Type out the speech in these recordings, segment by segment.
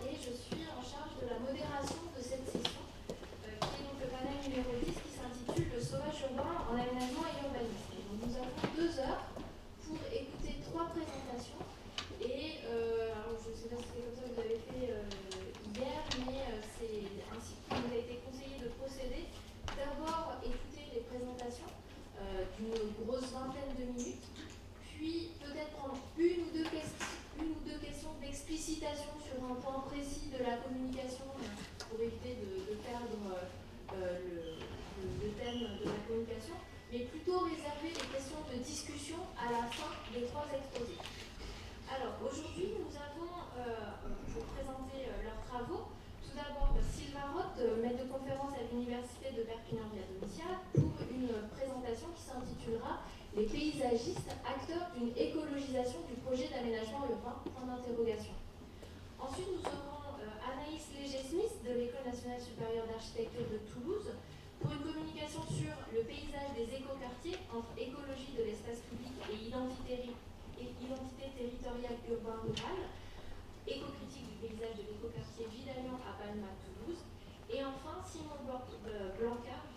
et je suis en charge de la modération de cette session, qui est donc le panel numéro 10 qui s'intitule « Le sauvage urbain en aménagement et urbanisme ». Donc nous avons 2 heures pour écouter 3 présentations et alors je ne sais pas si c'est comme ça que vous avez fait hier, mais c'est ainsi qu'il nous a été conseillé de procéder. D'abord écouter les présentations d'une grosse vingtaine de minutes, puis peut-être prendre une ou deux questions d'explicitation sur un point précis de la communication pour éviter de perdre le thème de la communication, mais plutôt réserver les questions de discussion à la fin des 3 exposés. Alors aujourd'hui nous avons, pour présenter leurs travaux, tout d'abord Sylvain Roth, maître de conférence à l'Université de Perpignan-Via pour une présentation qui s'intitulera « Les paysagistes, acteurs d'une écologisation du projet d'aménagement urbain ». Ensuite, nous aurons Anaïs Léger-Smith de l'École nationale supérieure d'architecture de Toulouse pour une communication sur le paysage des écoquartiers entre écologie de l'espace public et identité territoriale urbain-rurale, écocritique du paysage de l'écoquartier Vidalian à Palma, Toulouse. Et enfin, Simon Blancard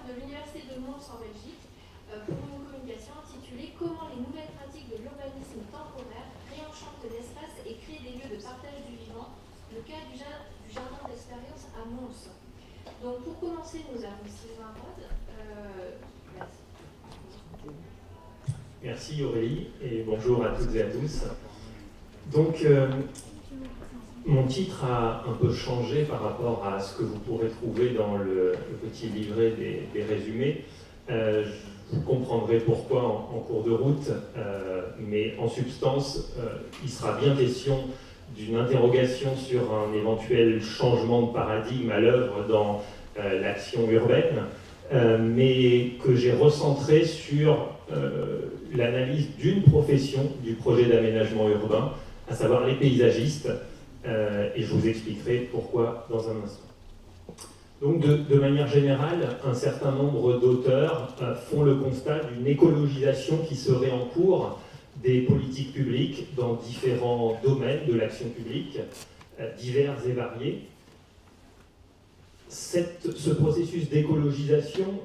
de l'Université de Mons en Belgique pour une communication intitulée « Comment les nouvelles pratiques de l'urbanisme temporaire réenchantent l'espace et créent des lieux de partage du vivant, le cas du jardin d'expérience à Mons ». Donc pour commencer, nous avons Sylvain Roth. Merci Aurélie et bonjour à toutes et à tous. Donc mon titre a un peu changé par rapport à ce que vous pourrez trouver dans le petit livret des résumés. Vous comprendrez pourquoi en cours de route, mais en substance, il sera bien question d'une interrogation sur un éventuel changement de paradigme à l'œuvre dans l'action urbaine, mais que j'ai recentré sur l'analyse d'une profession du projet d'aménagement urbain, à savoir les paysagistes, et je vous expliquerai pourquoi dans un instant. Donc de manière générale, un certain nombre d'auteurs font le constat d'une écologisation qui serait en cours des politiques publiques dans différents domaines de l'action publique, divers et variés. Ce processus d'écologisation,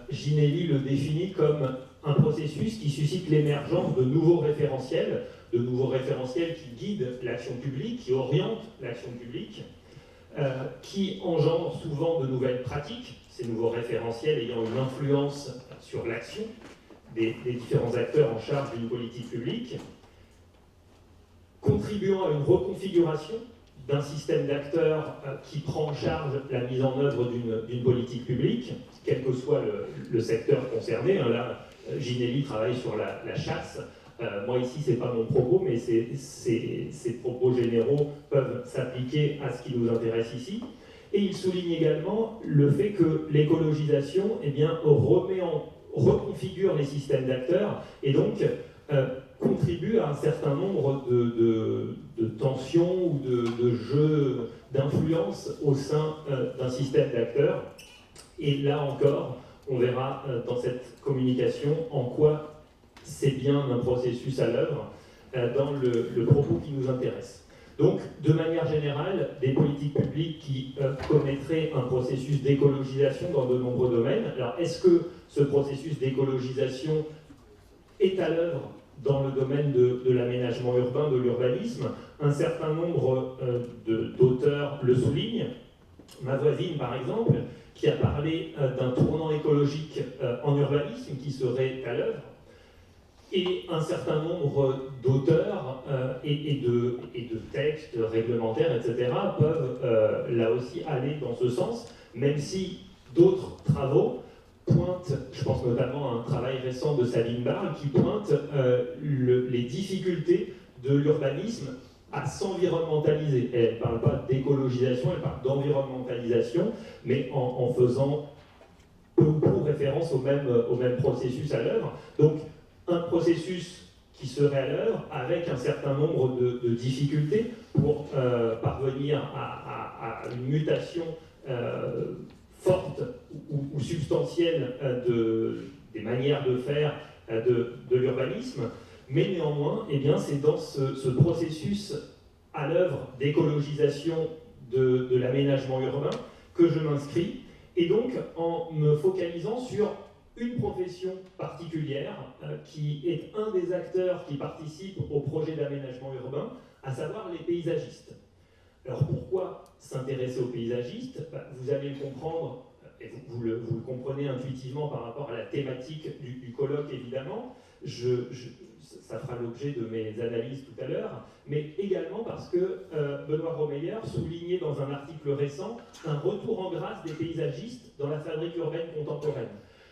Ginelli le définit comme un processus qui suscite l'émergence de nouveaux référentiels qui guident l'action publique, qui orientent l'action publique, qui engendrent souvent de nouvelles pratiques, ces nouveaux référentiels ayant une influence sur l'action des différents acteurs en charge d'une politique publique, contribuant à une reconfiguration d'un système d'acteurs qui prend en charge la mise en œuvre d'une politique publique, quel que soit le secteur concerné. Là, Ginelli travaille sur la chasse. Moi ici, ce n'est pas mon propos, mais ces propos généraux peuvent s'appliquer à ce qui nous intéresse ici. Et il souligne également le fait que l'écologisation reconfigure les systèmes d'acteurs et donc contribue à un certain nombre de tensions ou de jeux d'influence au sein d'un système d'acteurs. Et là encore, on verra dans cette communication en quoi c'est bien un processus à l'œuvre dans le propos qui nous intéresse. Donc, de manière générale, des politiques publiques qui connaîtraient un processus d'écologisation dans de nombreux domaines. Alors, est-ce que ce processus d'écologisation est à l'œuvre dans le domaine de l'aménagement urbain, de l'urbanisme? Un certain nombre d'auteurs le soulignent. Ma voisine, par exemple, qui a parlé d'un tournant écologique en urbanisme qui serait à l'œuvre. Et un certain nombre d'auteurs et de textes réglementaires, etc., peuvent là aussi aller dans ce sens, même si d'autres travaux pointent, je pense notamment à un travail récent de Sabine Barle, qui pointe les difficultés de l'urbanisme à s'environnementaliser. Elle ne parle pas d'écologisation, elle parle d'environnementalisation, mais en faisant peu ou prou référence au même processus à l'œuvre. Donc, un processus qui serait à l'œuvre avec un certain nombre de difficultés pour parvenir à une mutation forte ou substantielle des manières de faire de l'urbanisme. Mais néanmoins, eh bien, c'est dans ce processus à l'œuvre d'écologisation de l'aménagement urbain que je m'inscris, et donc en me focalisant sur une profession particulière qui est un des acteurs qui participent au projet d'aménagement urbain, à savoir les paysagistes. Alors pourquoi s'intéresser aux paysagistes? Vous allez le comprendre, et vous le comprenez intuitivement par rapport à la thématique du colloque évidemment, ça fera l'objet de mes analyses tout à l'heure, mais également parce que Benoît Romeyer soulignait dans un article récent un retour en grâce des paysagistes dans la fabrique urbaine contemporaine.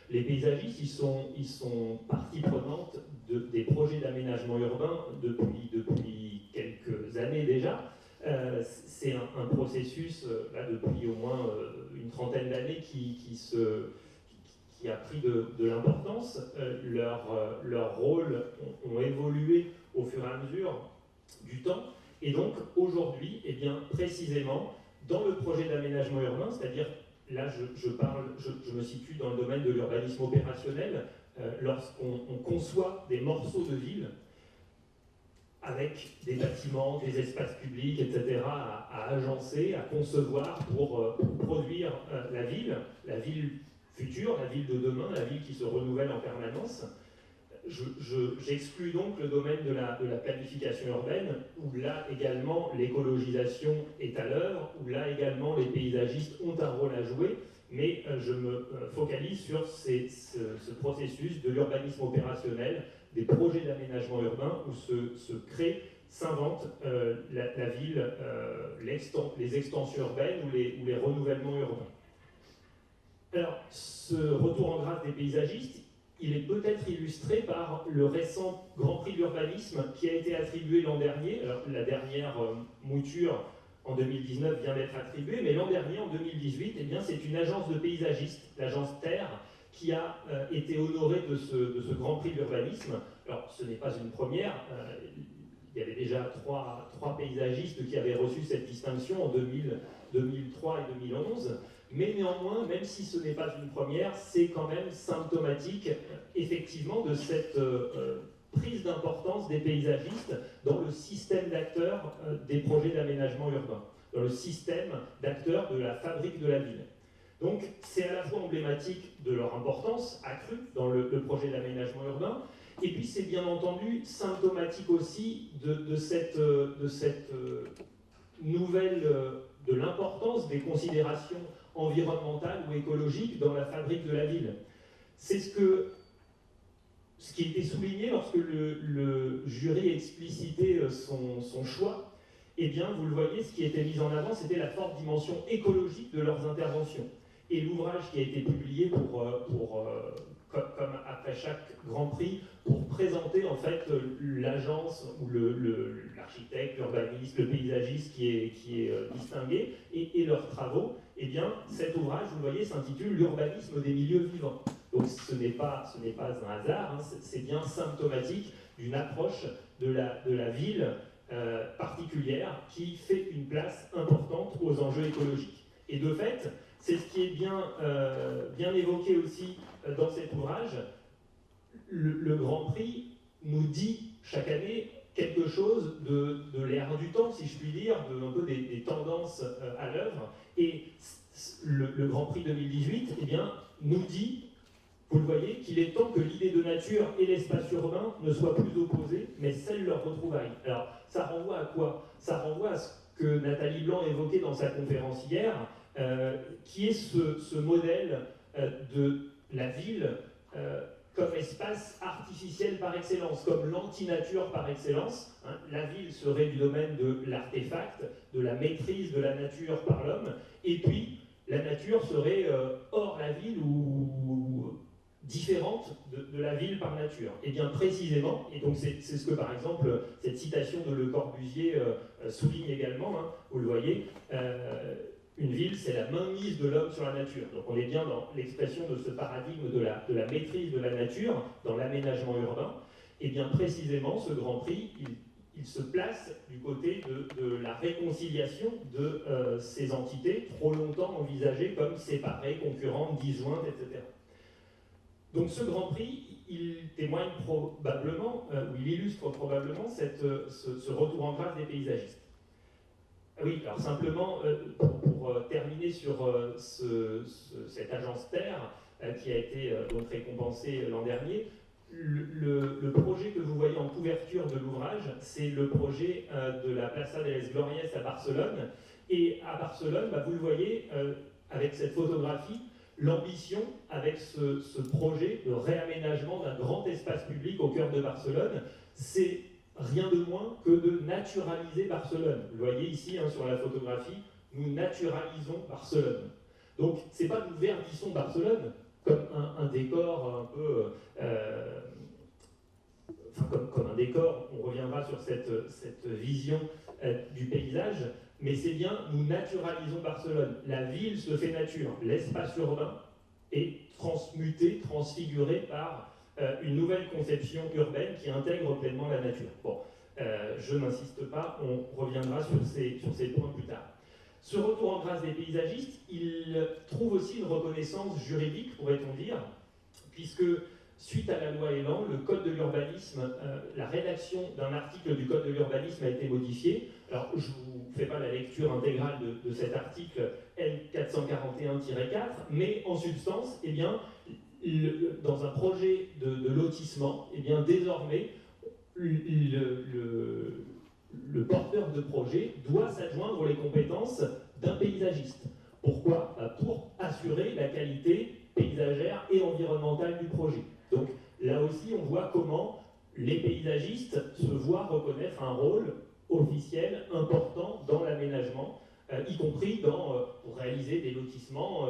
Les paysagistes, ils sont partie prenante des projets d'aménagement urbain depuis quelques années déjà. C'est un processus, là, depuis au moins une trentaine d'années qui a pris de l'importance. Leurs rôles ont évolué au fur et à mesure du temps. Et donc, aujourd'hui, eh bien, précisément, dans le projet d'aménagement urbain, c'est-à-dire, là, je me situe dans le domaine de l'urbanisme opérationnel, lorsqu'on conçoit des morceaux de ville, avec des bâtiments, des espaces publics, etc., à agencer, à concevoir pour produire la ville future, la ville de demain, la ville qui se renouvelle en permanence. J'exclus donc le domaine de la planification urbaine, où là également l'écologisation est à l'œuvre, où là également les paysagistes ont un rôle à jouer, mais je me focalise sur ce processus de l'urbanisme opérationnel, des projets d'aménagement urbain où se crée, s'invente la ville, les extensions urbaines ou les renouvellements urbains. Alors, ce retour en grâce des paysagistes, il est peut-être illustré par le récent Grand Prix de l'urbanisme qui a été attribué l'an dernier. Alors, la dernière mouture en 2019 vient d'être attribuée, mais l'an dernier, en 2018, eh bien, c'est une agence de paysagistes, l'agence Terre, qui a été honoré de ce Grand Prix de l'urbanisme. Alors, ce n'est pas une première. Il y avait déjà trois paysagistes qui avaient reçu cette distinction en 2003 et 2011. Mais néanmoins, même si ce n'est pas une première, c'est quand même symptomatique, effectivement, de cette prise d'importance des paysagistes dans le système d'acteurs des projets d'aménagement urbain, dans le système d'acteurs de la fabrique de la ville. Donc, c'est à la fois emblématique de leur importance accrue dans le projet d'aménagement urbain, et puis c'est bien entendu symptomatique aussi de cette nouvelle, de l'importance des considérations environnementales ou écologiques dans la fabrique de la ville. C'est ce qui était souligné lorsque le jury explicitait son choix. Eh bien, vous le voyez, ce qui était mis en avant, c'était la forte dimension écologique de leurs interventions. Et l'ouvrage qui a été publié comme après chaque Grand Prix, pour présenter en fait l'agence ou l'architecte, l'urbaniste, le paysagiste qui est distingué et leurs travaux, eh bien cet ouvrage, vous le voyez, s'intitule L'urbanisme des milieux vivants. Donc ce n'est pas un hasard, hein, c'est bien symptomatique d'une approche de la ville particulière qui fait une place importante aux enjeux écologiques. Et de fait, c'est ce qui est bien évoqué aussi dans cet ouvrage. Le Grand Prix nous dit chaque année quelque chose de l'ère du temps, si je puis dire, un peu des tendances à l'œuvre. Et le Grand Prix 2018 eh bien, nous dit, vous le voyez, qu'il est temps que l'idée de nature et l'espace urbain ne soient plus opposés, mais scellent leur retrouvaille. Alors, ça renvoie à quoi? Ça renvoie à ce que Nathalie Blanc évoquait dans sa conférence hier, qui est ce modèle de la ville comme espace artificiel par excellence, comme l'anti-nature par excellence. Hein. La ville serait du domaine de l'artefact, de la maîtrise de la nature par l'homme, et puis la nature serait hors la ville ou différente de la ville par nature. Et bien précisément, et donc c'est ce que par exemple cette citation de Le Corbusier souligne également, hein, vous le voyez, une ville, c'est la mainmise de l'homme sur la nature. Donc on est bien dans l'expression de ce paradigme de la maîtrise de la nature, dans l'aménagement urbain. Et bien précisément, ce Grand Prix, il se place du côté de la réconciliation de ces entités, trop longtemps envisagées comme séparées, concurrentes, disjointes, etc. Donc ce Grand Prix, il témoigne probablement, ou il illustre probablement ce retour en grâce des paysagistes. Oui, alors simplement, pour terminer sur cette agence Terre, qui a été donc récompensée l'an dernier, le projet que vous voyez en couverture de l'ouvrage, c'est le projet de la Plaça de les Glorias à Barcelone. Et à Barcelone, vous le voyez, avec cette photographie, l'ambition avec ce projet de réaménagement d'un grand espace public au cœur de Barcelone, c'est rien de moins que de naturaliser Barcelone. Vous le voyez ici sur la photographie, nous naturalisons Barcelone. Donc, c'est pas nous verdissons Barcelone comme un décor un peu... comme un décor, on reviendra sur cette vision du paysage, mais c'est bien, nous naturalisons Barcelone. La ville se fait nature, l'espace urbain est transmuté, transfiguré par une nouvelle conception urbaine qui intègre pleinement la nature. Bon, je n'insiste pas, on reviendra sur ces points plus tard. Ce retour en grâce des paysagistes, il trouve aussi une reconnaissance juridique, pourrait-on dire, puisque suite à la loi Elan, le Code de l'urbanisme, la rédaction d'un article du Code de l'urbanisme a été modifiée. Alors, je ne vous fais pas la lecture intégrale de cet article L441-4, mais en substance, eh bien, dans un projet de lotissement, eh bien, désormais, le porteur de projet doit s'adjoindre les compétences d'un paysagiste. Pourquoi ? Pour assurer la qualité paysagère et environnementale du projet. Donc là aussi, on voit comment les paysagistes se voient reconnaître un rôle officiel important dans l'aménagement, y compris pour réaliser des lotissements,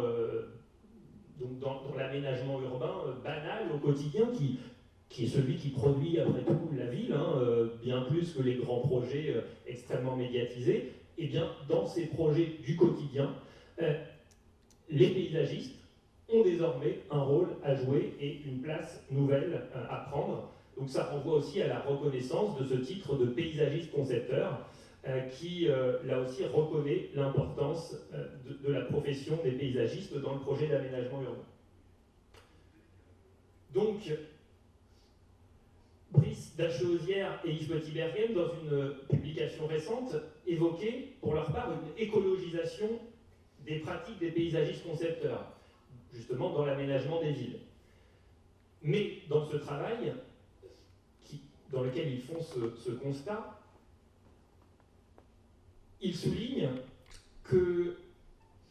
donc dans l'aménagement urbain banal au quotidien, qui est celui qui produit après tout la ville, bien plus que les grands projets extrêmement médiatisés. Et bien, dans ces projets du quotidien, les paysagistes ont désormais un rôle à jouer et une place nouvelle à prendre. Donc ça renvoie aussi à la reconnaissance de ce titre de paysagiste concepteur qui, là aussi, reconnaît l'importance de la profession des paysagistes dans le projet d'aménagement urbain. Donc, Brice, Dachauzière et Yves Petit-Berghem, dans une publication récente, évoquaient pour leur part une écologisation des pratiques des paysagistes concepteurs, justement dans l'aménagement des villes. Mais dans ce travail, dans lequel ils font ce constat, ils soulignent que,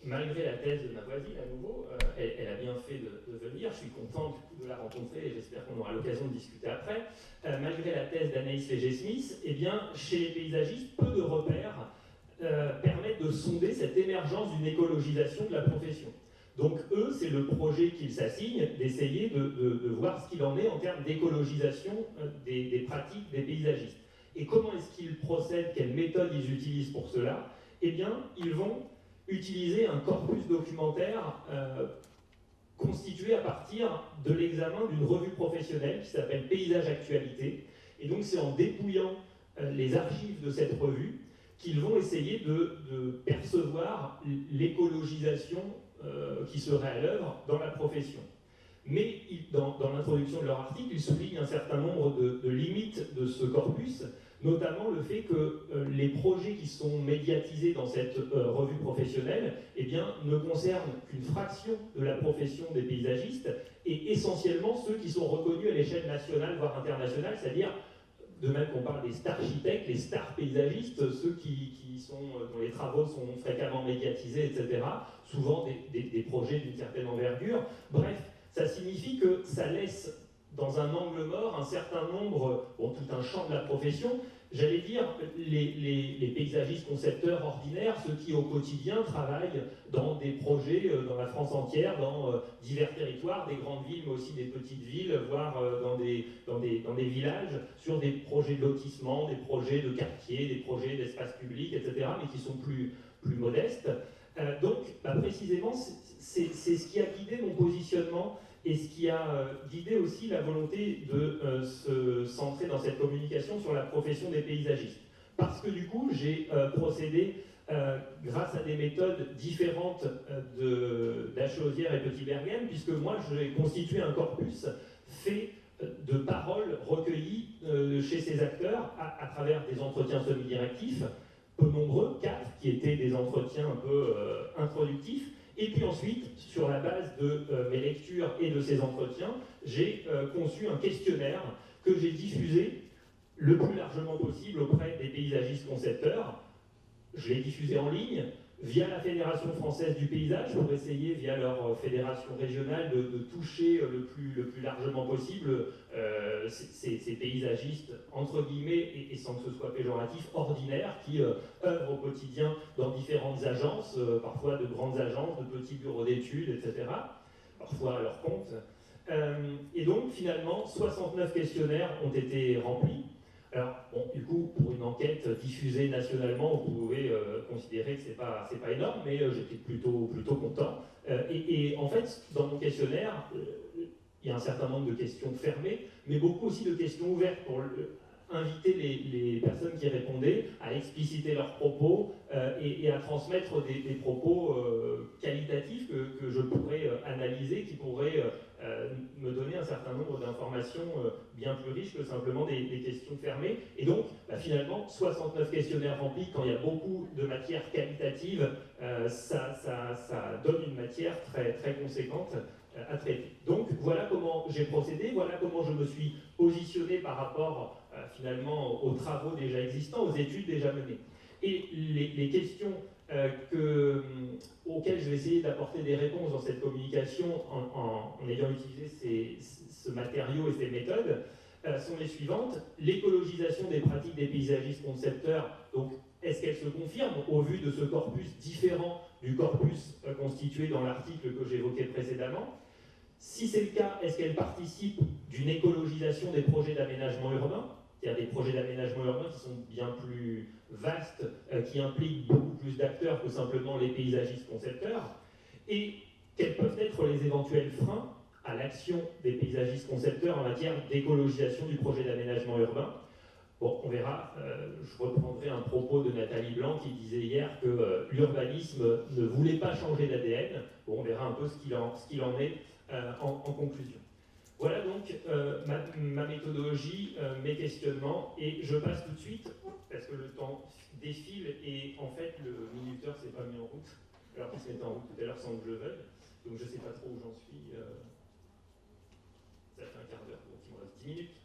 malgré la thèse de ma voisine, à nouveau, elle a bien fait de venir, je suis content de la rencontrer et j'espère qu'on aura l'occasion de discuter après, malgré la thèse d'Anaïs Léger-Smith, eh bien, chez les paysagistes, peu de repères permettent de sonder cette émergence d'une écologisation de la profession. Donc eux, c'est le projet qu'ils s'assignent d'essayer de voir ce qu'il en est en termes d'écologisation des pratiques des paysagistes. Et comment est-ce qu'ils procèdent, quelles méthodes ils utilisent pour cela? Eh bien, ils vont utiliser un corpus documentaire constitué à partir de l'examen d'une revue professionnelle qui s'appelle Paysage Actualité. Et donc c'est en dépouillant les archives de cette revue qu'ils vont essayer de percevoir l'écologisation qui serait à l'œuvre dans la profession. Mais dans l'introduction de leur article, ils soulignent un certain nombre de limites de ce corpus, notamment le fait que les projets qui sont médiatisés dans cette revue professionnelle eh bien, ne concernent qu'une fraction de la profession des paysagistes et essentiellement ceux qui sont reconnus à l'échelle nationale, voire internationale, c'est-à-dire, de même qu'on parle des star-architectes, les stars-paysagistes, ceux dont les travaux sont fréquemment médiatisés, etc., souvent des projets d'une certaine envergure. Bref, ça signifie que ça laisse dans un angle mort un certain nombre, tout un champ de la profession, j'allais dire les paysagistes concepteurs ordinaires, ceux qui au quotidien travaillent dans des projets dans la France entière, dans divers territoires, des grandes villes mais aussi des petites villes, voire dans des villages, sur des projets de lotissement, des projets de quartier, des projets d'espace public, etc., mais qui sont plus modestes. Donc, précisément, c'est ce qui a guidé mon positionnement et ce qui a guidé aussi la volonté de se centrer dans cette communication sur la profession des paysagistes. Parce que du coup, j'ai procédé, grâce à des méthodes différentes d'Dachauzière et Petit-Berghem, puisque moi, j'ai constitué un corpus fait de paroles recueillies chez ces acteurs à travers des entretiens semi-directifs, peu nombreux, 4, qui étaient des entretiens un peu introductifs. Et puis ensuite, sur la base de mes lectures et de ces entretiens, j'ai conçu un questionnaire que j'ai diffusé le plus largement possible auprès des paysagistes concepteurs. Je l'ai diffusé en ligne via la Fédération française du paysage pour essayer, via leur fédération régionale, de toucher le plus largement possible ces paysagistes, entre guillemets, et sans que ce soit péjoratif, ordinaires, qui œuvrent au quotidien dans différentes agences, parfois de grandes agences, de petits bureaux d'études, etc., parfois à leur compte. Et donc, finalement, 69 questionnaires ont été remplis. Alors, bon, du coup, pour une enquête diffusée nationalement, vous pouvez considérer que c'est pas énorme, mais j'étais plutôt content. Et en fait, dans mon questionnaire, il y a un certain nombre de questions fermées, mais beaucoup aussi de questions ouvertes pour inviter les personnes qui répondaient à expliciter leurs propos et à transmettre des propos qualitatifs que je pourrais analyser, qui pourraient me donner un certain nombre d'informations bien plus riches que simplement des questions fermées. Et donc, finalement, 69 questionnaires remplis, quand il y a beaucoup de matière qualitative, ça donne une matière très, très conséquente à traiter. Donc, voilà comment j'ai procédé, voilà comment je me suis positionné par rapport, finalement, aux travaux déjà existants, aux études déjà menées. Et les questions auxquelles je vais essayer d'apporter des réponses dans cette communication en ayant utilisé ce matériau et ces méthodes sont les suivantes. L'écologisation des pratiques des paysagistes concepteurs, donc est-ce qu'elle se confirme au vu de ce corpus différent du corpus constitué dans l'article que j'évoquais précédemment? Si c'est le cas, est-ce qu'elle participe d'une écologisation des projets d'aménagement urbain? C'est-à-dire des projets d'aménagement urbain qui sont bien plus vastes, qui impliquent beaucoup plus d'acteurs que simplement les paysagistes concepteurs. Et quels peuvent être les éventuels freins à l'action des paysagistes concepteurs en matière d'écologisation du projet d'aménagement urbain? Bon, on verra, je reprendrai un propos de Nathalie Blanc qui disait hier que l'urbanisme ne voulait pas changer d'ADN. Bon, on verra un peu ce qu'il en est en conclusion. Voilà donc ma méthodologie, mes questionnements, et je passe tout de suite, parce que le temps défile, et en fait le minuteur s'est pas mis en route, alors qu'il se mettait en route tout à l'heure sans que je le veuille, donc je ne sais pas trop où j'en suis, ça fait un quart d'heure, donc il me reste 10 minutes.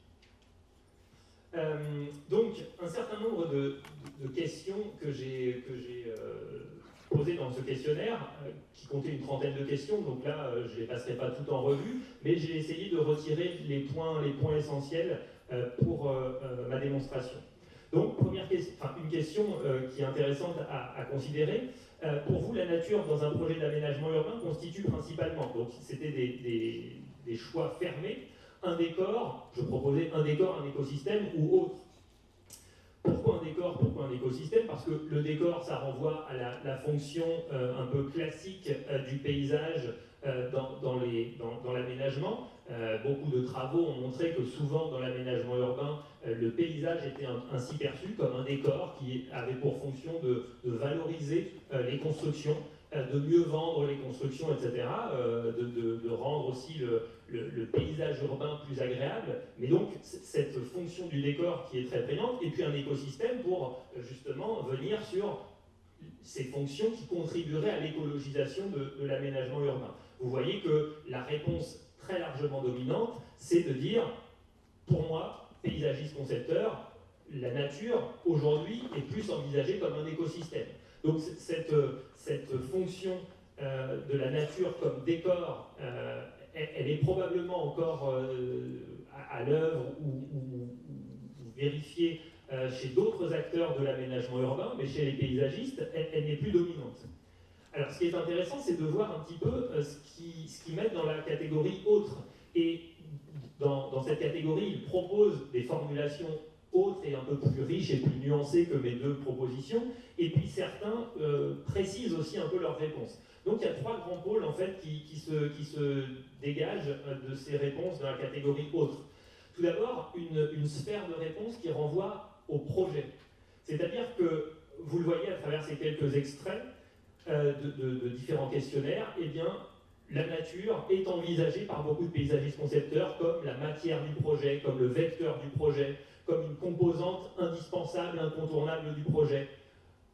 Donc, un certain nombre de questions que j'ai posées dans ce questionnaire, qui comptait une trentaine de questions, donc là, je ne les passerai pas toutes en revue, mais j'ai essayé de retirer les points essentiels pour ma démonstration. Donc, une question qui est intéressante à considérer. Pour vous, la nature dans un projet d'aménagement urbain constitue principalement, donc c'était des choix fermés, un décor, je proposais un décor, un écosystème ou autre. Pourquoi un décor, pourquoi un écosystème? Parce que le décor, ça renvoie à la fonction un peu classique du paysage dans l'aménagement. Beaucoup de travaux ont montré que souvent dans l'aménagement urbain, le paysage était ainsi perçu comme un décor qui avait pour fonction de valoriser les constructions, de mieux vendre les constructions, etc., de rendre aussi le paysage urbain plus agréable, mais donc cette fonction du décor qui est très prégnante, et puis un écosystème pour justement venir sur ces fonctions qui contribueraient à l'écologisation de l'aménagement urbain. Vous voyez que la réponse très largement dominante, c'est de dire, pour moi, paysagiste concepteur, la nature, aujourd'hui, est plus envisagée comme un écosystème. Donc cette fonction de la nature comme décor, elle est probablement encore à l'œuvre ou vérifiée chez d'autres acteurs de l'aménagement urbain, mais chez les paysagistes, elle n'est plus dominante. Alors ce qui est intéressant, c'est de voir un petit peu ce qu'ils mettent dans la catégorie autre. Et dans cette catégorie, ils proposent des formulations autres et un peu plus riches et plus nuancées que mes deux propositions, et puis certains précisent aussi un peu leurs réponses. Donc il y a trois grands pôles en fait qui se dégagent de ces réponses dans la catégorie autre. Tout d'abord, une sphère de réponse qui renvoie au projet. C'est-à-dire que, vous le voyez à travers ces quelques extraits de différents questionnaires, eh bien, la nature est envisagée par beaucoup de paysagistes concepteurs comme la matière du projet, comme le vecteur du projet, comme une composante indispensable, incontournable du projet.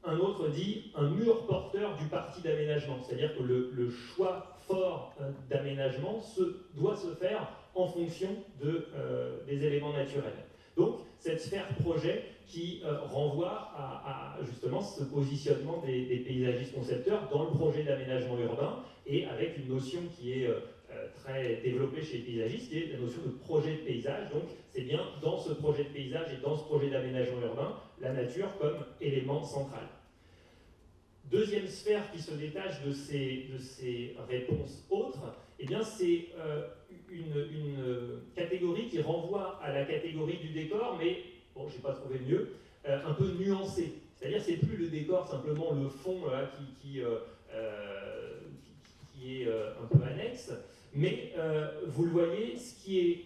Un autre dit un mur porteur du parti d'aménagement, c'est-à-dire que le choix fort d'aménagement doit se faire en fonction des éléments naturels. Donc, cette sphère projet qui renvoie à justement ce positionnement des paysagistes concepteurs dans le projet d'aménagement urbain et avec une notion qui est très développée chez les paysagistes, qui est la notion de projet de paysage. Donc, c'est bien dans ce projet de paysage et dans ce projet d'aménagement urbain, la nature comme élément central. Deuxième sphère qui se détache de ces réponses autres, eh bien c'est une catégorie qui renvoie à la catégorie du décor, mais, bon, je n'ai pas trouvé mieux, un peu nuancée. C'est-à-dire c'est plus le décor, simplement le fond qui est un peu annexe, mais vous le voyez, ce qui est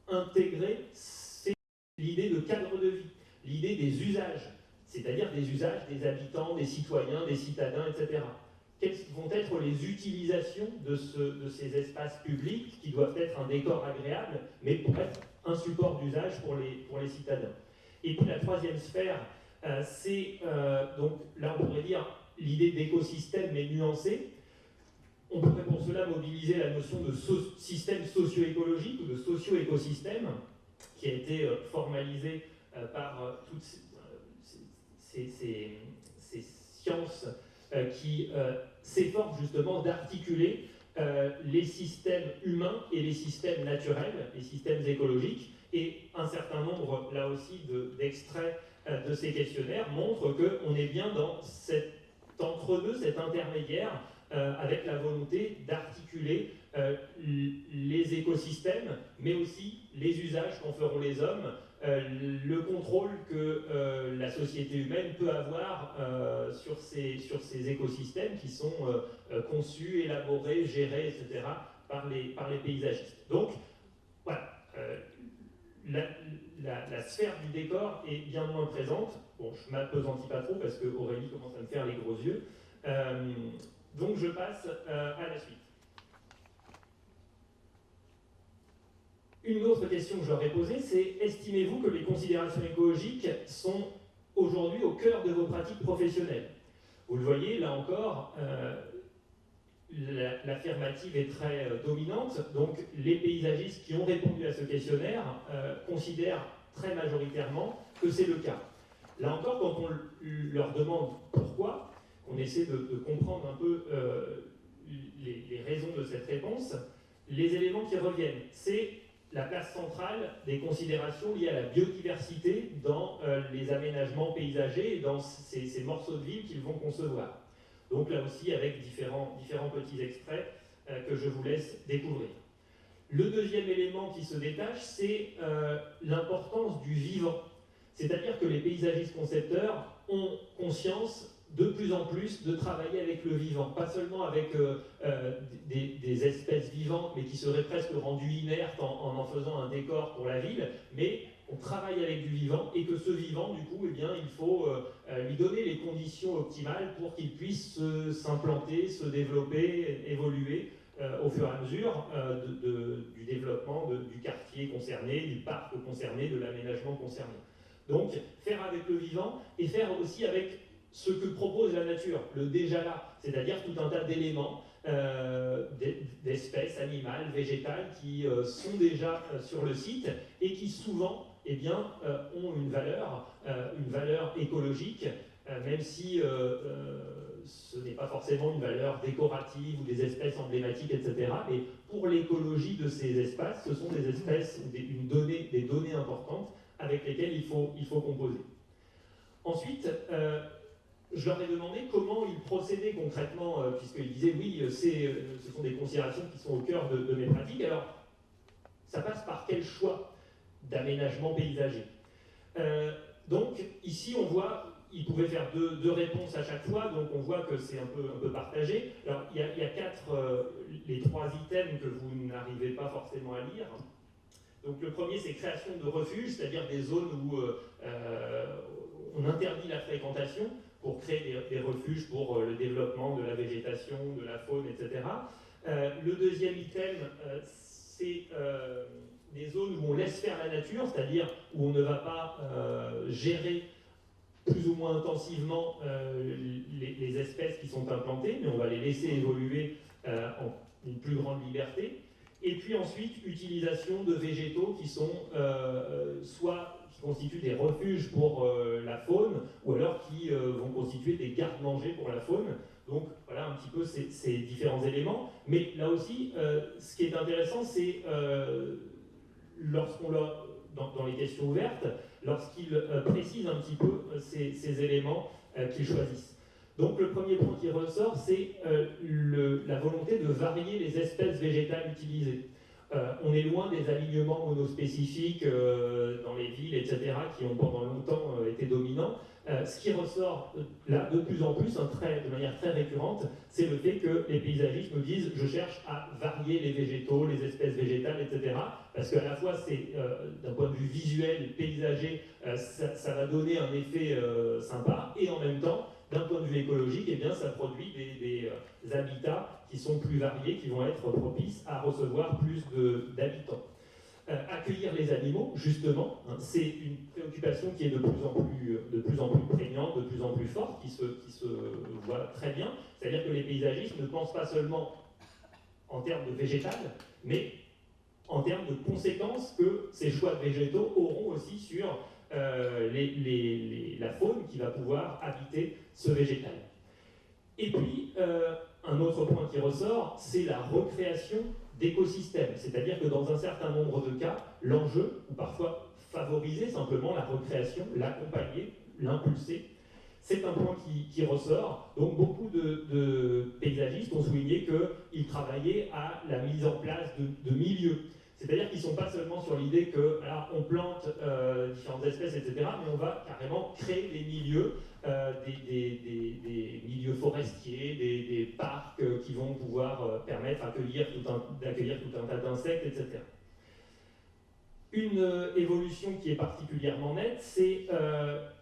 intégré, c'est l'idée de cadre de vie, l'idée des usages, c'est-à-dire des usages des habitants, des citoyens, des citadins, etc. Quelles vont être les utilisations de ces espaces publics qui doivent être un décor agréable, mais pour être un support d'usage pour les citadins. Et puis la troisième sphère, c'est, donc là on pourrait dire l'idée d'écosystème mais nuancée. On pourrait pour cela mobiliser la notion de système socio-écologique ou de socio-écosystème qui a été formalisée par toutes ces sciences qui s'efforcent justement d'articuler les systèmes humains et les systèmes naturels, les systèmes écologiques, et un certain nombre, là aussi, d'extraits de ces questionnaires montrent qu'on est bien dans cet entre-deux, cet intermédiaire, avec la volonté d'articuler les écosystèmes, mais aussi les usages qu'en feront les hommes, le contrôle que la société humaine peut avoir sur ces écosystèmes qui sont conçus, élaborés, gérés, etc. par les paysagistes. Donc, voilà, la sphère du décor est bien moins présente. Bon, je ne m'appesantis pas trop parce que Aurélie commence à me faire les gros yeux. Donc, je passe à la suite. Une autre question que j'aurais posée, c'est estimez-vous que les considérations écologiques sont aujourd'hui au cœur de vos pratiques professionnelles? Vous le voyez, là encore, l'affirmative est très dominante. Donc, les paysagistes qui ont répondu à ce questionnaire considèrent très majoritairement que c'est le cas. Là encore, quand on leur demande pourquoi, on essaie de comprendre un peu les raisons de cette réponse, les éléments qui reviennent, c'est la place centrale des considérations liées à la biodiversité dans les aménagements paysagers et dans ces morceaux de ville qu'ils vont concevoir. Donc là aussi avec différents petits extraits que je vous laisse découvrir. Le deuxième élément qui se détache, c'est l'importance du vivant. C'est-à-dire que les paysagistes concepteurs ont conscience de plus en plus de travailler avec le vivant, pas seulement avec des espèces vivantes, mais qui seraient presque rendues inertes en faisant un décor pour la ville, mais on travaille avec du vivant, et que ce vivant, du coup, eh bien, il faut lui donner les conditions optimales pour qu'il puisse s'implanter, se développer, évoluer au fur et à mesure du développement du quartier concerné, du parc concerné, de l'aménagement concerné. Donc, faire avec le vivant et faire aussi avec ce que propose la nature, le déjà là, c'est-à-dire tout un tas d'éléments, d'espèces animales, végétales qui sont déjà sur le site et qui souvent eh bien, ont une valeur écologique, même si ce n'est pas forcément une valeur décorative ou des espèces emblématiques, etc. Mais pour l'écologie de ces espaces, ce sont des espèces, des données importantes avec lesquelles il faut composer. Ensuite, je leur ai demandé comment ils procédaient concrètement, puisqu'ils disaient oui, ce sont des considérations qui sont au cœur de mes pratiques. Alors, ça passe par quel choix d'aménagement paysager? Donc, ici, on voit, ils pouvaient faire deux réponses à chaque fois, donc on voit que c'est un peu partagé. Alors, il y a les trois items que vous n'arrivez pas forcément à lire. Donc, le premier, c'est création de refuges, c'est-à-dire des zones où on interdit la fréquentation, pour créer des refuges pour le développement de la végétation, de la faune, etc. Le deuxième item, c'est des zones où on laisse faire la nature, c'est-à-dire où on ne va pas gérer plus ou moins intensivement les espèces qui sont implantées, mais on va les laisser évoluer en une plus grande liberté. Et puis ensuite, utilisation de végétaux qui sont soit qui constituent des refuges pour la faune, ou alors qui vont constituer des garde-manger pour la faune. Donc voilà un petit peu ces différents éléments. Mais là aussi, ce qui est intéressant, c'est lorsqu'on l'a dans les questions ouvertes, lorsqu'ils précisent un petit peu ces éléments qu'ils choisissent. Donc le premier point qui ressort, c'est la volonté de varier les espèces végétales utilisées. On est loin des alignements monospécifiques dans les villes, etc., qui ont pendant longtemps été dominants. Ce qui ressort là de plus en plus, de manière très récurrente, c'est le fait que les paysagistes nous disent « je cherche à varier les végétaux, les espèces végétales, etc. » Parce qu'à la fois, c'est d'un point de vue visuel, paysager, ça va donner un effet sympa, et en même temps, d'un point de vue écologique, eh bien, ça produit des habitats qui sont plus variés, qui vont être propices à recevoir plus d'habitants. Accueillir les animaux, justement, hein, c'est une préoccupation qui est de plus en plus prégnante, de plus en plus forte, qui se voit très bien. C'est-à-dire que les paysagistes ne pensent pas seulement en termes de végétal, mais en termes de conséquences que ces choix de végétaux auront aussi sur la faune qui va pouvoir habiter ce végétal. Et puis, un autre point qui ressort, c'est la recréation d'écosystèmes. C'est-à-dire que dans un certain nombre de cas, l'enjeu, ou parfois favoriser simplement la recréation, l'accompagner, l'impulser, c'est un point qui ressort. Donc beaucoup de paysagistes ont souligné qu'ils travaillaient à la mise en place de milieux. C'est-à-dire qu'ils ne sont pas seulement sur l'idée qu'on plante différentes espèces, etc., mais on va carrément créer des milieux, des milieux forestiers, des parcs qui vont pouvoir permettre d'accueillir tout un tas d'insectes, etc. Une évolution qui est particulièrement nette, c'est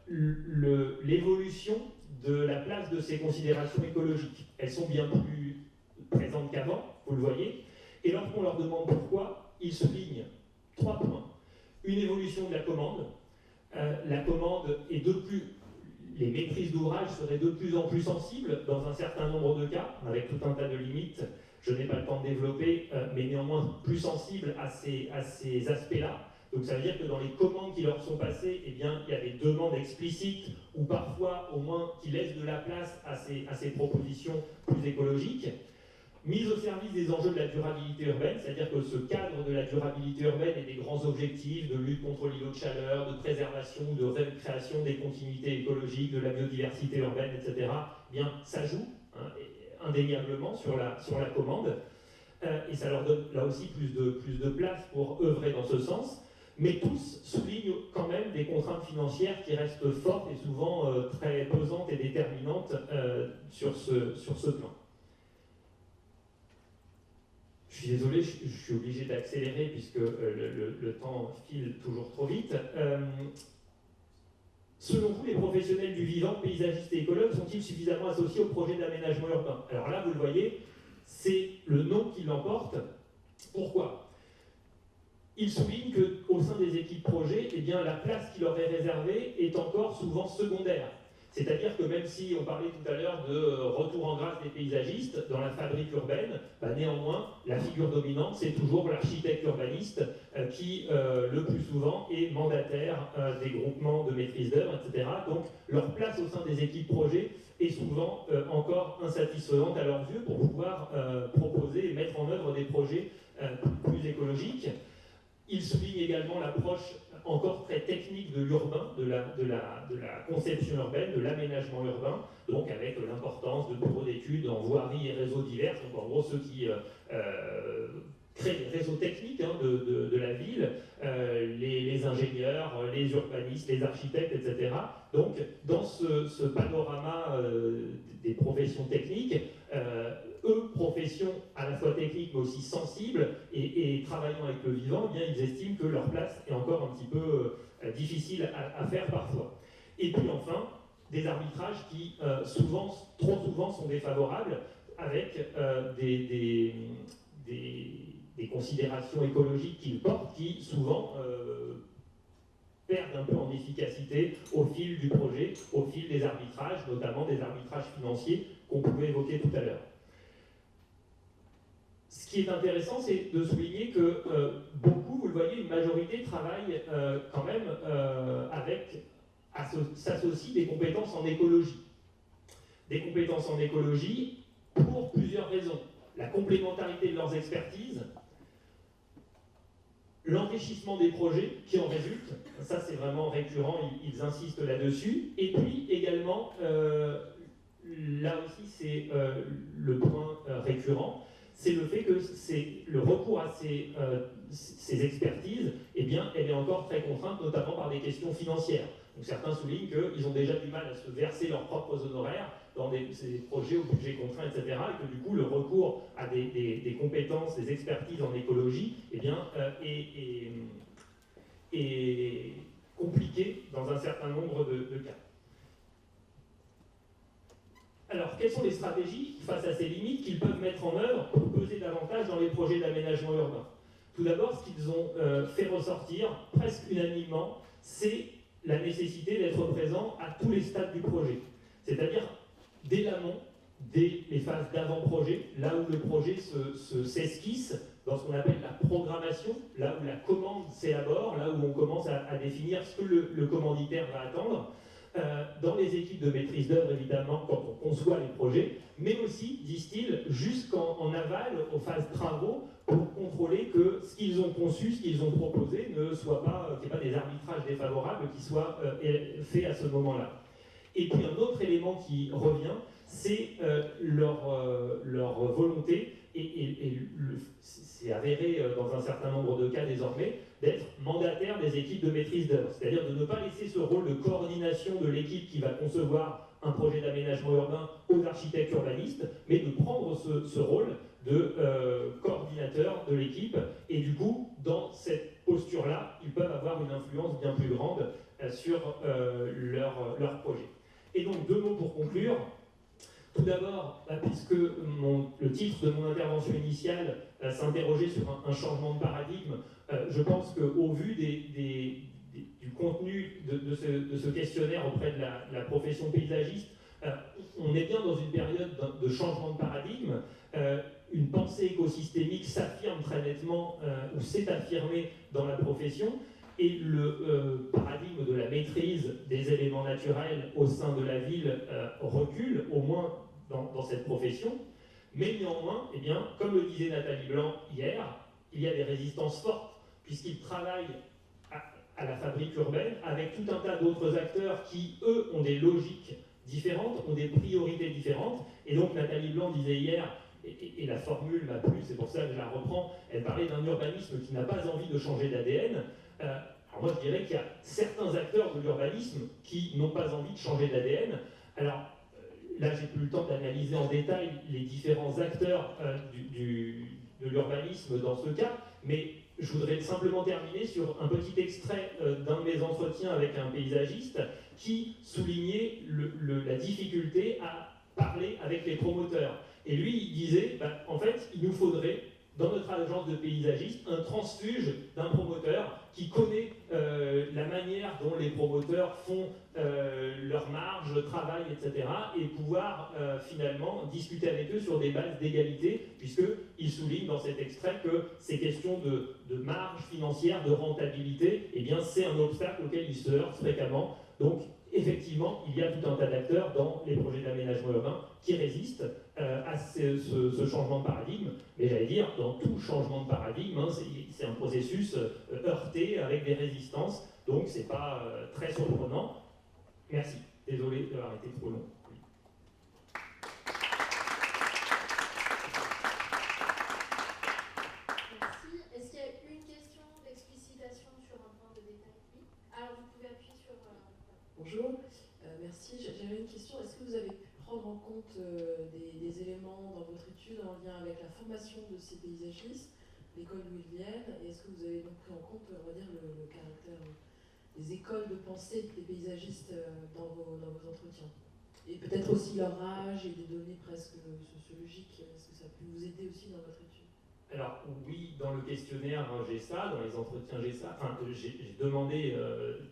l'évolution de la place de ces considérations écologiques. Elles sont bien plus présentes qu'avant, vous le voyez, et lorsqu'on leur demande pourquoi, ils soulignent 3 points. Une évolution de la commande. La commande est les maîtrises d'ouvrage seraient de plus en plus sensibles dans un certain nombre de cas, avec tout un tas de limites. Je n'ai pas le temps de développer, mais néanmoins plus sensibles à ces aspects-là. Donc ça veut dire que dans les commandes qui leur sont passées, eh bien, il y a des demandes explicites, ou parfois au moins qui laissent de la place à ces propositions plus écologiques. Mise au service des enjeux de la durabilité urbaine, c'est-à-dire que ce cadre de la durabilité urbaine et des grands objectifs de lutte contre l'îlot de chaleur, de préservation, de récréation des continuités écologiques, de la biodiversité urbaine, etc., eh bien, ça joue indéniablement sur la commande, et ça leur donne là aussi plus de place pour œuvrer dans ce sens, mais tous soulignent quand même des contraintes financières qui restent fortes et souvent très pesantes et déterminantes sur ce plan. Je suis désolé, je suis obligé d'accélérer puisque le temps file toujours trop vite. Selon vous, les professionnels du vivant, paysagistes et écologues, sont-ils suffisamment associés au projet d'aménagement urbain? Alors là, vous le voyez, c'est le nom qui l'emporte. Pourquoi? Ils soulignent qu'au sein des équipes projet, eh bien, la place qui leur est réservée est encore souvent secondaire. C'est-à-dire que même si on parlait tout à l'heure de retour en grâce des paysagistes dans la fabrique urbaine, néanmoins, la figure dominante, c'est toujours l'architecte urbaniste qui, le plus souvent, est mandataire des groupements de maîtrise d'œuvre, etc. Donc, leur place au sein des équipes projet est souvent encore insatisfaisante à leurs yeux pour pouvoir proposer et mettre en œuvre des projets plus écologiques. Il souligne également l'approche encore très technique de l'urbain, de la conception urbaine, de l'aménagement urbain, donc avec l'importance de bureaux d'études en voirie et réseaux divers, donc en gros ceux qui créent les réseaux techniques de la ville, les ingénieurs, les urbanistes, les architectes, etc. Donc dans ce panorama des professions techniques, eux, professions à la fois techniques mais aussi sensibles et travaillant avec le vivant, eh bien, ils estiment que leur place est encore un petit peu difficile à faire parfois. Et puis enfin, des arbitrages qui trop souvent sont défavorables, avec des considérations écologiques qu'ils portent qui souvent perdent un peu en efficacité au fil du projet, au fil des arbitrages, notamment des arbitrages financiers qu'on pouvait évoquer tout à l'heure. Ce qui est intéressant, c'est de souligner que beaucoup, vous le voyez, une majorité travaille quand même s'associe des compétences en écologie. Des compétences en écologie pour plusieurs raisons. La complémentarité de leurs expertises, l'enrichissement des projets qui en résultent, ça c'est vraiment récurrent, ils insistent là-dessus, et puis également, là aussi c'est le point récurrent, c'est le fait que le recours à ces expertises, eh bien, elle est encore très contrainte, notamment par des questions financières. Donc certains soulignent qu'ils ont déjà du mal à se verser leurs propres honoraires dans ces projets au budget contraint, etc. Et que du coup, le recours à des compétences, des expertises en écologie, eh bien, est compliqué dans un certain nombre de cas. Alors, quelles sont les stratégies face à ces limites qu'ils peuvent mettre en œuvre pour peser davantage dans les projets d'aménagement urbain? Tout d'abord, ce qu'ils ont fait ressortir presque unanimement, c'est la nécessité d'être présent à tous les stades du projet. C'est-à-dire dès l'amont, dès les phases d'avant-projet, là où le projet s'esquisse, dans ce qu'on appelle la programmation, là où la commande s'élabore, là où on commence à définir ce que le commanditaire va attendre, dans les équipes de maîtrise d'œuvre, évidemment, quand on conçoit les projets, mais aussi, disent-ils, jusqu'en aval, aux phases travaux, pour contrôler que ce qu'ils ont conçu, ce qu'ils ont proposé, ne soit pas, qu'il n'y ait pas des arbitrages défavorables qui soient faits à ce moment-là. Et puis un autre élément qui revient, c'est leur volonté, et c'est avéré dans un certain nombre de cas désormais, d'être mandataire des équipes de maîtrise d'œuvre. C'est-à-dire de ne pas laisser ce rôle de coordination de l'équipe qui va concevoir un projet d'aménagement urbain aux architectes urbanistes, mais de prendre ce rôle de coordinateur de l'équipe. Et du coup, dans cette posture-là, ils peuvent avoir une influence bien plus grande sur leur projet. Et donc, deux mots pour conclure. Tout d'abord, puisque le titre de mon intervention initiale s'interrogeait sur un changement de paradigme, je pense qu'au vu du contenu de ce questionnaire auprès de la profession paysagiste, on est bien dans une période de changement de paradigme. Une pensée écosystémique s'affirme très nettement, ou s'est affirmée dans la profession, et le paradigme de la maîtrise des éléments naturels au sein de la ville recule, au moins dans cette profession. Mais néanmoins, eh bien, comme le disait Nathalie Blanc hier, il y a des résistances fortes, puisqu'ils travaillent à la fabrique urbaine avec tout un tas d'autres acteurs qui, eux, ont des logiques différentes, ont des priorités différentes. Et donc Nathalie Blanc disait hier, et la formule m'a plu, c'est pour ça que je la reprends, elle parlait d'un urbanisme qui n'a pas envie de changer d'ADN. Alors moi je dirais qu'il y a certains acteurs de l'urbanisme qui n'ont pas envie de changer d'ADN. Alors là j'ai plus le temps d'analyser en détail les différents acteurs de l'urbanisme dans ce cas, mais je voudrais simplement terminer sur un petit extrait d'un de mes entretiens avec un paysagiste qui soulignait la difficulté à parler avec les promoteurs. Et lui, il disait, en fait, il nous faudrait, dans notre agence de paysagistes, un transfuge d'un promoteur qui connaît la manière dont les promoteurs font leur marge, travail, etc. et pouvoir finalement discuter avec eux sur des bases d'égalité, puisqu'il souligne dans cet extrait que ces questions de marge financière, de rentabilité, eh bien, c'est un obstacle auquel ils se heurtent fréquemment. Donc, effectivement, il y a tout un tas d'acteurs dans les projets d'aménagement urbain qui résistent à ce changement de paradigme. Mais j'allais dire, dans tout changement de paradigme, hein, c'est un processus heurté avec des résistances, donc c'est pas très surprenant. Merci. Désolé d'avoir été trop long. Merci. Est-ce qu'il y a une question d'explicitation sur un point de détail? Oui. Alors vous pouvez appuyer sur... Bonjour, merci. J'avais une question. Est-ce que vous avez pu prendre en compte des éléments dans votre étude en lien avec la formation de ces paysagistes, l'école d'où ils viennent, et est-ce que vous avez donc pris en compte, on va dire, le caractère des écoles de pensée des paysagistes dans vos entretiens? Et peut-être aussi leur âge et des données presque sociologiques. Est-ce que ça peut vous aider aussi dans votre étude? Alors oui, dans le questionnaire j'ai ça, dans les entretiens j'ai ça. Enfin, j'ai demandé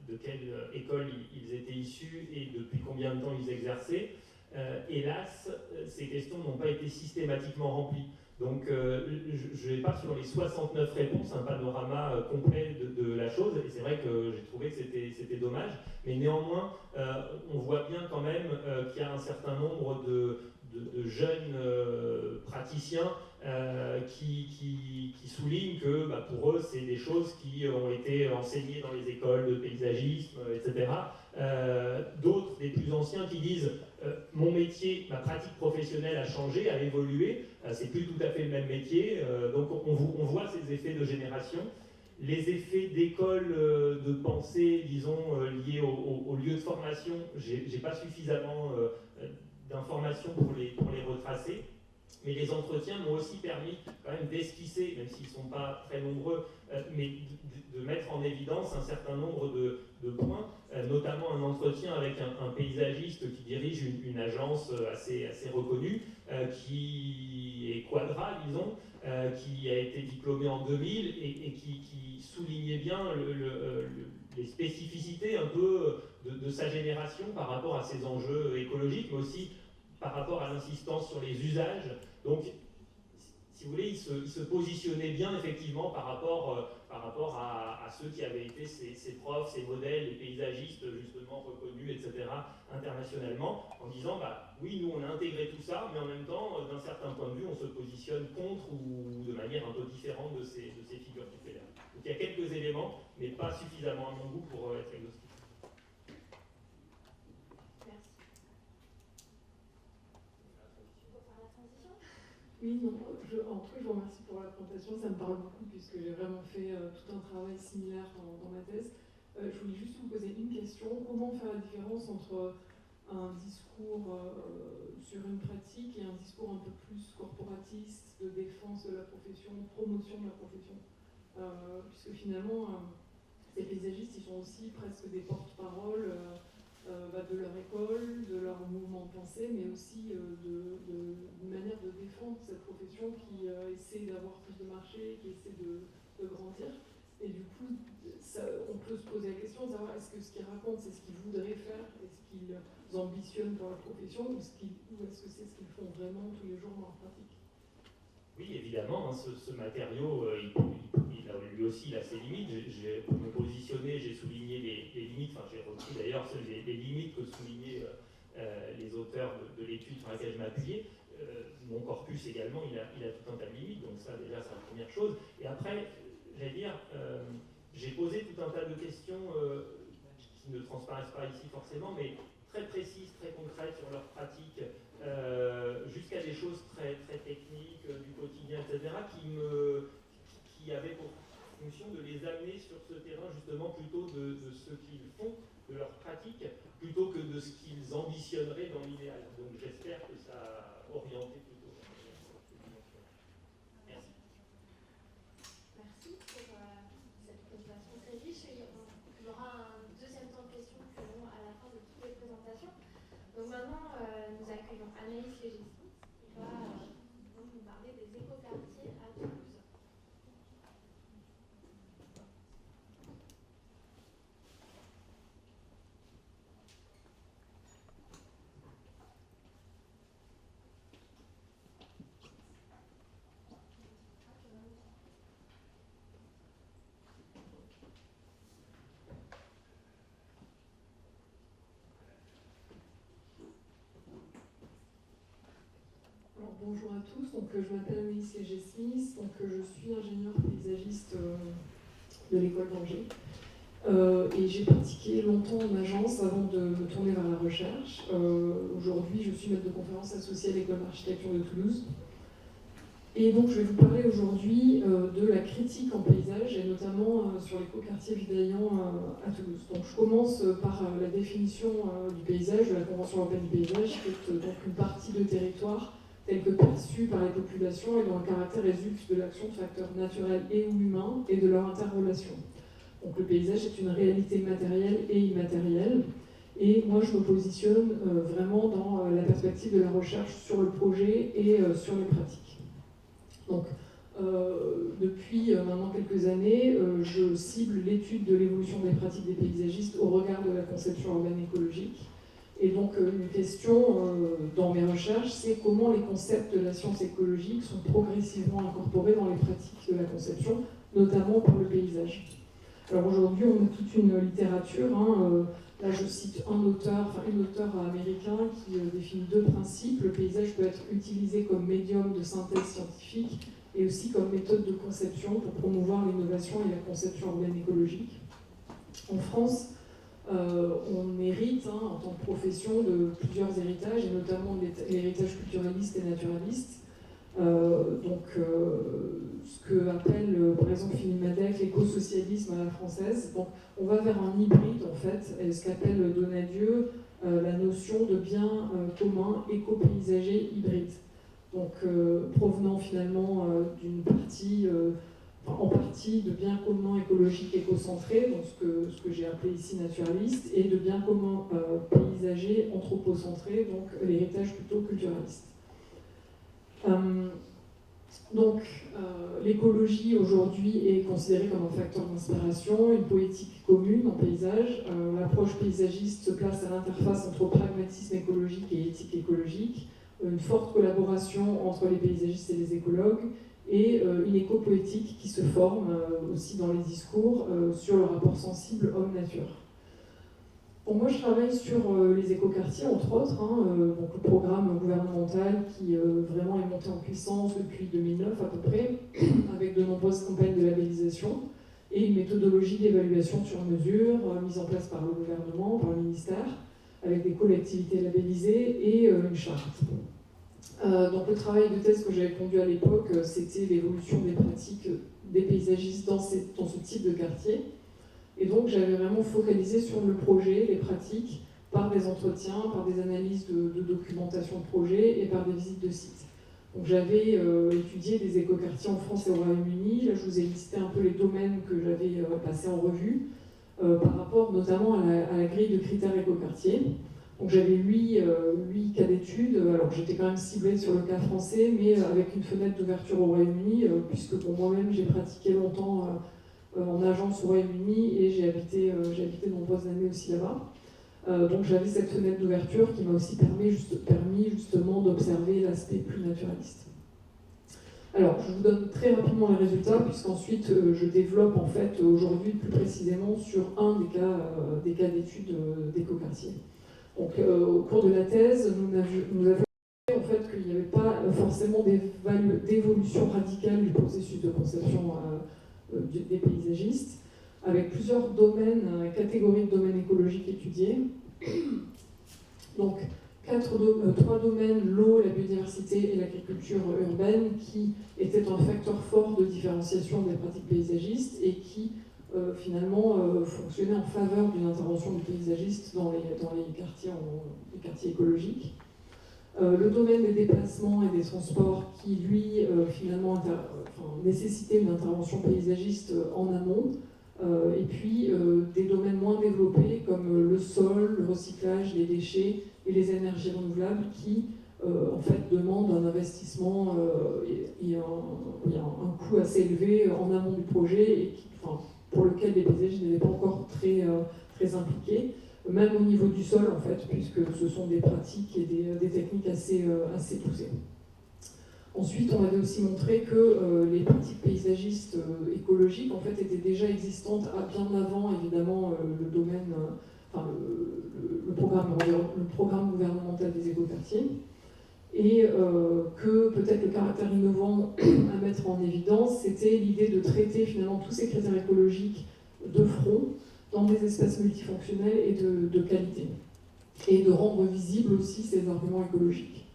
de quelle école ils étaient issus et depuis combien de temps ils exerçaient. Hélas, ces questions n'ont pas été systématiquement remplies. Donc je n'ai pas sur les 69 réponses un panorama complet de la chose, et c'est vrai que j'ai trouvé que c'était dommage, mais néanmoins on voit bien quand même qu'il y a un certain nombre de jeunes praticiens qui soulignent que pour eux c'est des choses qui ont été enseignées dans les écoles de paysagisme, etc. D'autres, des plus anciens, qui disent mon métier, ma pratique professionnelle a changé, a évolué, c'est plus tout à fait le même métier, donc on voit ces effets de génération. Les effets d'école de pensée, disons, liés au lieu de formation, j'ai pas suffisamment d'informations pour les retracer, mais les entretiens m'ont aussi permis quand même d'esquisser, même s'ils ne sont pas très nombreux, mais de mettre en évidence un certain nombre de points, notamment un entretien avec un paysagiste qui dirige une agence assez reconnue, qui est Quadra, disons, qui a été diplômé en 2000 et qui soulignait bien les spécificités un peu de sa génération par rapport à ces enjeux écologiques, mais aussi par rapport à l'insistance sur les usages. Donc, si vous voulez, il se positionnait bien effectivement par rapport à ceux qui avaient été ses profs, ses modèles, les paysagistes justement reconnus, etc., internationalement, en disant, oui, nous on a intégré tout ça, mais en même temps, d'un certain point de vue, on se positionne contre ou de manière un peu différente de ces figures tutélaires. Donc il y a quelques éléments, mais pas suffisamment à mon goût pour être exhaustif. Oui, non, en tout cas, je vous remercie pour la présentation, ça me parle beaucoup puisque j'ai vraiment fait tout un travail similaire dans ma thèse. Je voulais juste vous poser une question. Comment faire la différence entre un discours sur une pratique et un discours un peu plus corporatiste, de défense de la profession, promotion de la profession, puisque finalement, ces paysagistes, ils sont aussi presque des porte-parole de leur école, de leur mouvement de pensée, mais aussi d'une manière de défendre cette profession qui essaie d'avoir plus de marché, qui essaie de grandir. Et du coup, on peut se poser la question de savoir est-ce que ce qu'ils racontent, c'est ce qu'ils voudraient faire, est-ce qu'ils ambitionnent pour leur profession, ou est-ce que c'est ce qu'ils font vraiment tous les jours dans leur pratique? Oui, évidemment, ce matériau, lui aussi, il a ses limites. Pour me positionner, j'ai souligné les limites, enfin j'ai repris d'ailleurs les limites que soulignaient les auteurs de l'étude sur laquelle je m'appuyais. Mon corpus également, il a tout un tas de limites, donc ça déjà c'est la première chose. Et après, j'allais dire, j'ai posé tout un tas de questions qui ne transparaissent pas ici forcément, mais très précises, très concrètes sur leur pratique, jusqu'à des choses très techniques, du quotidien, etc., qui avaient pour fonction de les amener sur ce terrain justement plutôt de ce qu'ils font, de leur pratique, plutôt que de ce qu'ils ambitionneraient dans l'idéal. Donc j'espère que ça a orienté plutôt dans cette dimension. Merci. Merci pour cette présentation très riche. Il y aura un deuxième temps de questions qui auront à la fin de toutes les présentations. Donc maintenant, nous accueillons Anaïs Légessi, qui va nous parler des écoquartiers à Toulouse. Bonjour à tous, donc, je m'appelle Anaïs Légessi, donc je suis ingénieure paysagiste de l'école d'Angers. Et j'ai pratiqué longtemps en agence avant de me tourner vers la recherche. Aujourd'hui, je suis maître de conférence associée à l'école d'architecture de Toulouse. Et donc, je vais vous parler aujourd'hui de la critique en paysage, et notamment sur l'écoquartier Vidaillan à Toulouse. Donc, je commence par la définition du paysage, de la Convention européenne du paysage, qui est donc une partie de territoire tel que perçu par les populations et dont le caractère résulte de l'action de facteurs naturels et ou humains et de leur interrelation. Donc le paysage est une réalité matérielle et immatérielle, Et moi, je me positionne vraiment dans la perspective de la recherche sur le projet et sur les pratiques. Donc, depuis maintenant quelques années, je cible l'étude de l'évolution des pratiques des paysagistes au regard de la conception urbaine écologique. Et donc, une question dans mes recherches, c'est comment les concepts de la science écologique sont progressivement incorporés dans les pratiques de la conception, notamment par le paysage. Alors aujourd'hui, on a toute une littérature. Là, je cite un auteur américain qui définit deux principes. Le paysage peut être utilisé comme médium de synthèse scientifique et aussi comme méthode de conception pour promouvoir l'innovation et la conception urbaine écologique. En France, on hérite en tant que profession de plusieurs héritages, et notamment l'héritage culturaliste et naturaliste. Ce que appelle par exemple Philippe Madec l'éco-socialisme à la française. Donc, on va vers un hybride en fait, et ce qu'appelle Donadieu la notion de bien commun éco-paysager hybride. Donc, provenant finalement d'une partie, en partie de biens communs écologiques éco-centrés, donc ce que j'ai appelé ici naturaliste, et de biens communs paysagers anthropocentrés, donc l'héritage plutôt culturaliste. L'écologie aujourd'hui est considérée comme un facteur d'inspiration, une poétique commune en paysage. L'approche paysagiste se place à l'interface entre pragmatisme écologique et éthique écologique, une forte collaboration entre les paysagistes et les écologues, et une éco-poétique qui se forme aussi dans les discours sur le rapport sensible homme-nature. Bon, moi, je travaille sur les écoquartiers, entre autres, donc le programme gouvernemental qui vraiment est monté en puissance depuis 2009 à peu près, avec de nombreuses campagnes de labellisation et une méthodologie d'évaluation sur mesure mise en place par le gouvernement, par le ministère, avec des collectivités labellisées et une charte. Donc le travail de thèse que j'avais conduit à l'époque, c'était l'évolution des pratiques des paysagistes dans ce type de quartier. Et donc j'avais vraiment focalisé sur le projet, les pratiques, par des entretiens, par des analyses de documentation de projet et par des visites de sites. Donc j'avais étudié des écoquartiers en France et au Royaume-Uni. Là, je vous ai listé un peu les domaines que j'avais passés en revue, par rapport notamment à la grille de critères écoquartiers. Donc j'avais 8 cas d'études. Alors j'étais quand même ciblée sur le cas français, mais avec une fenêtre d'ouverture au Royaume-Uni, puisque pour moi-même j'ai pratiqué longtemps en agence au Royaume-Uni et j'ai habité de nombreuses années aussi là-bas. Donc j'avais cette fenêtre d'ouverture qui m'a aussi permis justement d'observer l'aspect plus naturaliste. Alors je vous donne très rapidement les résultats puisqu'ensuite je développe en fait aujourd'hui plus précisément sur un des cas d'études d'écoquartier. Donc au cours de la thèse, nous avons en fait qu'il n'y avait pas forcément d'évolution radicale du processus de conception des paysagistes, avec plusieurs domaines, catégories de domaines écologiques étudiés. Donc, 3 domaines, l'eau, la biodiversité et l'agriculture urbaine, qui étaient un facteur fort de différenciation des pratiques paysagistes et qui, finalement, fonctionnaient en faveur d'une intervention du paysagiste dans les quartiers écologiques. Le domaine des déplacements et des transports qui, lui, finalement, nécessitait une intervention paysagiste en amont, et puis des domaines moins développés comme le sol, le recyclage, les déchets et les énergies renouvelables qui, en fait, demandent un investissement et un coût assez élevé en amont du projet et pour lequel les paysagistes n'étaient pas encore très impliqués. Même au niveau du sol, en fait, puisque ce sont des pratiques et des techniques assez poussées. Ensuite, on avait aussi montré que les pratiques paysagistes écologiques, en fait, étaient déjà existantes bien avant, évidemment, le domaine, le programme gouvernemental des écoquartiers, et que peut-être le caractère innovant à mettre en évidence, c'était l'idée de traiter finalement tous ces critères écologiques de front, dans des espaces multifonctionnels et de qualité, et de rendre visibles aussi ces arguments écologiques.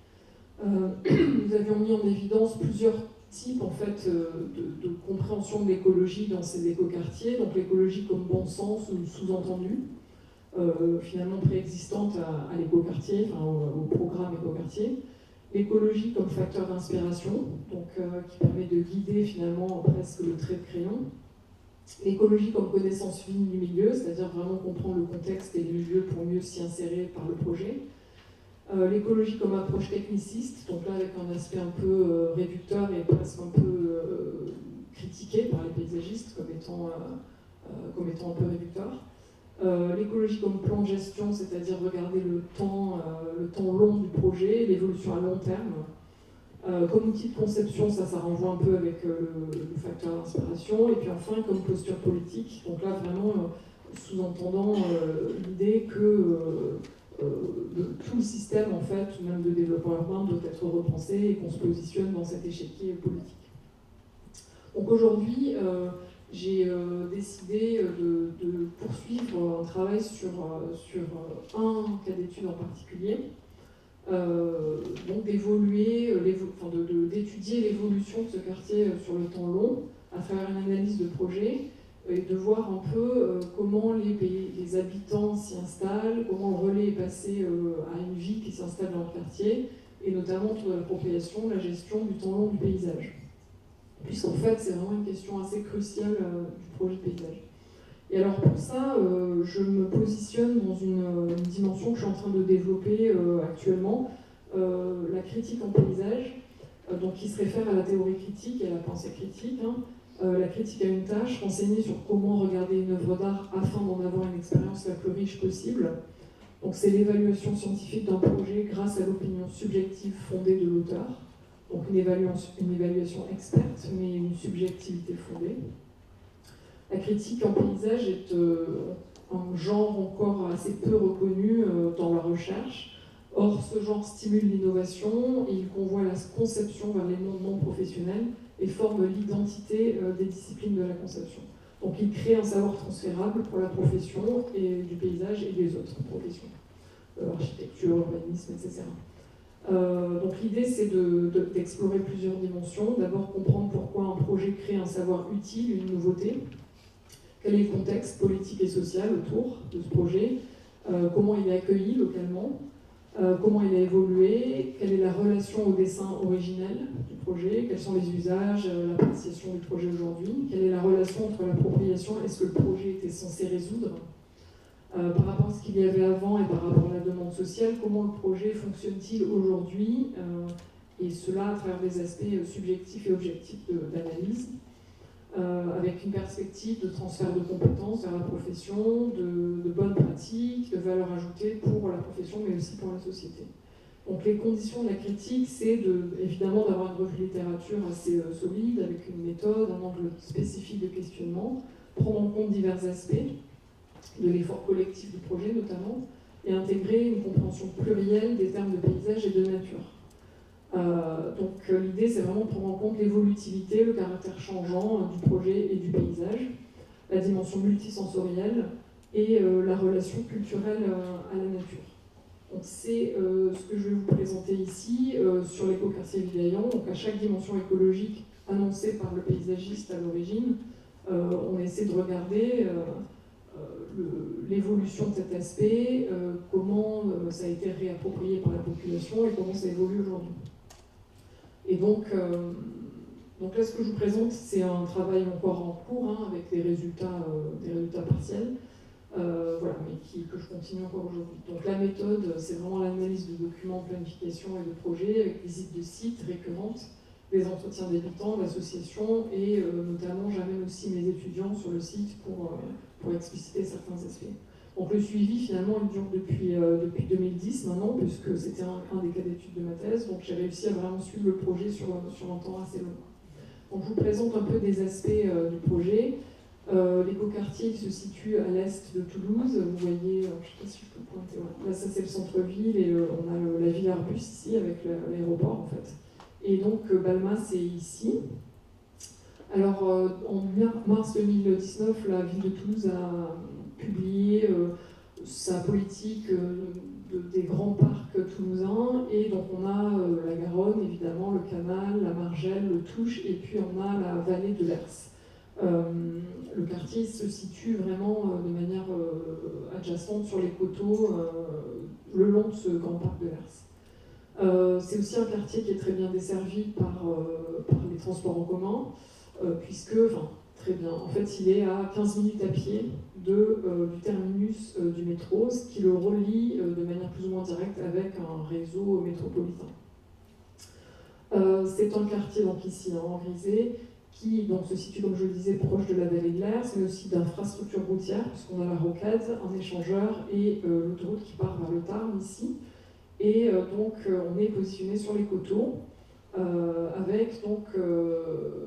Nous avions mis en évidence plusieurs types en fait, de compréhension de l'écologie dans ces écoquartiers, donc l'écologie comme bon sens ou sous-entendu, finalement préexistante à l'écoquartier, au programme écoquartier, l'écologie comme facteur d'inspiration, donc qui permet de guider finalement presque le trait de crayon, L'écologie comme connaissance fine du milieu, c'est-à-dire vraiment comprendre le contexte et le lieu pour mieux s'y insérer par le projet. L'écologie comme approche techniciste, donc là avec un aspect un peu réducteur et presque un peu critiqué par les paysagistes comme étant un peu réducteur. L'écologie comme plan de gestion, c'est-à-dire regarder le temps long du projet, l'évolution à long terme. Comme outil de conception, ça renvoie un peu avec le facteur d'inspiration. Et puis enfin, comme posture politique, donc là vraiment sous-entendant l'idée que tout le système, en fait, même de développement urbain, doit être repensé et qu'on se positionne dans cet échiquier politique. Donc aujourd'hui, j'ai décidé de poursuivre un travail sur un cas d'étude en particulier, donc d'étudier l'évolution de ce quartier sur le temps long à travers une analyse de projet et de voir un peu comment les habitants s'y installent, comment le relais est passé à une vie qui s'installe dans le quartier, et notamment autour de l'appropriation, la gestion du temps long du paysage. Puisqu'en fait, c'est vraiment une question assez cruciale du projet de paysage. Et alors pour ça, je me positionne dans une dimension que je suis en train de développer actuellement, la critique en paysage, donc qui se réfère à la théorie critique et à la pensée critique. La critique a une tâche, renseigner sur comment regarder une œuvre d'art afin d'en avoir une expérience la plus riche possible. Donc c'est l'évaluation scientifique d'un projet grâce à l'opinion subjective fondée de l'auteur. Donc une évaluation experte, mais une subjectivité fondée. La critique en paysage est un genre encore assez peu reconnu dans la recherche. Or, ce genre stimule l'innovation et il convoie la conception vers les mondes non professionnels et forme l'identité des disciplines de la conception. Donc il crée un savoir transférable pour la profession et du paysage et des autres professions, architecture, urbanisme, etc. Donc l'idée c'est d'explorer plusieurs dimensions. D'abord comprendre pourquoi un projet crée un savoir utile, une nouveauté. Quel est le contexte politique et social autour de ce projet, comment il est accueilli localement, comment il a évolué, quelle est la relation au dessin originel du projet, quels sont les usages, l'appréciation du projet aujourd'hui, quelle est la relation entre l'appropriation et ce que le projet était censé résoudre, par rapport à ce qu'il y avait avant et par rapport à la demande sociale, comment le projet fonctionne-t-il aujourd'hui, et cela à travers des aspects subjectifs et objectifs d'analyse. Avec une perspective de transfert de compétences vers la profession, de bonnes pratiques, de valeur ajoutée pour la profession, mais aussi pour la société. Donc les conditions de la critique, c'est évidemment d'avoir une revue de littérature assez solide, avec une méthode, un angle spécifique de questionnement, prendre en compte divers aspects de l'effort collectif du projet notamment, et intégrer une compréhension plurielle des termes de paysage et de nature. Donc l'idée c'est vraiment de prendre en compte l'évolutivité, le caractère changeant du projet et du paysage, la dimension multisensorielle et la relation culturelle à la nature. Donc c'est ce que je vais vous présenter ici sur l'écoquartier Vivaillon. Donc à chaque dimension écologique annoncée par le paysagiste à l'origine, on essaie de regarder l'évolution de cet aspect, comment ça a été réapproprié par la population et comment ça évolue aujourd'hui. Et donc là, ce que je vous présente, c'est un travail encore en cours, avec des résultats partiels, voilà, mais que je continue encore aujourd'hui. Donc la méthode, c'est vraiment l'analyse de documents, planification et de projets, avec visite de sites récurrentes, des entretiens d'habitants, d'associations, et notamment j'amène aussi mes étudiants sur le site pour expliciter certains aspects. Donc le suivi, finalement, il dure depuis 2010 maintenant, puisque c'était un des cas d'études de ma thèse, donc j'ai réussi à vraiment suivre le projet sur un temps assez long. Donc je vous présente un peu des aspects du projet. L'écoquartier il se situe à l'est de Toulouse, vous voyez, je ne sais pas si je peux pointer, ouais. Là ça c'est le centre-ville et on a la ville Arbus ici avec l'aéroport en fait. Et donc Balma c'est ici. Alors en mars 2019, la ville de Toulouse a publié sa politique des grands parcs toulousains, et donc on a la Garonne évidemment, le Canal, la Margelle, le Touche, et puis on a la vallée de l'Ers. Le quartier se situe vraiment de manière adjacente sur les coteaux le long de ce grand parc de l'Ers. C'est aussi un quartier qui est très bien desservi par les transports en commun, puisque, Très bien. En fait, il est à 15 minutes à pied du terminus du métro, ce qui le relie de manière plus ou moins directe avec un réseau métropolitain. C'est un quartier, donc ici en grisé, qui donc, se situe, comme je le disais, proche de la vallée de l'Ers, mais aussi d'infrastructures routières, puisqu'on a la rocade, un échangeur et l'autoroute qui part vers le Tarn ici. Et donc, on est positionné sur les coteaux, avec donc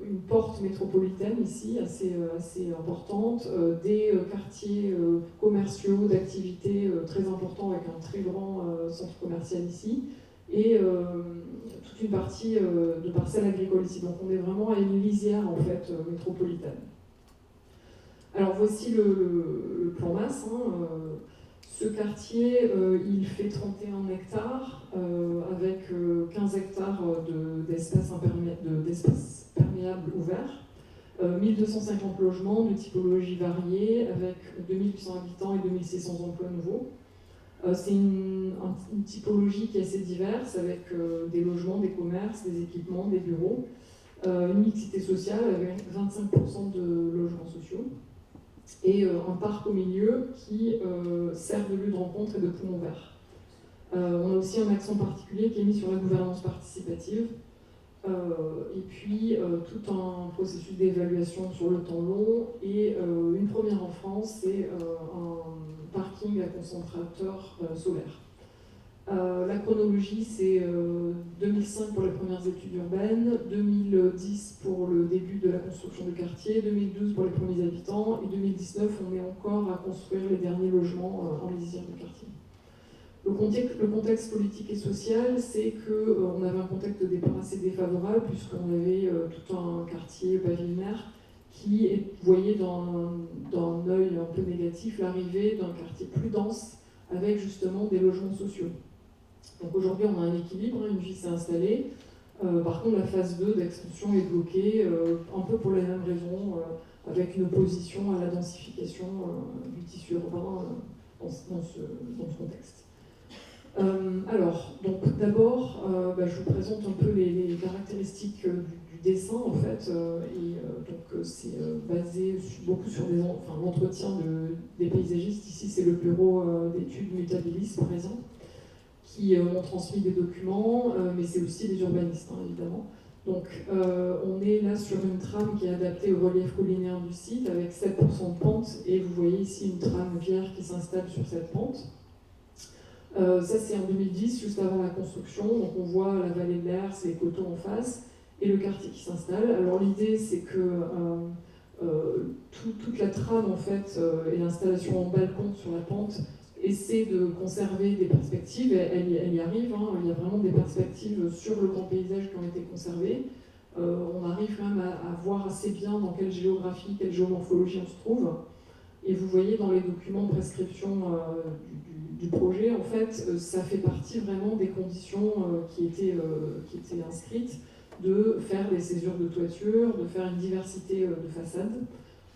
une porte métropolitaine ici, assez importante, des quartiers commerciaux d'activités très importants, avec un très grand centre commercial ici, et toute une partie de parcelles agricoles ici. Donc on est vraiment à une lisière en fait métropolitaine. Alors voici le plan masse. Ce quartier, il fait 31 hectares, avec 15 hectares d'espaces perméables ouverts, 1250 logements de typologie variée, avec 2800 habitants et 2600 emplois nouveaux. C'est une typologie qui est assez diverse, avec des logements, des commerces, des équipements, des bureaux, une mixité sociale avec 25% de logements sociaux, et un parc au milieu qui sert de lieu de rencontre et de poumon vert. On a aussi un accent particulier qui est mis sur la gouvernance participative, et puis tout un processus d'évaluation sur le temps long, et une première en France, c'est un parking à concentrateur solaire. La chronologie, c'est 2005 pour les premières études urbaines, 2010 pour le début de la construction du quartier, 2012 pour les premiers habitants, et 2019, on est encore à construire les derniers logements en lisière du quartier. Le contexte politique et social, c'est qu'on avait un contexte de départ assez défavorable, puisqu'on avait tout un quartier pavillonnaire qui voyait d'un œil un peu négatif l'arrivée d'un quartier plus dense, avec justement des logements sociaux. Donc aujourd'hui, on a un équilibre, une vie s'est installée. Par contre, la phase 2 d'extension est bloquée, un peu pour les mêmes raisons, avec une opposition à la densification du tissu urbain dans ce contexte. Alors, donc d'abord, je vous présente un peu les caractéristiques du dessin, en fait, donc c'est basé beaucoup sur l'entretien des paysagistes. Ici, c'est le bureau d'études Mutabilis parisien, qui ont transmis des documents, mais c'est aussi des urbanistes, évidemment. Donc on est là sur une trame qui est adaptée au relief collinaire du site, avec 7% de pente, et vous voyez ici une trame vierge qui s'installe sur cette pente. Ça c'est en 2010, juste avant la construction, donc on voit la vallée de l'Ers, les coteaux en face, et le quartier qui s'installe. Alors l'idée c'est que toute la trame en fait, et l'installation en balcon sur la pente, essaie de conserver des perspectives, elle y arrive, il y a vraiment des perspectives sur le grand paysage qui ont été conservées. On arrive quand même à voir assez bien dans quelle géographie, quelle géomorphologie on se trouve. Et vous voyez dans les documents de prescription du projet, en fait, ça fait partie vraiment des conditions qui étaient inscrites, de faire des césures de toiture, de faire une diversité de façades.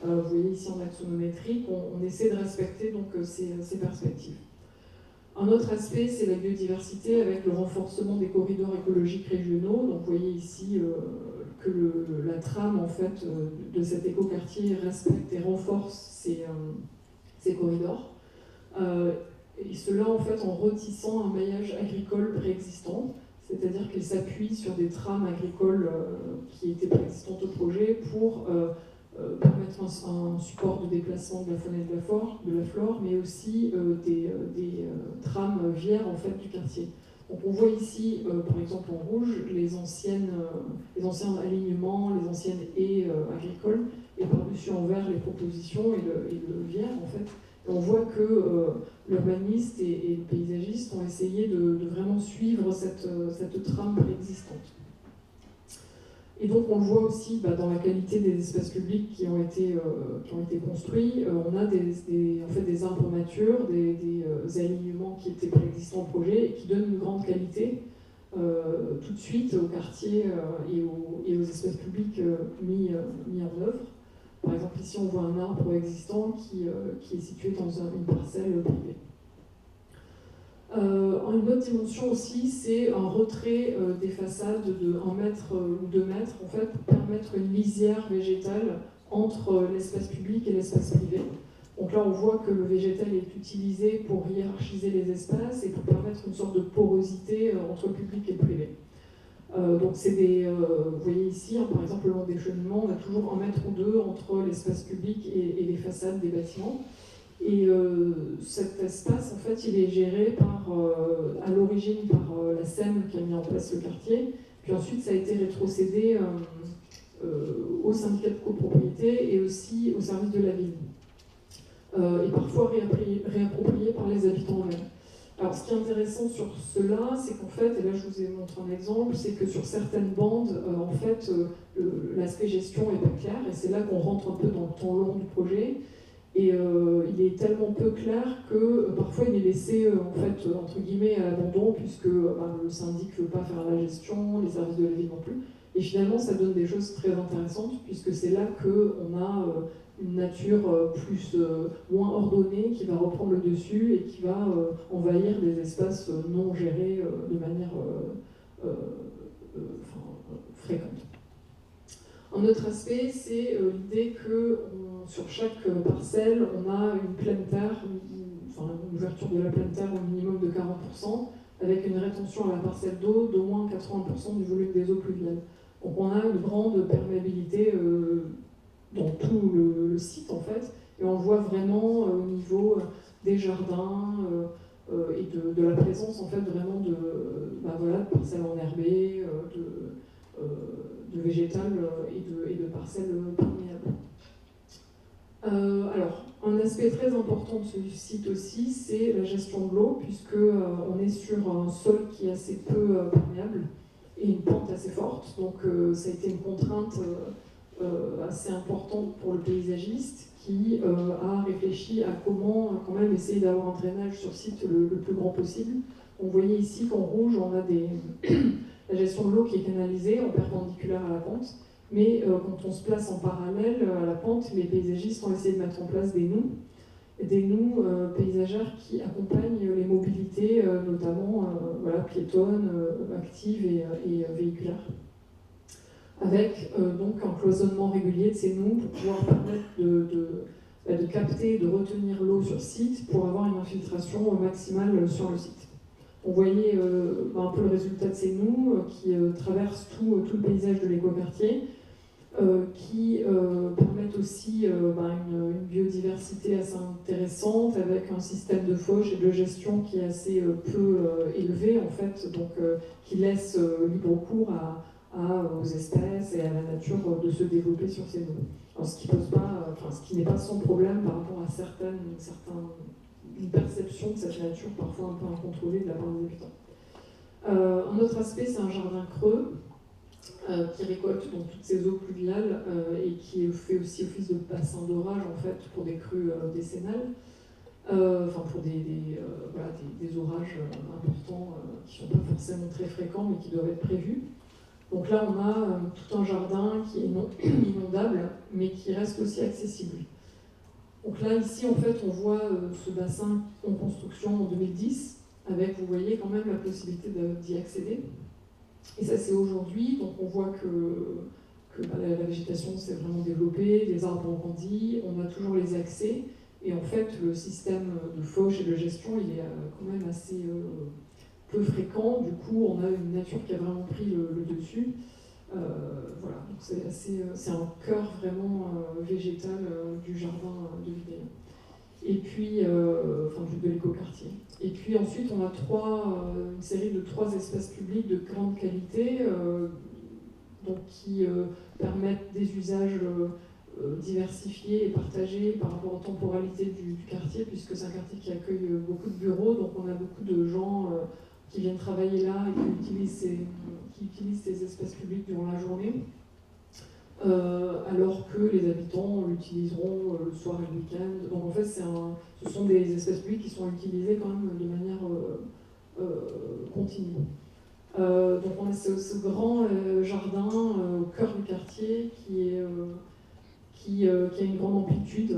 Vous voyez ici en axonométrique, on essaie de respecter donc ces perspectives. Un autre aspect, c'est la biodiversité avec le renforcement des corridors écologiques régionaux. Donc vous voyez ici que la trame en fait, de cet écoquartier respecte et renforce ces corridors. Et cela en fait en retissant un maillage agricole préexistant, c'est-à-dire qu'il s'appuie sur des trames agricoles qui étaient préexistantes au projet pour permettre un support de déplacement de la faune et de la flore, mais aussi des trames vières en fait, du quartier. Donc on voit ici, par exemple en rouge, les anciens alignements, les anciennes haies agricoles, et par-dessus en vert les propositions et le vière en fait. Et on voit que l'urbaniste et le paysagiste ont essayé de vraiment suivre cette trame préexistante. Et donc on le voit aussi dans la qualité des espaces publics qui ont été construits. On a des arbres matures, des alignements qui étaient préexistants au projet et qui donnent une grande qualité tout de suite au quartier et aux espaces publics mis en œuvre. Par exemple ici on voit un arbre existant qui est situé dans une parcelle privée. Une autre dimension aussi, c'est un retrait des façades de 1 mètre ou 2 mètres, en fait, pour permettre une lisière végétale entre l'espace public et l'espace privé. Donc là, on voit que le végétal est utilisé pour hiérarchiser les espaces et pour permettre une sorte de porosité entre le public et le privé. Donc c'est vous voyez ici, hein, par exemple, le long des cheminements, on a toujours 1 mètre ou 2 entre l'espace public et les façades des bâtiments. Et cet espace, en fait, il est géré à l'origine par la SEM qui a mis en place le quartier, puis ensuite ça a été rétrocédé au syndicat de copropriété et aussi au service de la ville. Et parfois réapproprié par les habitants eux-mêmes. Alors ce qui est intéressant sur cela, c'est qu'en fait, et là je vous ai montré un exemple, c'est que sur certaines bandes, en fait, l'aspect gestion est pas clair, et c'est là qu'on rentre un peu dans le temps long du projet. Et il est tellement peu clair que parfois il est laissé en fait entre guillemets à l'abandon puisque le syndic ne veut pas faire la gestion, les services de la ville non plus. Et finalement ça donne des choses très intéressantes puisque c'est là qu'on a une nature moins ordonnée qui va reprendre le dessus et qui va envahir des espaces non gérés de manière fréquente. Un autre aspect, c'est l'idée que sur chaque parcelle, on a une pleine terre, une ouverture de la pleine terre au minimum de 40%, avec une rétention à la parcelle d'eau d'au moins 80% du volume des eaux pluviales. Donc on a une grande perméabilité dans tout le site en fait, et on le voit vraiment au niveau des jardins et de la présence en fait vraiment de parcelles enherbées, de végétal et de parcelles perméables. Alors, un aspect très important de ce site aussi, c'est la gestion de l'eau, puisque on est sur un sol qui est assez peu perméable et une pente assez forte. Donc, ça a été une contrainte assez importante pour le paysagiste qui a réfléchi à comment quand même essayer d'avoir un drainage sur site le plus grand possible. Vous voyez ici qu'en rouge, on a la gestion de l'eau qui est canalisée en perpendiculaire à la pente, mais quand on se place en parallèle à la pente, les paysagistes ont essayé de mettre en place des noues paysagères qui accompagnent les mobilités, notamment piétonnes, actives et véhiculaires, avec donc un cloisonnement régulier de ces noues pour pouvoir permettre de capter, de retenir l'eau sur site pour avoir une infiltration maximale sur le site. On voyait un peu le résultat de ces noues qui traversent tout le paysage de l'écoquartier, qui permettent aussi une biodiversité assez intéressante avec un système de fauche et de gestion qui est assez peu élevé en fait, donc qui laisse libre cours aux espèces et à la nature de se développer sur ces noues. Alors, ce qui n'est pas sans problème par rapport à une perception de cette nature parfois un peu incontrôlée de la part des habitants. Un autre aspect, c'est un jardin creux qui récolte donc toutes ces eaux pluviales et qui fait aussi office de bassin d'orage en fait pour des crues décennales, pour des orages importants qui ne sont pas forcément très fréquents mais qui doivent être prévus. Donc là, on a tout un jardin qui est inondable mais qui reste aussi accessible. Donc là, ici, en fait, on voit ce bassin en construction en 2010, avec, vous voyez, quand même la possibilité d'y accéder. Et ça, c'est aujourd'hui, donc on voit que la végétation s'est vraiment développée, les arbres ont grandi, on a toujours les accès, et en fait, le système de fauche et de gestion, il est quand même assez peu fréquent. Du coup, on a une nature qui a vraiment pris le dessus. Donc c'est un cœur vraiment végétal du jardin de Vidéa. Et puis, de l'écoquartier. Et puis ensuite, on a une série de 3 espaces publics de grande qualité, qui permettent des usages diversifiés et partagés par rapport aux temporalités du quartier, puisque c'est un quartier qui accueille beaucoup de bureaux, donc on a beaucoup de gens qui viennent travailler là et qui utilisent ces espaces publics durant la journée, alors que les habitants l'utiliseront le soir et le week-end. Donc en fait, ce sont des espaces publics qui sont utilisés quand même de manière continue. Donc on a ce grand jardin au cœur du quartier qui a une grande amplitude,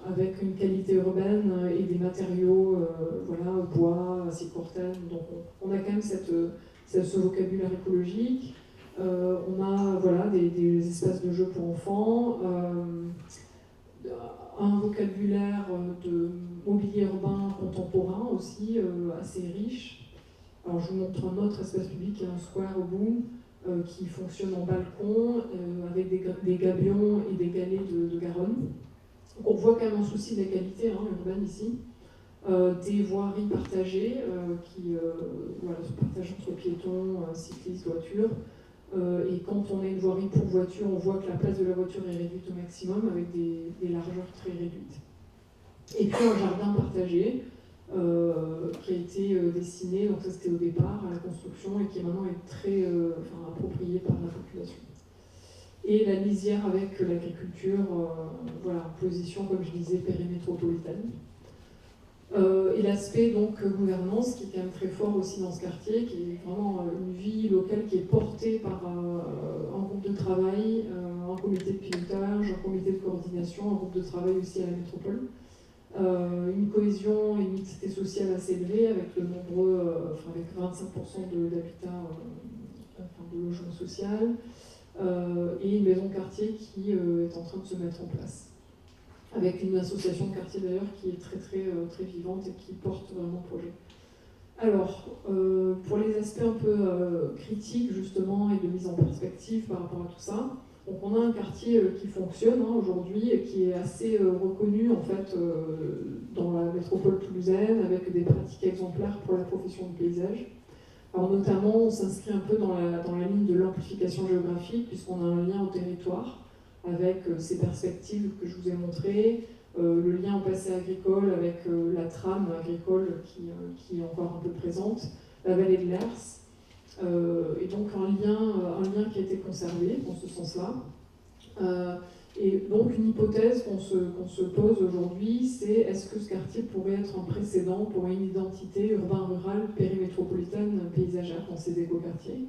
avec une qualité urbaine et des matériaux, bois, acier corten. Donc on a quand même ce vocabulaire écologique. On a voilà, des espaces de jeux pour enfants, un vocabulaire de mobilier urbain contemporain aussi assez riche. Alors je vous montre un autre espace public qui est un square au bout, qui fonctionne en balcon avec des gabions et des galets de Garonne. Donc on voit quand même un souci de la qualité urbaine ici. Des voiries partagées qui voilà, se partagent entre piétons, cyclistes, voitures. Et quand on a une voirie pour voiture, on voit que la place de la voiture est réduite au maximum avec des largeurs très réduites. Et puis un jardin partagé qui a été dessiné, donc ça c'était au départ à la construction et qui maintenant est très approprié par la population. Et la lisière avec l'agriculture, voilà, position comme je disais périmétropolitaine. Et l'aspect donc gouvernance qui est quand même très fort aussi dans ce quartier, qui est vraiment une vie locale qui est portée par un groupe de travail, un comité de pilotage, un comité de coordination, un groupe de travail aussi à la métropole. Une cohésion et une mixité sociale assez élevée avec de nombreux, avec 25% d'habitat, de logement social, et une maison de quartier qui est en train de se mettre en place. Avec une association de quartier d'ailleurs qui est très vivante et qui porte vraiment le projet. Alors, pour les aspects un peu critiques justement et de mise en perspective par rapport à tout ça, donc on a un quartier qui fonctionne aujourd'hui et qui est assez reconnu en fait dans la métropole toulousaine avec des pratiques exemplaires pour la profession du paysage. Alors notamment, on s'inscrit un peu dans la ligne de l'amplification géographique puisqu'on a un lien au territoire avec ces perspectives que je vous ai montrées, le lien au passé agricole avec la trame agricole qui est encore un peu présente, la vallée de l'Ers, et donc un lien qui a été conservé dans ce sens-là. Et donc une hypothèse qu'on se pose aujourd'hui, c'est est-ce que ce quartier pourrait être un précédent pour une identité urbain-rurale périmétropolitaine paysagère dans ces écoquartiers.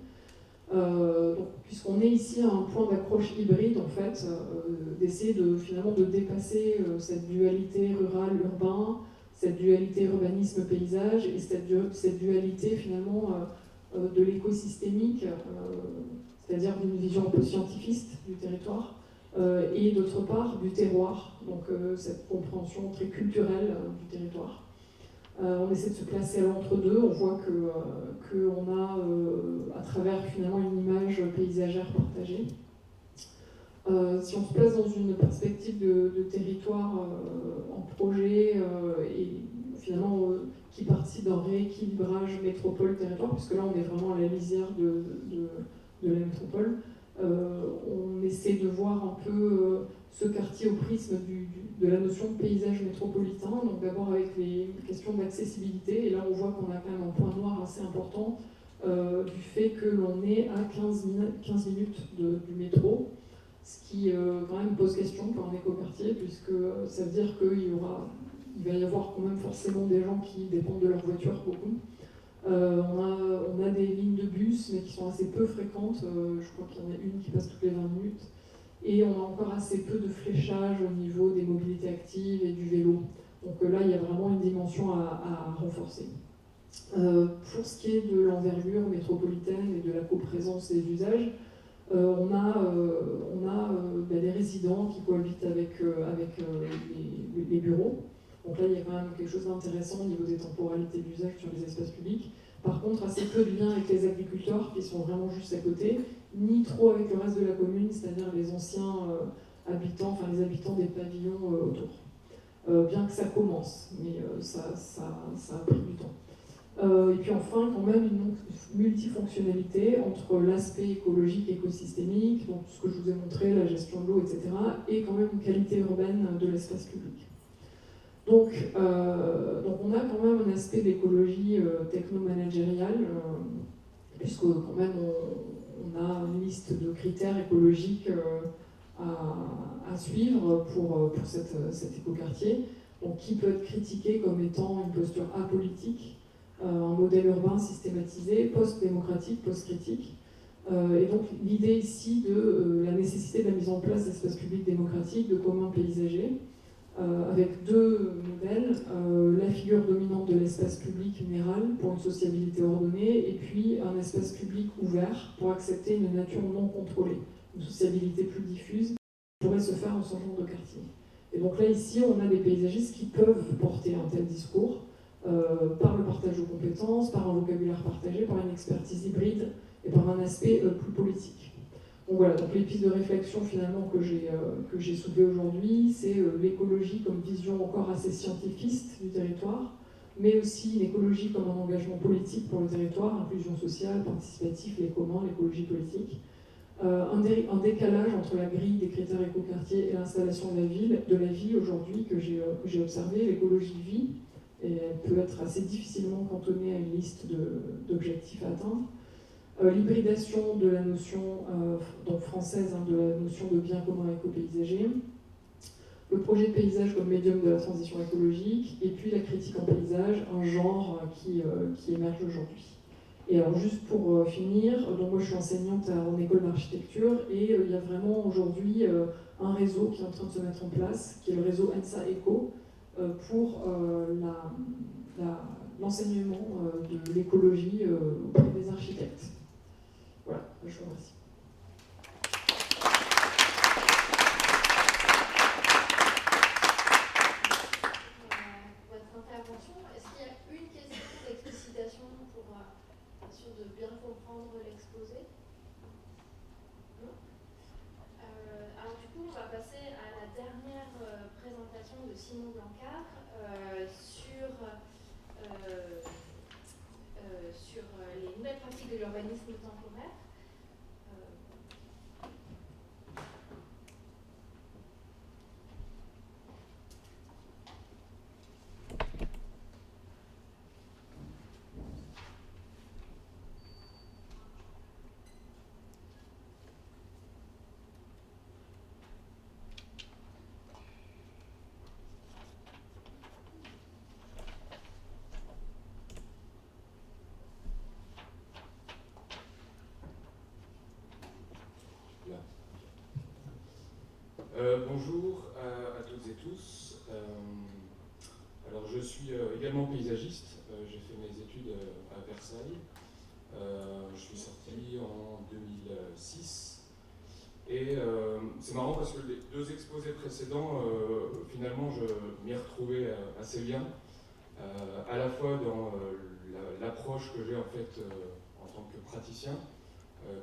Puisqu'on est ici à un point d'accroche hybride, en fait, d'essayer finalement de dépasser cette dualité rural-urbain, cette dualité urbanisme-paysage et cette dualité finalement de l'écosystémique, c'est-à-dire d'une vision un peu scientifiste du territoire, et d'autre part du terroir, donc cette compréhension très culturelle du territoire. On essaie de se placer à l'entre-deux, on voit qu'on a à travers finalement une image paysagère partagée. Si on se place dans une perspective de territoire en projet et finalement qui participe d'un rééquilibrage métropole-territoire, puisque là on est vraiment à la lisière de la métropole, on essaie de voir un peu ce quartier au prisme de la notion de paysage métropolitain, donc d'abord avec les questions d'accessibilité, et là on voit qu'on a quand même un point noir assez important du fait que l'on est à 15 minutes du métro, ce qui quand même pose question pour un écoquartier, puisque ça veut dire qu'il va y avoir quand même forcément des gens qui dépendent de leur voiture beaucoup. On a des lignes de bus, mais qui sont assez peu fréquentes, je crois qu'il y en a une qui passe toutes les 20 minutes. Et on a encore assez peu de fléchage au niveau des mobilités actives et du vélo. Donc là, il y a vraiment une dimension à renforcer. Pour ce qui est de l'envergure métropolitaine et de la coprésence des usages, on a des résidents qui cohabitent avec les bureaux. Donc là, il y a quand même quelque chose d'intéressant au niveau des temporalités d'usage sur les espaces publics. Par contre, assez peu de liens avec les agriculteurs qui sont vraiment juste à côté, ni trop avec le reste de la commune, c'est-à-dire les anciens habitants, les habitants des pavillons autour. Bien que ça commence, mais ça a pris du temps. Et puis enfin, quand même une multifonctionnalité entre l'aspect écologique, écosystémique, donc tout ce que je vous ai montré, la gestion de l'eau, etc., et quand même une qualité urbaine de l'espace public. Donc on a quand même un aspect d'écologie techno-managériale, puisque quand même on a une liste de critères écologiques à suivre pour cet écoquartier, donc qui peut être critiqué comme étant une posture apolitique, un modèle urbain systématisé, post-démocratique, post-critique. Et donc l'idée ici de la nécessité de la mise en place d'espaces publics démocratiques, de communs paysagers, avec deux modèles, la figure dominante de l'espace public minéral pour une sociabilité ordonnée, et puis un espace public ouvert pour accepter une nature non contrôlée, une sociabilité plus diffuse, qui pourrait se faire en changeant de quartier. Et donc là, ici, on a des paysagistes qui peuvent porter un tel discours par le partage de compétences, par un vocabulaire partagé, par une expertise hybride et par un aspect plus politique. Donc voilà, donc les pistes de réflexion finalement que j'ai soulevées aujourd'hui, c'est l'écologie comme vision encore assez scientifique du territoire, mais aussi une écologie comme un engagement politique pour le territoire, inclusion sociale, participatif, les communs, l'écologie politique. Un décalage entre la grille des critères écoquartiers et l'installation de la vie aujourd'hui que j'ai observé, l'écologie de vie, et elle peut être assez difficilement cantonnée à une liste d'objectifs à atteindre. L'hybridation de la notion donc française de la notion de bien commun éco-paysager, le projet de paysage comme médium de la transition écologique, et puis la critique en paysage, un genre qui émerge aujourd'hui. Et alors juste pour finir, donc moi je suis enseignante en école d'architecture et il y a vraiment aujourd'hui un réseau qui est en train de se mettre en place, qui est le réseau ENSA Eco, pour l'enseignement de l'écologie auprès des architectes. Voilà, je vous remercie. Votre intervention, est-ce qu'il y a une question d'explicitation pour être sûr de bien comprendre l'exposé? Non. Alors du coup, on va passer à la dernière présentation de Simon Blancard sur les nouvelles pratiques de l'urbanisme temporaire. Bonjour à toutes et tous. Alors je suis également paysagiste. J'ai fait mes études à Versailles. Je suis sorti en 2006. Et c'est marrant parce que les deux exposés précédents, finalement, je m'y retrouvais assez bien. À la fois dans l'approche que j'ai en fait en tant que praticien,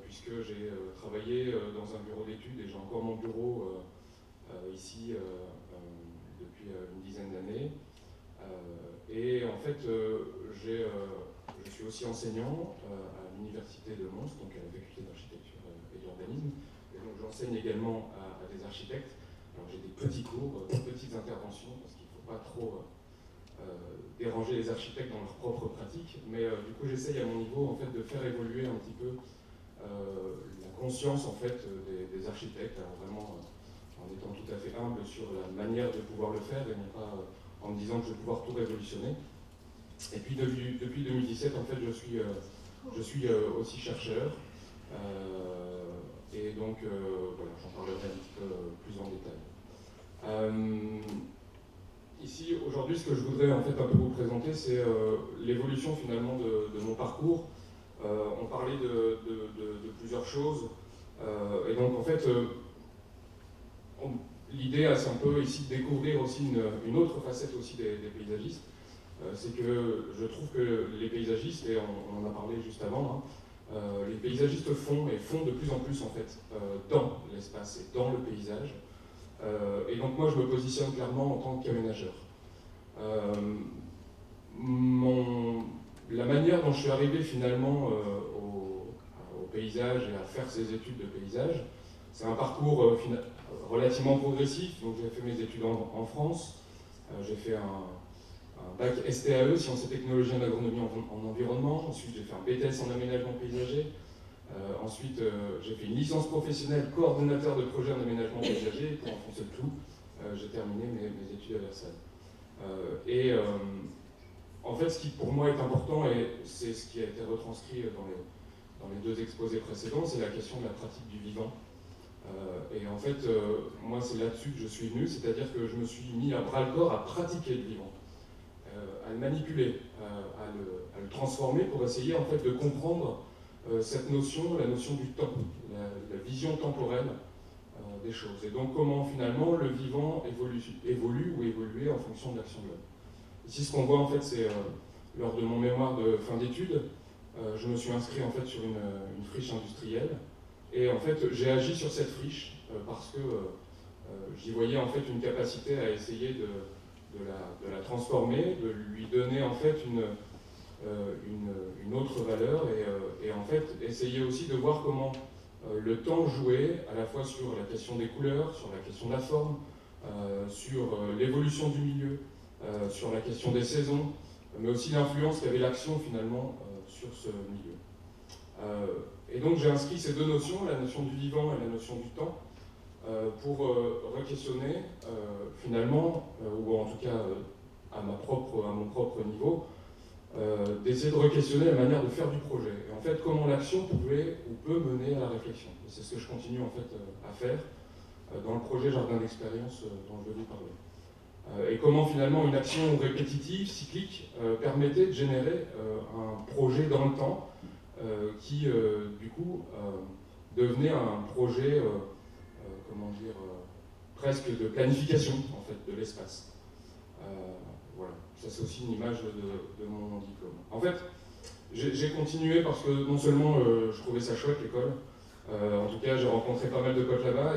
puisque j'ai travaillé dans un bureau d'études et j'ai encore mon bureau ici depuis une dizaine d'années. Et en fait, je suis aussi enseignant à l'université de Mons, donc à la faculté d'architecture et d'urbanisme. Et donc j'enseigne également à des architectes. Alors j'ai des petits cours, des petites interventions, parce qu'il ne faut pas trop déranger les architectes dans leur propre pratique. Mais du coup, j'essaye à mon niveau en fait, de faire évoluer un petit peu la conscience en fait, des architectes. Alors vraiment, en étant tout à fait humble sur la manière de pouvoir le faire et non pas en me disant que je vais pouvoir tout révolutionner. Et puis depuis 2017, en fait, je suis aussi chercheur. Et donc, voilà, j'en parlerai un petit peu plus en détail. Ici, aujourd'hui, ce que je voudrais en fait un peu vous présenter, c'est l'évolution finalement de mon parcours. On parlait de plusieurs choses. Et donc, en fait, l'idée, c'est un peu ici de découvrir aussi une autre facette aussi des paysagistes. C'est que je trouve que les paysagistes, et on en a parlé juste avant, les paysagistes font de plus en plus en fait dans l'espace et dans le paysage. Et donc moi je me positionne clairement en tant qu'aménageur. La manière dont je suis arrivé finalement au paysage et à faire ces études de paysage, c'est un parcours relativement progressif. Donc j'ai fait mes études en France, j'ai fait un bac STAE, Sciences et Technologies en Agronomie en Environnement. Ensuite, j'ai fait un BTS en Aménagement Paysager. Ensuite, j'ai fait une licence professionnelle coordonnateur de projet en aménagement paysager. Pour enfoncer le clou, j'ai terminé mes études à Versailles. En fait, ce qui pour moi est important, et c'est ce qui a été retranscrit dans les deux exposés précédents, c'est la question de la pratique du vivant. Et en fait, moi, c'est là-dessus que je suis venu, c'est-à-dire que je me suis mis à bras-le-corps à pratiquer le vivant, à le manipuler, à le transformer pour essayer en fait de comprendre cette notion, la notion du temps, la vision temporelle des choses. Et donc comment finalement le vivant évolue ou évoluait en fonction de l'action de l'homme. Ici, ce qu'on voit en fait, c'est lors de mon mémoire de fin d'études, je me suis inscrit en fait sur une friche industrielle. Et en fait, j'ai agi sur cette friche parce que j'y voyais en fait une capacité à essayer de la transformer, de lui donner en fait une autre valeur et en fait essayer aussi de voir comment le temps jouait à la fois sur la question des couleurs, sur la question de la forme, sur l'évolution du milieu, sur la question des saisons, mais aussi l'influence qu'avait l'action finalement sur ce milieu. Et donc j'ai inscrit ces deux notions, la notion du vivant et la notion du temps, pour re-questionner finalement, ou en tout cas à mon propre niveau, d'essayer de re-questionner la manière de faire du projet. Et en fait, comment l'action pouvait ou peut mener à la réflexion. Et c'est ce que je continue en fait à faire dans le projet Jardin d'expérience dont je vais vous parler. Et comment finalement une action répétitive, cyclique, permettait de générer un projet dans le temps qui, du coup, devenait un projet, comment dire, presque de planification, en fait, de l'espace. Voilà, ça c'est aussi une image de mon diplôme. En fait, j'ai continué parce que non seulement je trouvais ça chouette l'école, en tout cas j'ai rencontré pas mal de potes là-bas,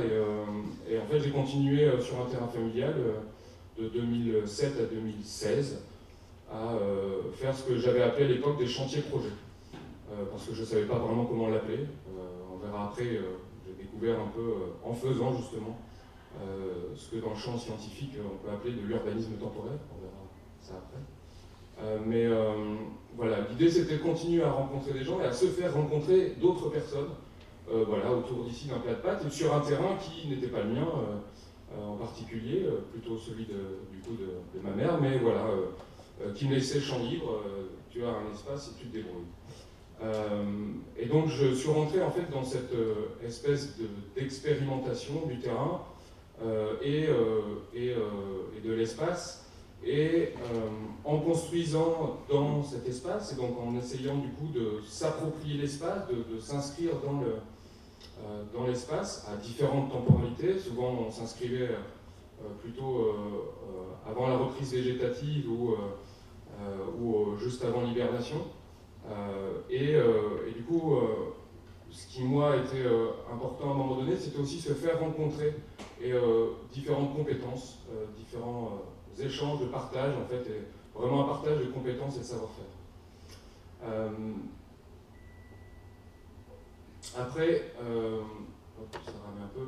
et en fait j'ai continué sur un terrain familial de 2007 à 2016 à faire ce que j'avais appelé à l'époque des chantiers projets. Parce que je ne savais pas vraiment comment l'appeler. On verra après, j'ai découvert un peu en faisant justement ce que dans le champ scientifique on peut appeler de l'urbanisme temporaire. On verra ça après. Mais voilà, l'idée c'était de continuer à rencontrer des gens et à se faire rencontrer d'autres personnes voilà, autour d'ici d'un plat de pâtes et sur un terrain qui n'était pas le mien en particulier, plutôt celui du coup de ma mère, mais voilà, qui me laissait champ libre, tu as un espace et tu te débrouilles. Et donc je suis rentré en fait dans cette espèce d'expérimentation du terrain et de l'espace, et en construisant dans cet espace, et donc en essayant du coup de s'approprier l'espace, de s'inscrire dans l'espace à différentes temporalités. Souvent on s'inscrivait plutôt avant la reprise végétative ou juste avant l'hibernation. Et du coup, ce qui moi était important à un moment donné, c'était aussi se faire rencontrer et différentes compétences, différents échanges de partage en fait, et vraiment un partage de compétences et de savoir-faire. Après, ça rame un peu.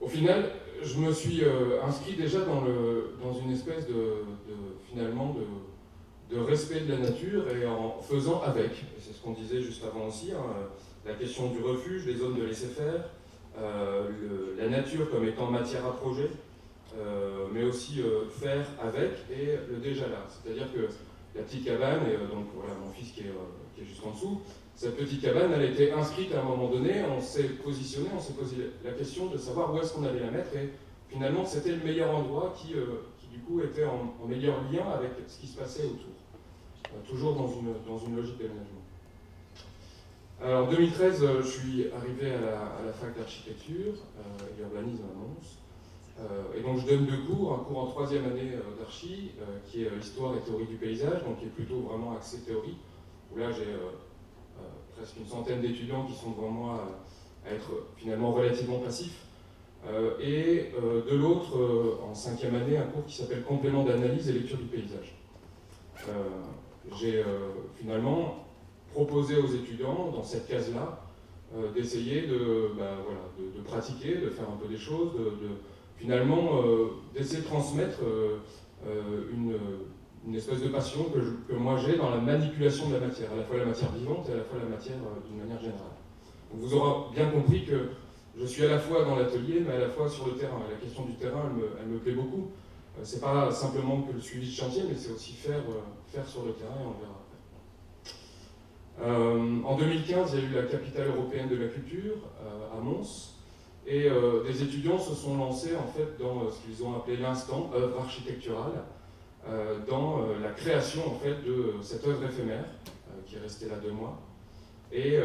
Au final, je me suis inscrit déjà dans une espèce finalement de respect de la nature et en faisant avec. Et c'est ce qu'on disait juste avant aussi, hein, la question du refuge, des zones de laisser-faire, la nature comme étant matière à projet, mais aussi faire avec et le déjà là. C'est-à-dire que la petite cabane, et donc voilà mon fils qui est juste en dessous, cette petite cabane, elle a été inscrite à un moment donné, on s'est positionné, on s'est posé la question de savoir où est-ce qu'on allait la mettre, et finalement c'était le meilleur endroit qui du coup était en meilleur lien avec ce qui se passait autour. Toujours dans une logique d'aménagement. Alors, en 2013, je suis arrivé à la fac d'architecture et d'urbanisme à Mons. Et donc je donne deux cours, un cours en troisième année d'archi, qui est histoire et théorie du paysage, donc qui est plutôt vraiment axé théorie, où là j'ai presque une centaine d'étudiants qui sont devant moi à être finalement relativement passifs. Et de l'autre, en cinquième année, un cours qui s'appelle complément d'analyse et lecture du paysage. J'ai finalement proposé aux étudiants, dans cette case-là, d'essayer de pratiquer, de faire un peu des choses, finalement d'essayer de transmettre une espèce de passion que moi j'ai dans la manipulation de la matière, à la fois la matière vivante et à la fois la matière d'une manière générale. Donc vous aurez bien compris que je suis à la fois dans l'atelier, mais à la fois sur le terrain. Et la question du terrain, elle me plaît beaucoup. C'est pas simplement que le suivi de chantier, mais c'est aussi faire sur le terrain, et on verra après. En 2015, il y a eu la capitale européenne de la culture à Mons. Et des étudiants se sont lancés en fait dans ce qu'ils ont appelé l'instant œuvre architecturale, dans la création en fait de cette œuvre éphémère qui est restée là 2 mois. Et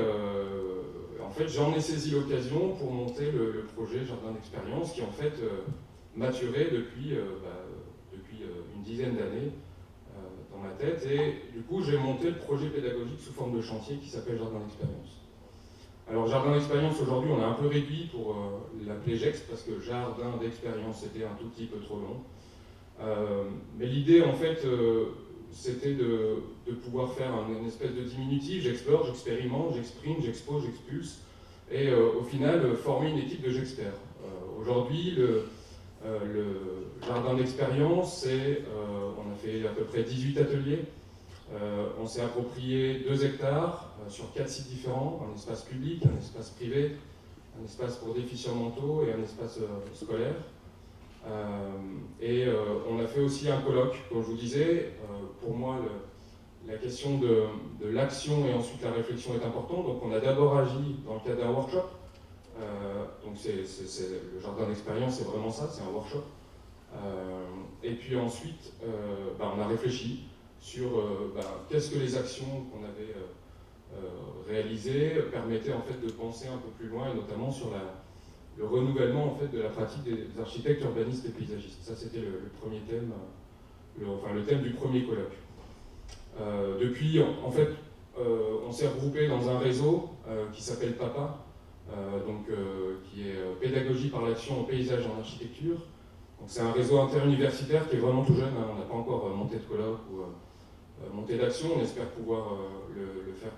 en fait, j'en ai saisi l'occasion pour monter le projet Jardin d'Expérience qui en fait maturait depuis une dizaine d'années dans ma tête. Et du coup, j'ai monté le projet pédagogique sous forme de chantier qui s'appelle Jardin d'Expérience. Alors, Jardin d'Expérience, aujourd'hui, on a un peu réduit pour l'appeler GEX, parce que Jardin d'Expérience, c'était un tout petit peu trop long. Mais l'idée, en fait, c'était de pouvoir faire une espèce de diminutif. J'explore, j'expérimente, j'exprime, j'expose, j'expulse, et au final, former une équipe de GEXperts. Aujourd'hui, le Jardin d'Expérience, on a fait à peu près 18 ateliers. On s'est approprié 2 hectares sur 4 sites différents, un espace public, un espace privé, un espace pour déficients mentaux et un espace scolaire. On a fait aussi un colloque, comme je vous disais. Pour moi, la question de l'action et ensuite la réflexion est importante. Donc on a d'abord agi dans le cadre d'un workshop. Donc le Jardin d'Expérience, c'est vraiment ça, c'est un workshop. Et puis ensuite, on a réfléchi sur qu'est-ce que les actions qu'on avait réalisées permettaient en fait de penser un peu plus loin, et notamment sur le renouvellement en fait de la pratique des architectes, urbanistes et paysagistes. Ça, c'était le premier thème, le thème du premier colloque. Depuis, en fait, on s'est regroupé dans un réseau qui s'appelle PAPA, qui est Pédagogie par l'action au paysage en architecture. C'est un réseau interuniversitaire qui est vraiment tout jeune. On n'a pas encore monté de colloque ou monté d'action. On espère pouvoir le faire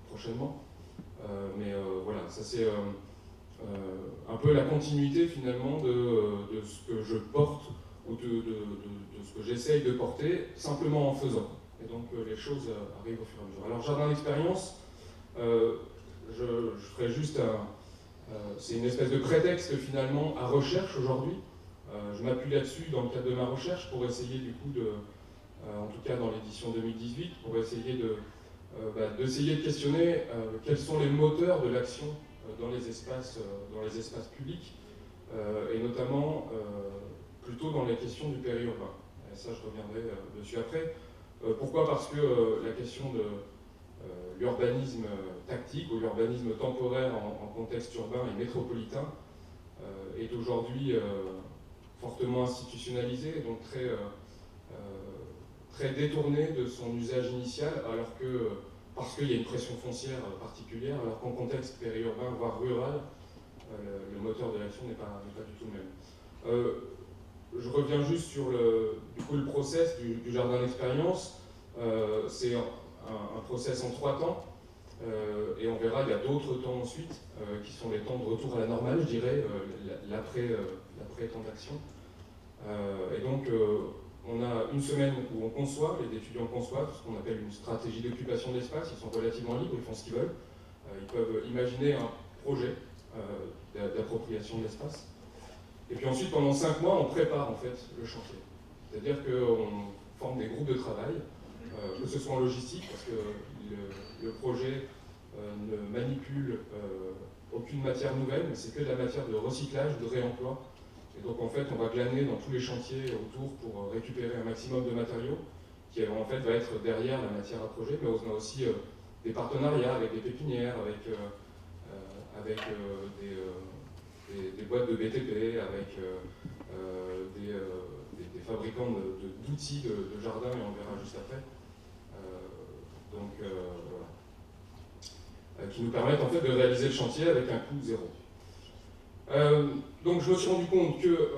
prochainement. Mais voilà, ça c'est un peu la continuité finalement de ce que je porte ou de ce que j'essaye de porter, simplement en faisant. Et donc les choses arrivent au fur et à mesure. Alors Jardin d'Expérience, je ferai juste c'est une espèce de prétexte finalement à recherche aujourd'hui. Je m'appuie là-dessus dans le cadre de ma recherche pour essayer du coup en tout cas dans l'édition 2018, pour essayer d'essayer de questionner quels sont les moteurs de l'action dans les espaces publics, et notamment plutôt dans les questions du périurbain. Et ça, je reviendrai dessus après. Pourquoi ? Parce que la question de l'urbanisme tactique ou l'urbanisme temporaire en contexte urbain et métropolitain est aujourd'hui fortement institutionnalisé, donc très détourné de son usage initial, alors que, parce qu'il y a une pression foncière particulière, alors qu'en contexte périurbain, voire rural, le moteur de l'action n'est pas du tout le même. Je reviens juste sur le process du Jardin d'Expérience. C'est un process en 3 temps, et on verra, il y a d'autres temps ensuite, qui sont les temps de retour à la normale, je dirais, l'après-temps d'action. Et donc, on a une semaine où on conçoit, les étudiants conçoivent ce qu'on appelle une stratégie d'occupation d'espace. Ils sont relativement libres, ils font ce qu'ils veulent. Ils peuvent imaginer un projet d'appropriation de l'espace. Et puis ensuite, pendant 5 mois, on prépare en fait le chantier. C'est-à-dire qu'on forme des groupes de travail, que ce soit en logistique, parce que le projet ne manipule aucune matière nouvelle, mais c'est que de la matière de recyclage, de réemploi. Et donc en fait, on va glaner dans tous les chantiers autour pour récupérer un maximum de matériaux, qui en fait va être derrière la matière à projet, mais on a aussi des partenariats avec des pépinières, avec des boîtes de BTP, avec des fabricants d'outils de jardin, et on verra juste après. Voilà. Qui nous permettent en fait de réaliser le chantier avec un coût 0. Donc je me suis rendu compte que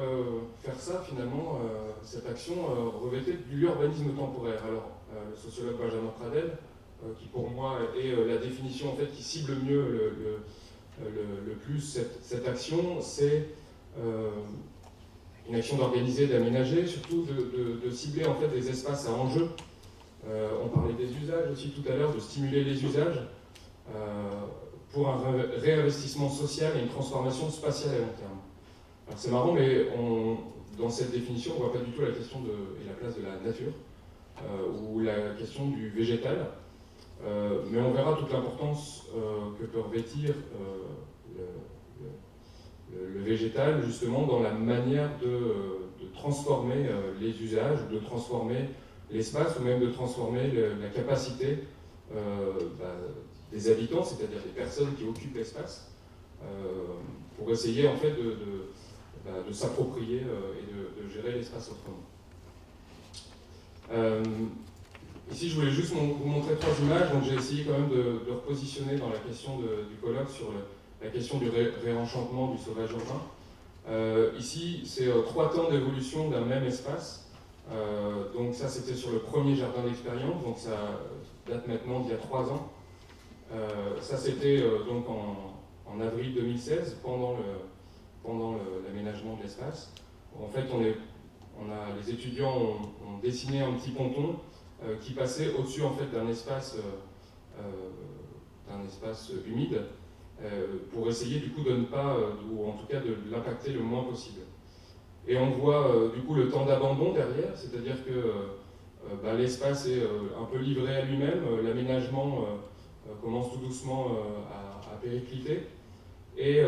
faire ça, finalement, cette action revêtait de l'urbanisme temporaire. Alors, le sociologue Benjamin Pradel, qui pour moi est la définition en fait, qui cible mieux le plus cette action, c'est une action d'organiser, d'aménager, surtout de cibler en fait, des espaces à enjeu. On parlait des usages aussi tout à l'heure, de stimuler les usages. Pour un réinvestissement social et une transformation spatiale à long terme. Alors c'est marrant, mais dans cette définition, on ne voit pas du tout la question et la place de la nature, ou la question du végétal, mais on verra toute l'importance que peut revêtir végétale, justement dans la manière de transformer les usages, de transformer l'espace, ou même de transformer la capacité des habitants, c'est-à-dire des personnes qui occupent l'espace, pour essayer en fait de s'approprier et de gérer l'espace autrement. Ici, je voulais juste vous montrer 3 images, donc j'ai essayé quand même de repositionner dans la question du colloque sur la question du réenchantement du sauvage urbain. Ici, c'est 3 temps d'évolution d'un même espace. Donc ça, c'était sur le premier jardin d'expérience, donc ça date maintenant d'il y a 3 ans. Ça, c'était donc en avril 2016, pendant l'aménagement de l'espace. En fait, les étudiants ont dessiné un petit ponton qui passait au-dessus en fait, d'un espace humide pour essayer du coup de ne pas, ou en tout cas de l'impacter le moins possible. Et on voit du coup le temps d'abandon derrière, c'est-à-dire que l'espace est un peu livré à lui-même, l'aménagement commence tout doucement à péricliter. Et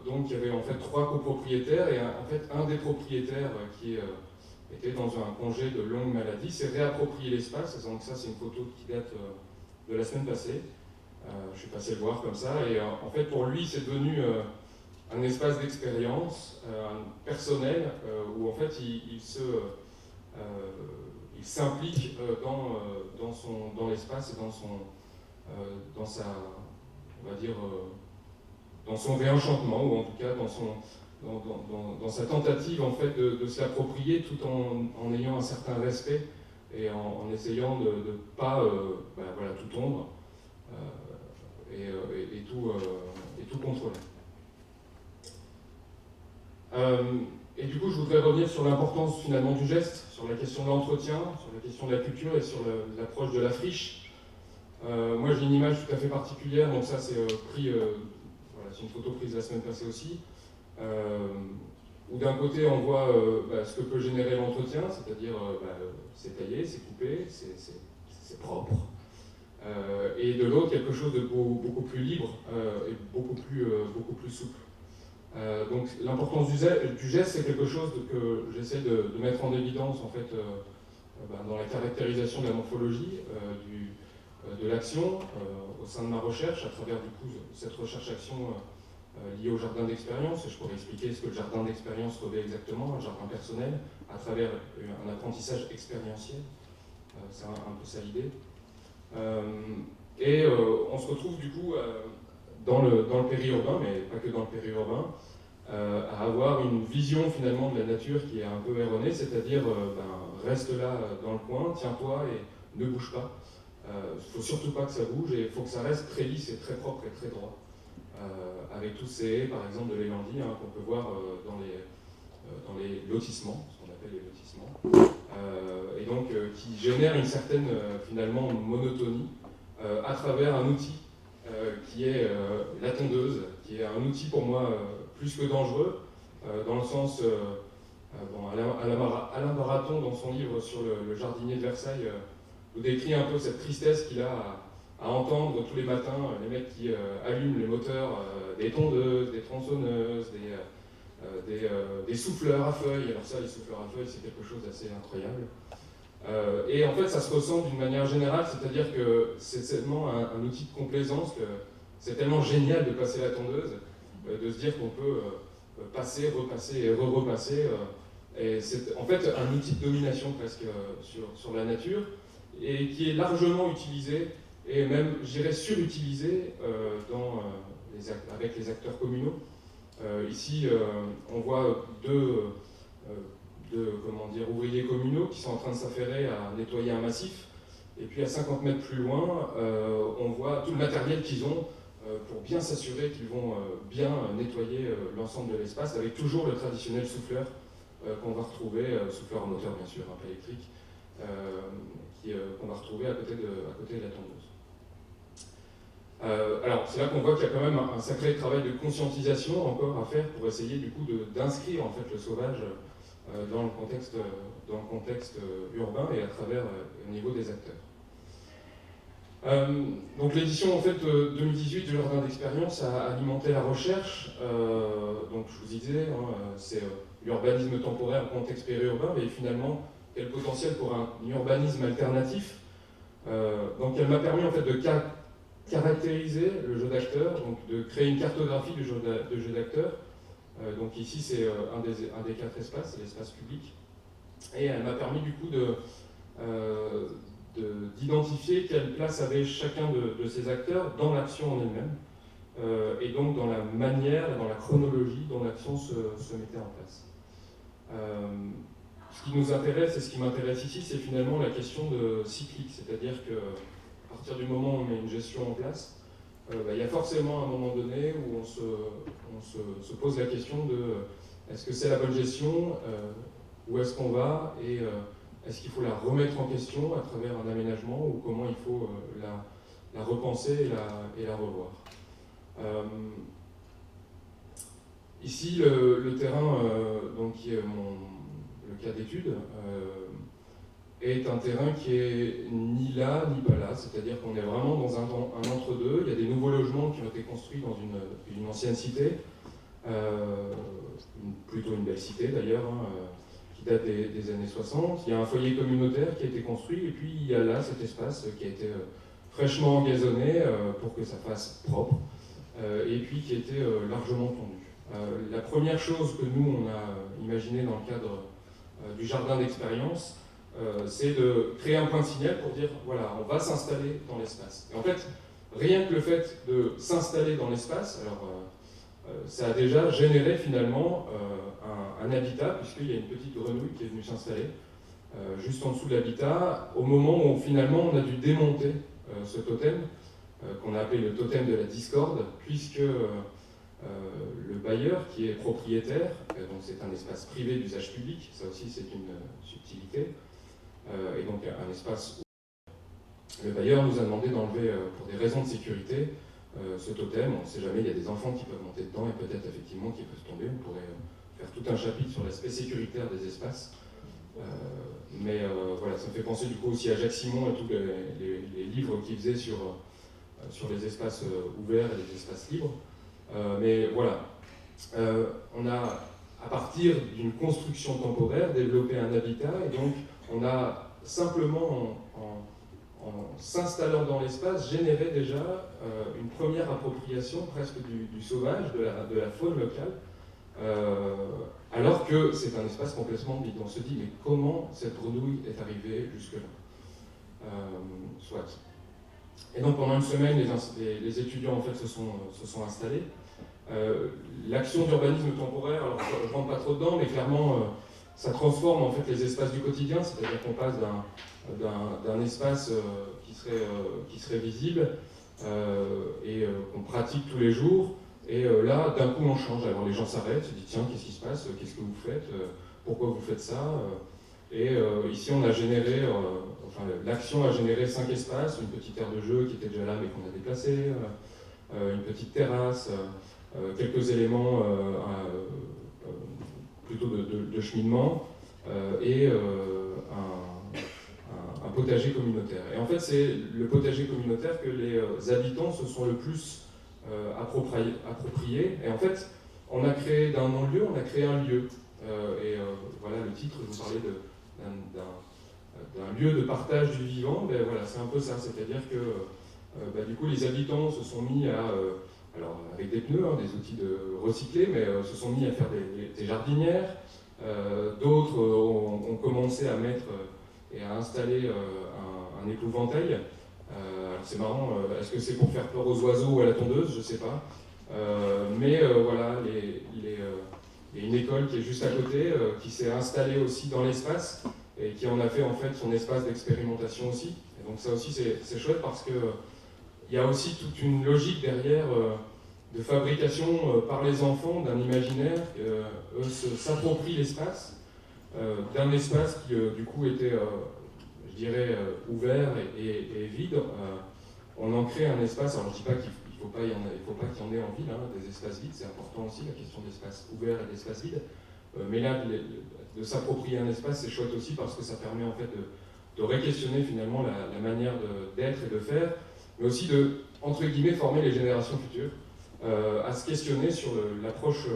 donc il y avait en fait 3 copropriétaires, et en fait un des propriétaires qui était dans un congé de longue maladie s'est réapproprié l'espace. Donc ça, c'est une photo qui date de la semaine passée. Je suis passé le voir comme ça, et en fait pour lui c'est devenu un espace d'expérience personnel où en fait il s'implique dans l'espace et dans son réenchantement, ou en tout cas dans sa tentative en fait de se l'approprier tout en ayant un certain respect et en essayant de ne pas tout tondre et tout contrôler. Et du coup, je voudrais revenir sur l'importance finalement du geste, sur la question de l'entretien, sur la question de la culture et sur l'approche de la friche. Moi, j'ai une image tout à fait particulière, donc ça c'est c'est une photo prise la semaine passée aussi, où d'un côté on voit ce que peut générer l'entretien, c'est-à-dire c'est taillé, c'est coupé, c'est propre, et de l'autre quelque chose de beaucoup plus libre et beaucoup plus souple. Donc l'importance du geste, c'est quelque chose que j'essaie de mettre en évidence en fait dans la caractérisation de la morphologie de l'action au sein de ma recherche, à travers du coup cette recherche-action liée au jardin d'expérience. Et je pourrais expliquer ce que le jardin d'expérience revêt exactement, un jardin personnel, à travers un apprentissage expérientiel. C'est un peu ça l'idée. Et on se retrouve du coup dans le périurbain, mais pas que dans le périurbain, à avoir une vision finalement de la nature qui est un peu erronée, c'est-à-dire reste là dans le coin, tiens-toi et ne bouge pas. Il ne faut surtout pas que ça bouge et il faut que ça reste très lisse et très propre et très droit. Avec tous ces haies, par exemple, de l'élandie qu'on peut voir dans les lotissements, ce qu'on appelle les lotissements, et donc qui génèrent une certaine finalement monotonie à travers un outil qui est la tondeuse, qui est un outil pour moi plus que dangereux, dans le sens, Alain Baraton, dans son livre sur le jardinier de Versailles, nous décrit un peu cette tristesse qu'il a à entendre tous les matins les mecs qui allument les moteurs des tondeuses, des tronçonneuses, des souffleurs à feuilles. Alors ça, les souffleurs à feuilles, c'est quelque chose d'assez incroyable. Et en fait, ça se ressent d'une manière générale, c'est-à-dire que c'est tellement un outil de complaisance que c'est tellement génial de passer la tondeuse, de se dire qu'on peut passer, repasser et repasser. Et c'est en fait un outil de domination presque sur la nature, et qui est largement utilisé, et même, je dirais, surutilisé avec les acteurs communaux. Ici, on voit deux ouvriers communaux qui sont en train de s'affairer à nettoyer un massif, et puis à 50 mètres plus loin, on voit tout le matériel qu'ils ont pour bien s'assurer qu'ils vont bien nettoyer l'ensemble de l'espace, avec toujours le traditionnel souffleur qu'on va retrouver, souffleur à moteur bien sûr, pas électrique, qu'on va retrouver à côté de la tondeuse. Alors c'est là qu'on voit qu'il y a quand même un sacré travail de conscientisation encore à faire pour essayer du coup d'inscrire en fait le sauvage dans le contexte urbain et à travers au niveau des acteurs. Donc l'édition en fait 2018 du Jardin d'Expérience a alimenté la recherche. Donc je vous disais, c'est l'urbanisme temporaire, contexte périurbain, mais finalement quel potentiel pour un urbanisme alternatif. Donc elle m'a permis en fait de caractériser le jeu d'acteurs, donc de créer une cartographie du jeu d'acteurs. Donc ici c'est un des 4 espaces, c'est l'espace public. Et elle m'a permis du coup d'identifier quelle place avait chacun de ces acteurs dans l'action en elle-même, et donc dans la manière et dans la chronologie dont l'action se mettait en place. Ce qui nous intéresse et ce qui m'intéresse ici, c'est finalement la question de cyclique, c'est-à-dire qu'à partir du moment où on met une gestion en place, il y a forcément un moment donné où on se pose la question de est-ce que c'est la bonne gestion, où est-ce qu'on va, et est-ce qu'il faut la remettre en question à travers un aménagement, ou comment il faut la repenser et la revoir. Ici, le terrain, donc, qui est le cas d'étude, est un terrain qui est ni là ni pas là, c'est-à-dire qu'on est vraiment dans un entre-deux. Il y a des nouveaux logements qui ont été construits dans une ancienne cité, plutôt une belle cité d'ailleurs, qui date des années 60. Il y a un foyer communautaire qui a été construit, et puis il y a là cet espace qui a été fraîchement engazonné pour que ça fasse propre, et puis qui a été largement tondu. La première chose que nous, on a imaginé dans le cadre du jardin d'expérience, c'est de créer un point de signal pour dire, voilà, on va s'installer dans l'espace. Et en fait, rien que le fait de s'installer dans l'espace, alors ça a déjà généré finalement un habitat, puisqu'il y a une petite grenouille qui est venue s'installer juste en dessous de l'habitat, au moment où finalement on a dû démonter ce totem, qu'on a appelé le totem de la discorde, puisque le bailleur qui est propriétaire, donc c'est un espace privé d'usage public, ça aussi c'est une subtilité, et donc un espace où le bailleur nous a demandé d'enlever, pour des raisons de sécurité, ce totem. On ne sait jamais, il y a des enfants qui peuvent monter dedans et peut-être effectivement qui peuvent tomber. On pourrait faire tout un chapitre sur l'aspect sécuritaire des espaces. Mais voilà, ça me fait penser du coup aussi à Jacques Simon et tous les livres qu'il faisait sur les espaces ouverts et les espaces libres. Mais voilà, on a, à partir d'une construction temporaire, développé un habitat, et donc on a simplement, en s'installant dans l'espace, généré déjà une première appropriation presque du sauvage, de la faune locale, alors que c'est un espace complètement vide. On se dit, mais comment cette grenouille est arrivée jusque-là, soit. Et donc pendant une semaine, les étudiants en fait, se sont installés. L'action d'urbanisme temporaire, alors je ne rentre pas trop dedans, mais clairement ça transforme en fait les espaces du quotidien, c'est-à-dire qu'on passe d'un espace qui serait visible et qu'on pratique tous les jours, et là d'un coup on change. Alors les gens s'arrêtent, se disent tiens, qu'est-ce qui se passe, qu'est-ce que vous faites, pourquoi vous faites ça, et ici on a généré, l'action a généré 5 espaces, une petite aire de jeu qui était déjà là mais qu'on a déplacée, une petite terrasse, quelques éléments plutôt de cheminement, et un potager communautaire. Et en fait, c'est le potager communautaire que les habitants se sont le plus approprié. Et en fait, on a créé d'un non-lieu, on a créé un lieu. Voilà le titre, je vous parlais d'un lieu de partage du vivant. Ben voilà, c'est un peu ça, c'est-à-dire que du coup, les habitants se sont mis à... alors avec des pneus, des outils de recycler, mais se sont mis à faire des jardinières. D'autres ont commencé à mettre et à installer un épouvantail. Alors c'est marrant, est-ce que c'est pour faire peur aux oiseaux ou à la tondeuse? Je ne sais pas. Mais voilà, il y a une école qui est juste à côté, qui s'est installée aussi dans l'espace, et qui en a fait en fait son espace d'expérimentation aussi. Et donc ça aussi c'est chouette parce que il y a aussi toute une logique derrière de fabrication par les enfants d'un imaginaire. Eux s'approprient l'espace, d'un espace qui du coup était, je dirais, ouvert et vide. On en crée un espace, alors je ne dis pas qu'il ne faut pas qu'il y en ait en ville, des espaces vides, c'est important aussi, la question d'espace ouvert et d'espace vide. Mais là, de s'approprier un espace, c'est chouette aussi parce que ça permet en fait de réquestionner finalement la manière d'être et de faire. mais aussi de, entre guillemets, former les générations futures à se questionner sur l'approche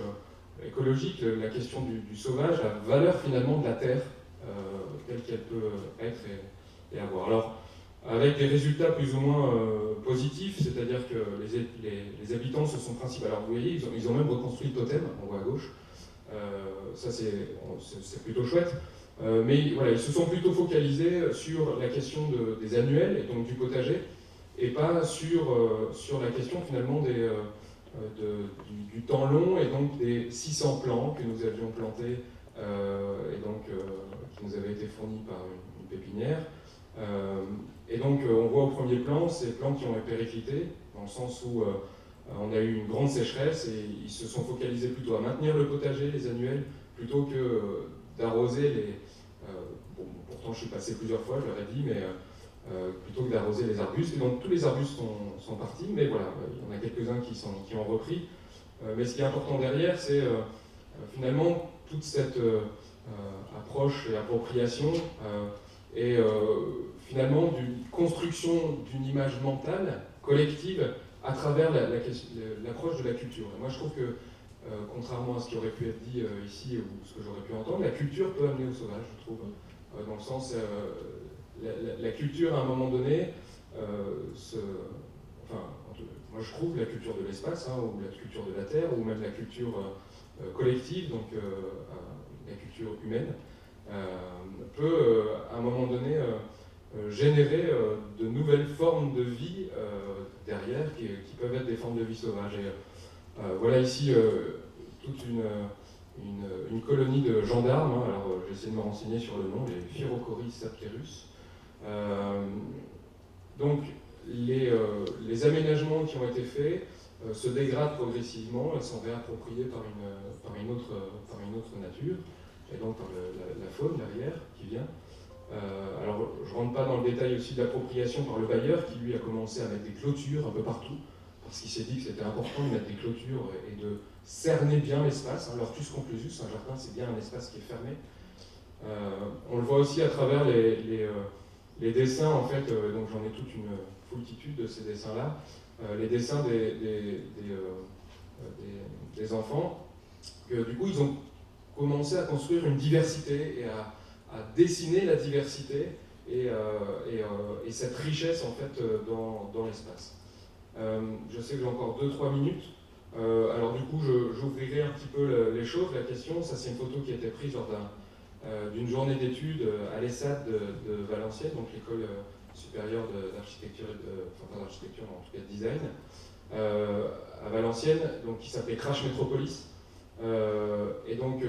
écologique, la question du sauvage, la valeur finalement de la terre telle qu'elle peut être et avoir. Alors, avec des résultats plus ou moins positifs, c'est-à-dire que les habitants se sont principalement... Alors vous voyez, ils ont même reconstruit le totem, on voit à gauche. Ça c'est plutôt chouette. Mais voilà, ils se sont plutôt focalisés sur la question des annuels, et donc du potager, et pas sur la question finalement du temps long, et donc des 600 plants que nous avions plantés, et donc qui nous avaient été fournis par une pépinière. Et donc on voit au premier plan ces plants qui ont été périclités, dans le sens où on a eu une grande sécheresse et ils se sont focalisés plutôt à maintenir le potager, les annuels, plutôt que d'arroser les... bon, pourtant je suis passé plusieurs fois, je leur ai dit, mais plutôt que d'arroser les arbustes. Et donc tous les arbustes sont partis, mais voilà, il y en a quelques-uns qui ont repris. Mais ce qui est important derrière, c'est finalement toute cette approche et appropriation et finalement d'une construction d'une image mentale collective à travers l'approche de la culture. Et moi je trouve que, contrairement à ce qui aurait pu être dit ici ou ce que j'aurais pu entendre, la culture peut amener au sauvage, je trouve, dans le sens, la culture à un moment donné, moi je trouve la culture de l'espace, ou la culture de la terre, ou même la culture collective, donc la culture humaine, peut à un moment donné générer de nouvelles formes de vie derrière qui peuvent être des formes de vie sauvage. Et voilà ici toute une colonie de gendarmes. Alors j'ai essayé de me renseigner sur le nom, les Phyrochoris sapterus. Donc les aménagements qui ont été faits se dégradent progressivement et sont réappropriés par une autre nature, et donc par la faune derrière qui vient. Alors je ne rentre pas dans le détail aussi de l'appropriation par le bailleur qui lui a commencé à mettre des clôtures un peu partout, parce qu'il s'est dit que c'était important de mettre des clôtures et de cerner bien l'espace. L'ortus conclusus, un jardin, c'est bien un espace qui est fermé. On le voit aussi à travers les dessins, en fait, donc j'en ai toute une foultitude de ces dessins-là, les dessins des enfants, que du coup ils ont commencé à construire une diversité et à dessiner la diversité et cette richesse en fait dans l'espace. Je sais que j'ai encore 2-3 minutes, alors du coup j'ouvrirai un petit peu les choses, la question. Ça c'est une photo qui a été prise lors d'une journée d'études à l'ESSAD de Valenciennes, donc l'école supérieure d'architecture, enfin pas d'architecture, mais en tout cas de design, à Valenciennes, donc qui s'appelait Crash Metropolis. Et donc,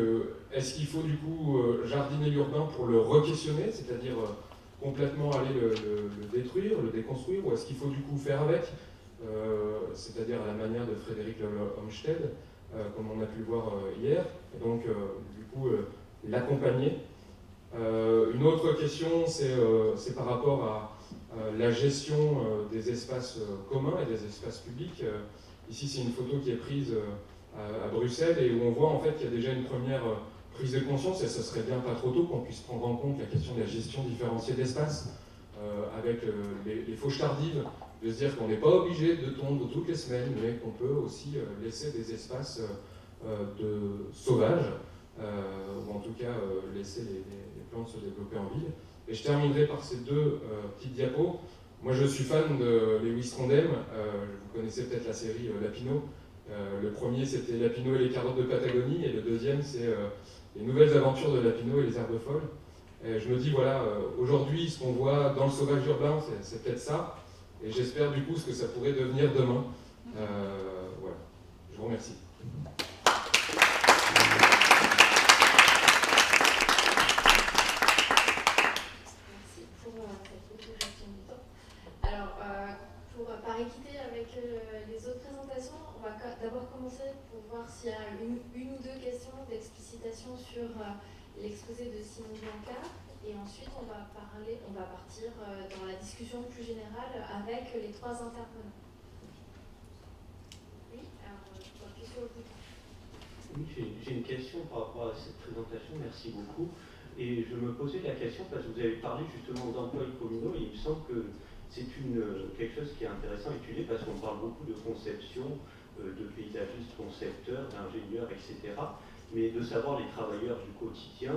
est-ce qu'il faut du coup jardiner l'urbain pour le re-questionner, c'est-à-dire complètement aller le détruire, le déconstruire, ou est-ce qu'il faut du coup faire avec, c'est-à-dire à la manière de Frédéric Olmsted, comme on a pu le voir hier, et donc du coup l'accompagner. Une autre question, c'est par rapport à la gestion des espaces communs et des espaces publics. Ici, c'est une photo qui est prise à Bruxelles et où on voit en fait qu'il y a déjà une première prise de conscience, et ce serait bien pas trop tôt qu'on puisse prendre en compte la question de la gestion différenciée d'espace avec les fauches tardives, de se dire qu'on n'est pas obligé de tondre toutes les semaines, mais qu'on peut aussi laisser des espaces sauvages, ou en tout cas laisser les plantes se développer en ville. Et je terminerai par ces deux petites diapos. Moi je suis fan de Lewis Trondheim, vous connaissez peut-être la série Lapino. Le premier c'était Lapino et les carottes de Patagonie, et le deuxième c'est les nouvelles aventures de Lapino et les herbes folles. Et je me dis voilà, aujourd'hui ce qu'on voit dans le sauvage urbain c'est peut-être ça, et j'espère du coup ce que ça pourrait devenir demain. Voilà, je vous remercie. Merci pour cette autogestion du temps. Alors, par équité avec les autres présentations, on va d'abord commencer pour voir s'il y a une ou deux questions d'explicitation sur l'exposé de Simon Blanca, et ensuite on va partir dans la discussion plus générale avec les trois intervenants. Oui, alors je vais appuyer sur le bouton. Oui, j'ai une question par rapport à cette présentation, merci beaucoup. Et je me posais la question parce que vous avez parlé justement d'emplois communaux, et il me semble que C'est quelque chose qui est intéressant à étudier parce qu'on parle beaucoup de conception, de paysagistes, concepteurs, d'ingénieurs, etc. Mais de savoir les travailleurs du quotidien,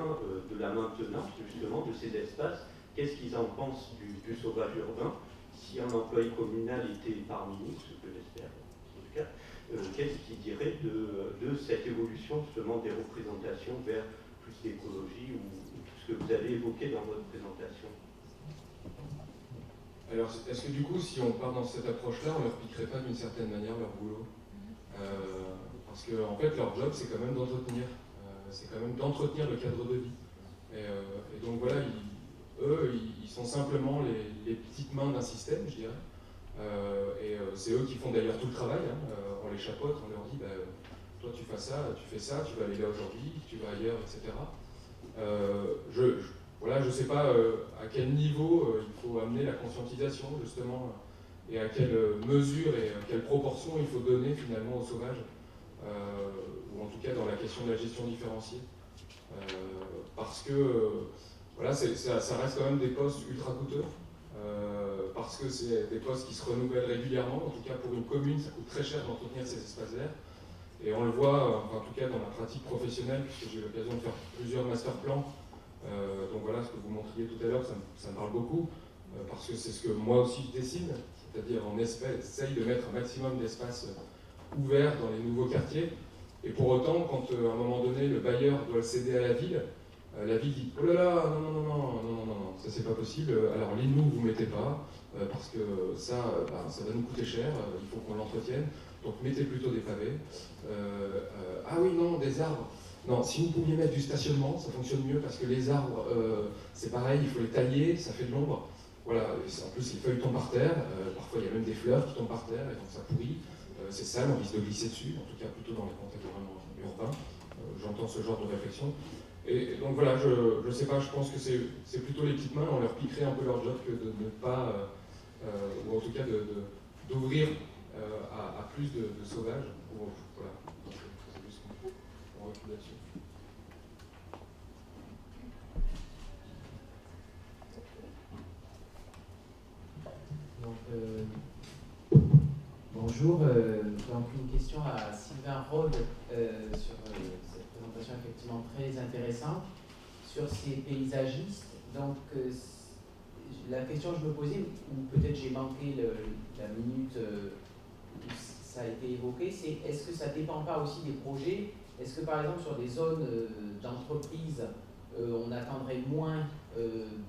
de la maintenance justement de ces espaces, qu'est-ce qu'ils en pensent du sauvage urbain? Si un employé communal était parmi nous, ce que j'espère en tout cas, qu'est-ce qu'il dirait de cette évolution justement des représentations vers plus d'écologie ou tout ce que vous avez évoqué dans votre présentation? Alors, est-ce que du coup, si on part dans cette approche-là, on leur piquerait pas d'une certaine manière leur boulot? Parce que en fait, leur job, c'est quand même d'entretenir. C'est quand même d'entretenir le cadre de vie. Et donc voilà, ils sont simplement les petites mains d'un système, je dirais. C'est eux qui font d'ailleurs tout le travail. On les chapeaute, on leur dit, toi tu fais ça, tu vas aller là aujourd'hui, tu vas ailleurs, etc. Voilà, je ne sais pas à quel niveau il faut amener la conscientisation, justement, et à quelle mesure et à quelle proportion il faut donner finalement aux sauvages, ou en tout cas dans la question de la gestion différenciée. Parce que voilà, ça reste quand même des postes ultra coûteux, parce que c'est des postes qui se renouvellent régulièrement. En tout cas, pour une commune, ça coûte très cher d'entretenir ces espaces verts. Et on le voit, en tout cas dans ma pratique professionnelle, puisque j'ai eu l'occasion de faire plusieurs master-plans. Donc voilà, ce que vous montriez tout à l'heure, ça me parle beaucoup, parce que c'est ce que moi aussi je dessine, c'est-à-dire on essaye de mettre un maximum d'espace ouvert dans les nouveaux quartiers. Et pour autant, quand à un moment donné, le bailleur doit le céder à la ville dit « Oh là là, non, ça c'est pas possible, alors les nous vous mettez pas, parce que ça va nous coûter cher, il faut qu'on l'entretienne, donc mettez plutôt des pavés. Ah oui, non, des arbres. Non, si vous pouviez mettre du stationnement, ça fonctionne mieux, parce que les arbres, c'est pareil, il faut les tailler, ça fait de l'ombre. Voilà, en plus les feuilles tombent par terre, parfois il y a même des fleurs qui tombent par terre, et donc ça pourrit. C'est sale, on risque de glisser dessus, en tout cas plutôt dans les contextes vraiment urbains. J'entends ce genre de réflexion. Et donc voilà, je sais pas, je pense que c'est plutôt les petites mains, on leur piquerait un peu leur job que de ne pas, ou en tout cas d'ouvrir à plus de sauvages. Voilà, c'est juste qu'on recule là-dessus. Bonjour, donc une question à Sylvain Rode sur cette présentation effectivement très intéressante sur ces paysagistes. Donc la question que je me posais, ou peut-être j'ai manqué la minute où ça a été évoqué, c'est est-ce que ça ne dépend pas aussi des projets? Est-ce que par exemple sur des zones d'entreprise, on attendrait moins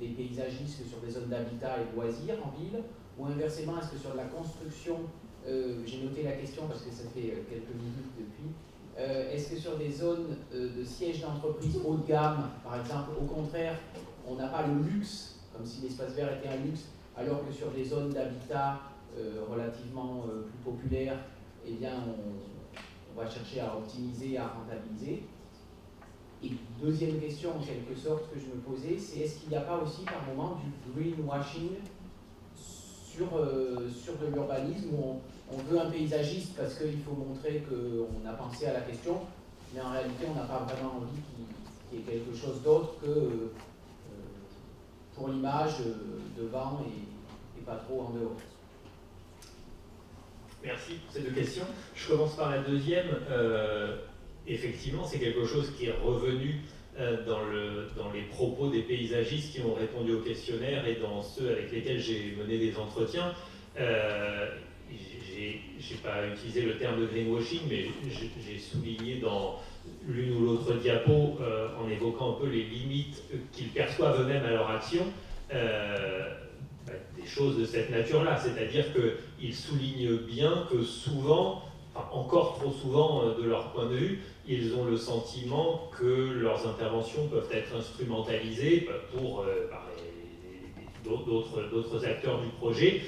des paysagistes que sur des zones d'habitat et de loisirs en ville? Ou inversement, est-ce que sur de la construction, j'ai noté la question parce que ça fait quelques minutes depuis, est-ce que sur des zones de sièges d'entreprise haut de gamme, par exemple, au contraire, on n'a pas le luxe, comme si l'espace vert était un luxe, alors que sur des zones d'habitat relativement plus populaires, eh bien, on va chercher à optimiser, à rentabiliser. Et deuxième question, en quelque sorte, que je me posais, c'est est-ce qu'il n'y a pas aussi par moment du greenwashing sur de l'urbanisme où on veut un paysagiste parce qu'il faut montrer qu'on a pensé à la question, mais en réalité on n'a pas vraiment envie qu'il y ait quelque chose d'autre que pour l'image devant et pas trop en dehors. Merci pour ces deux questions. Je commence par la deuxième. Effectivement, c'est quelque chose qui est revenu dans les propos des paysagistes qui ont répondu au questionnaire et dans ceux avec lesquels j'ai mené des entretiens. J'ai pas utilisé le terme de greenwashing, mais j'ai souligné dans l'une ou l'autre diapo, en évoquant un peu les limites qu'ils perçoivent eux-mêmes à leur action, des choses de cette nature-là. C'est-à-dire qu'ils soulignent bien que souvent, enfin encore trop souvent de leur point de vue, ils ont le sentiment que leurs interventions peuvent être instrumentalisées pour d'autres acteurs du projet,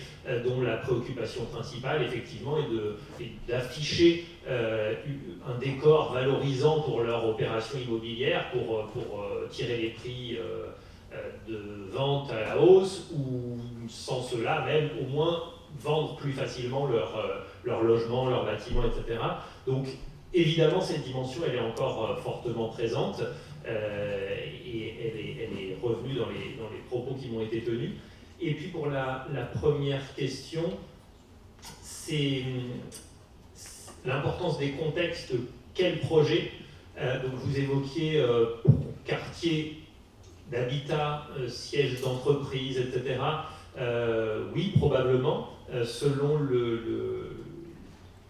dont la préoccupation principale, effectivement, est d'afficher un décor valorisant pour leur opération immobilière, pour tirer les prix de vente à la hausse, ou sans cela, même au moins vendre plus facilement leur logement, leur bâtiment, etc. Donc, évidemment, cette dimension, elle est encore fortement présente, et elle est revenue dans les propos qui m'ont été tenus. Et puis pour la première question, c'est l'importance des contextes. Quel projet donc vous évoquiez quartier d'habitat, siège d'entreprise, etc. Oui, probablement, selon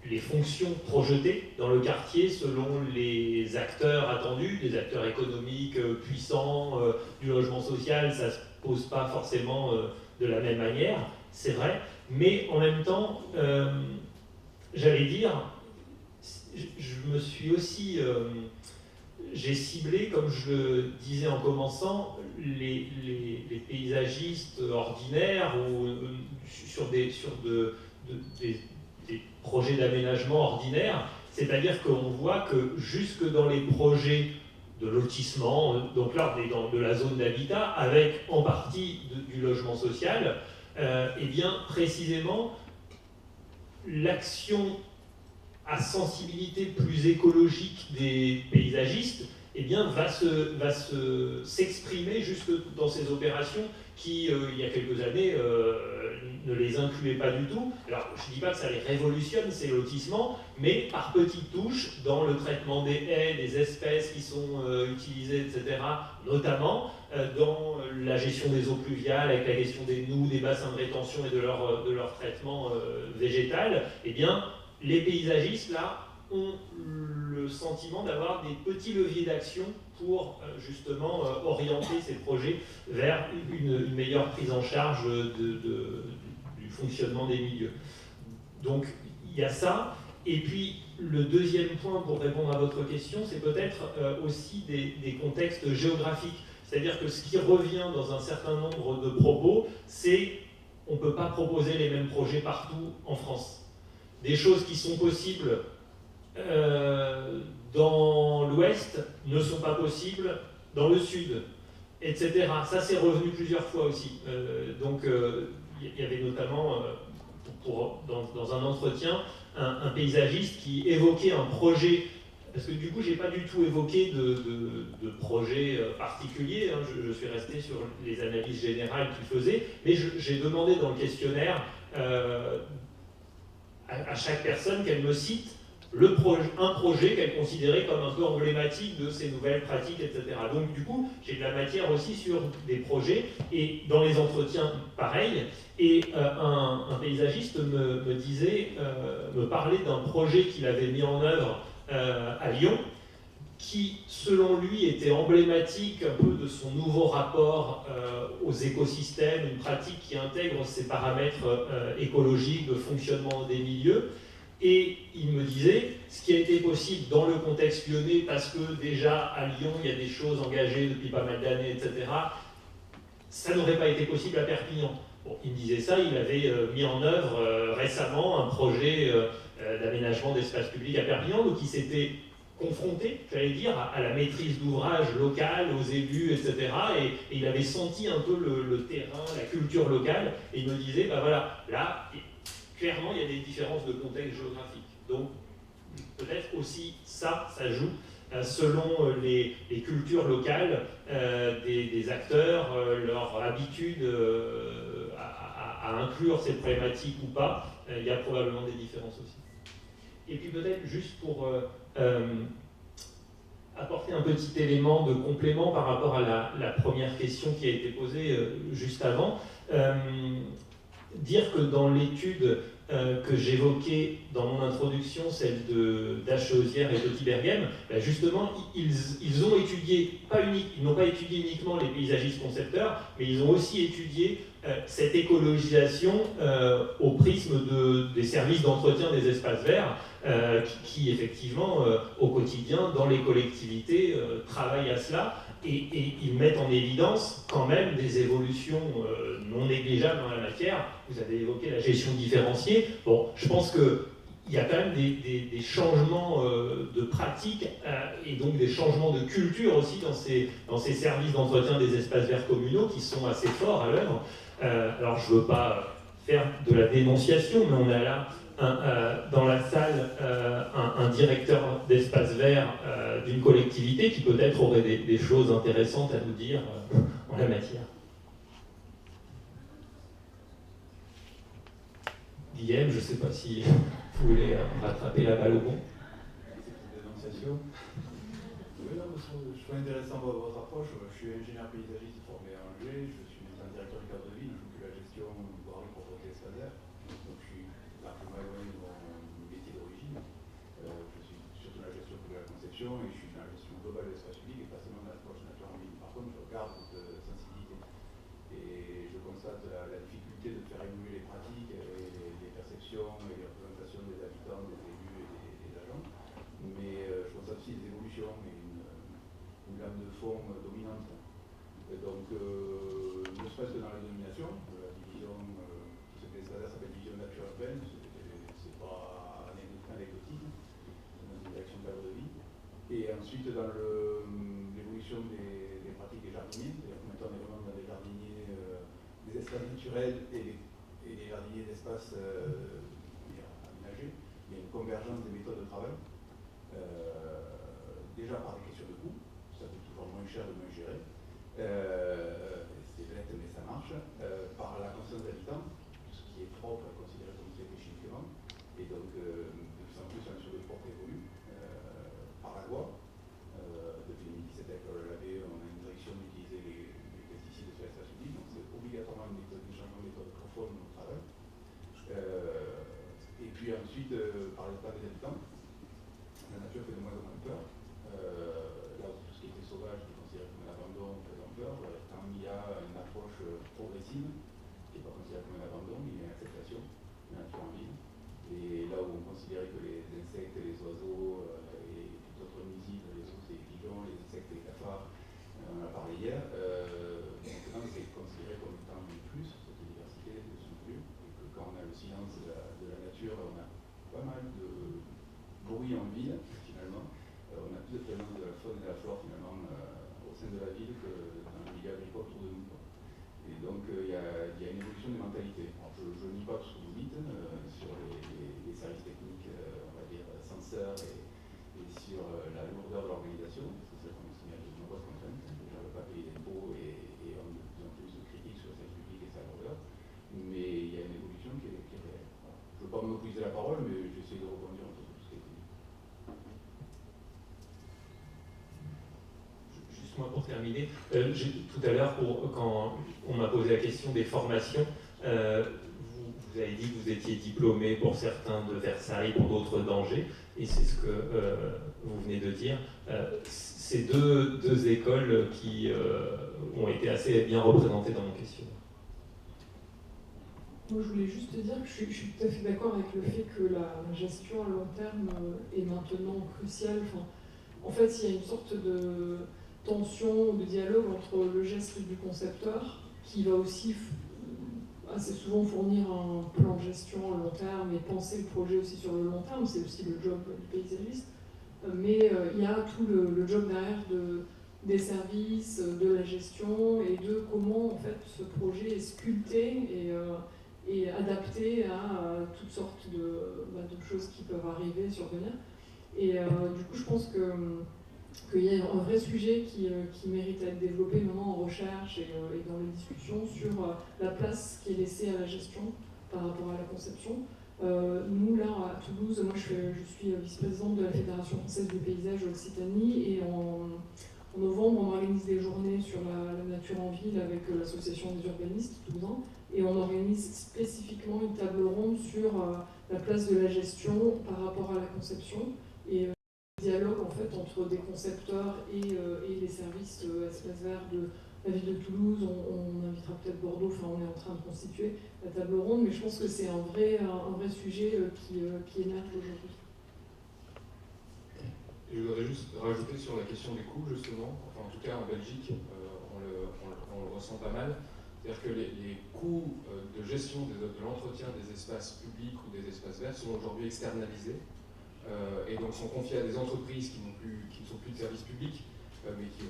les fonctions projetées dans le quartier, selon les acteurs attendus, des acteurs économiques puissants, du logement social, ça ne se pose pas forcément de la même manière, c'est vrai, mais en même temps, j'allais dire, je me suis aussi... j'ai ciblé, comme je le disais en commençant, les paysagistes ordinaires ou sur des projets d'aménagement ordinaires, c'est-à-dire qu'on voit que jusque dans les projets de lotissement, donc là on est dans de la zone d'habitat, avec en partie du logement social, et bien précisément l'action à sensibilité plus écologique des paysagistes, eh bien, va s'exprimer jusque dans ces opérations qui, il y a quelques années, ne les incluaient pas du tout. Alors, je ne dis pas que ça les révolutionne, ces lotissements, mais par petites touches, dans le traitement des haies, des espèces qui sont utilisées, etc., notamment dans la gestion des eaux pluviales, avec la question des noues, des bassins de rétention et de leur traitement végétal, eh bien, les paysagistes, là, ont le sentiment d'avoir des petits leviers d'action pour justement orienter ces projets vers une meilleure prise en charge du fonctionnement des milieux. Donc, il y a ça. Et puis, le deuxième point, pour répondre à votre question, c'est peut-être aussi des contextes géographiques. C'est-à-dire que ce qui revient dans un certain nombre de propos, c'est qu'on ne peut pas proposer les mêmes projets partout en France. Des choses qui sont possibles dans l'Ouest ne sont pas possibles dans le Sud, etc. Ça, c'est revenu plusieurs fois aussi. Donc, il y avait notamment, dans un entretien, un paysagiste qui évoquait un projet, parce que du coup, je n'ai pas du tout évoqué de projet particulier, hein, je suis resté sur les analyses générales qu'il faisait, mais j'ai demandé dans le questionnaire à chaque personne qu'elle me cite un projet qu'elle considérait comme un peu emblématique de ces nouvelles pratiques, etc. Donc du coup, j'ai de la matière aussi sur des projets, et dans les entretiens, pareil, et un paysagiste me parlait d'un projet qu'il avait mis en œuvre à Lyon, qui, selon lui, était emblématique un peu de son nouveau rapport aux écosystèmes, une pratique qui intègre ces paramètres écologiques, de fonctionnement des milieux. Et il me disait, ce qui a été possible dans le contexte lyonnais, parce que déjà à Lyon, il y a des choses engagées depuis pas mal d'années, etc., ça n'aurait pas été possible à Perpignan. Bon, il me disait ça, il avait mis en œuvre récemment un projet d'aménagement d'espace public à Perpignan, donc il s'était confronté, j'allais dire, à la maîtrise d'ouvrage locale, aux élus, etc. Et il avait senti un peu le terrain, la culture locale, et il me disait, ben voilà, là, clairement, il y a des différences de contexte géographique. Donc, peut-être aussi ça joue selon les cultures locales des acteurs, leur habitude à inclure ces problématiques ou pas, il y a probablement des différences aussi. Et puis peut-être juste pour apporter un petit élément de complément par rapport à la première question qui a été posée juste avant, dire que dans l'étude que j'évoquais dans mon introduction, celle d'Ache-Osière et Petit Berghem, ben justement, ils ont étudié, ils n'ont pas étudié uniquement les paysagistes concepteurs, mais ils ont aussi étudié cette écologisation au prisme des services d'entretien des espaces verts, qui effectivement, au quotidien, dans les collectivités, travaillent à cela. Et ils mettent en évidence quand même des évolutions non négligeables dans la matière. Vous avez évoqué la gestion différenciée. Bon, je pense qu'il y a quand même des changements de pratiques et donc des changements de culture aussi dans ces services d'entretien des espaces verts communaux qui sont assez forts à l'œuvre. Alors je ne veux pas faire de la dénonciation, mais on a là dans la salle un directeur d'espace vert d'une collectivité qui peut-être aurait des choses intéressantes à nous dire en la matière. Guillaume, je ne sais pas si vous voulez rattraper la balle au bon. Dénonciation. Oui, non, je trouve intéressant votre approche. Je suis ingénieur paysagiste formé à Angers, je suis un directeur du cadre de ville, je m'occupe de la gestion, voire la propreté espaciale. Donc je suis largement éloigné de mon métier d'origine. Je suis surtout dans la gestion de la conception et je suis dans la gestion globale de l'espace public et pas seulement dans l'approche nature en ville. Par contre, je regarde cette sensibilité et je constate la difficulté de faire évoluer les pratiques, les perceptions et les représentations des habitants, des élus et des agents. Mais je constate aussi des évolutions et une lame de fond dominante. Et donc, ne serait-ce que dans la dénomination, la division qui se fait s'appelle division nature urbaine, c'est pas anecdotique, c'est dans une direction de cadre de vie. Et ensuite, dans l'évolution des pratiques des jardiniers, c'est-à-dire que maintenant on est vraiment dans des jardiniers, des espaces naturels et des jardiniers d'espaces aménagés, il y a une convergence des méthodes de travail. Déjà par des questions de coût, ça coûte toujours moins cher de moins gérer, c'est bête mais ça marche, par la conscience d'habitants, tout ce qui est propre est considéré comme traité chimiquement, et donc de plus en plus la notion de propre évolue par la loi. Depuis 2017 avec l'ABE, on a une direction d'utiliser les pesticides sur l'espace public, donc c'est obligatoirement un changement de méthode profonde dans le travail. Et puis ensuite, par les pas des habitants, la nature fait de moins en moins peur. Là où tout ce qui était sauvage était considéré comme un abandon faisant peur, quand il y a une approche progressive, qui n'est pas considérée comme un abandon, il y a une acceptation de la nature en ville. Et là où on considérait que les insectes, les oiseaux et tout autre nuisible, les ours et les pigeons, les insectes et les cafards, on en a parlé hier, maintenant c'est considéré comme étant plus cette diversité de son lieu, et que quand on a le silence de la nature, on a pas mal de bruit en ville, finalement. On a plus de présence de la faune et de la flore, finalement, au sein de la ville que dans le milieu agricole autour de nous. Et donc, il y a une évolution des mentalités. Alors, je ne nie pas tout ce que vous dites sur les services techniques, on va dire, censeurs et sur la lourdeur de l'organisation, parce que c'est vrai qu'on est soumis à de nombreuses contraintes. Les gens ne veulent pas payer d'impôts et ont de plus en plus de critiques sur le service public et sa lourdeur. Mais il y a une évolution qui est réelle. Voilà. Je ne veux pas monopoliser la parole, mais j'essaie de rebondir entre tout ce qui a été dit. Juste moi pour terminer, tout à l'heure, quand on m'a posé la question des formations, vous avez dit que vous étiez diplômé pour certains de Versailles, pour d'autres d'Angers, et c'est ce que vous venez de dire. C'est deux écoles qui ont été assez bien représentées dans mon questionnaire. Moi, je voulais juste te dire que je suis tout à fait d'accord avec le fait que la gestion à long terme est maintenant cruciale. Enfin, en fait, il y a une sorte de tension, de dialogue entre le geste du concepteur, qui va aussi assez souvent fournir un plan de gestion à long terme et penser le projet aussi sur le long terme, c'est aussi le job du paysagiste. Mais il y a tout le job derrière des services, de la gestion et de comment en fait ce projet est sculpté et adapté à toutes sortes de choses qui peuvent arriver, survenir. Et du coup, je pense qu'il y a un vrai sujet qui mérite à être développé maintenant en recherche et dans les discussions sur la place qui est laissée à la gestion par rapport à la conception. Nous, là, à Toulouse, moi je suis vice-présidente de la Fédération française du paysage Occitanie et en novembre, on organise des journées sur la nature en ville avec l'association des urbanistes toulousains et on organise spécifiquement une table ronde sur la place de la gestion par rapport à la conception et le dialogue en fait entre des concepteurs et les services espaces verts de la ville de Toulouse. On invitera peut-être Bordeaux, enfin on est en train de constituer la table ronde, mais je pense que c'est un vrai sujet qui émerge aujourd'hui. Et je voudrais juste rajouter sur la question des coûts, justement, enfin en tout cas en Belgique, on le ressent pas mal. C'est-à-dire que les coûts de gestion de l'entretien des espaces publics ou des espaces verts sont aujourd'hui externalisés et donc sont confiés à des entreprises qui ne sont plus de services publics, mais qui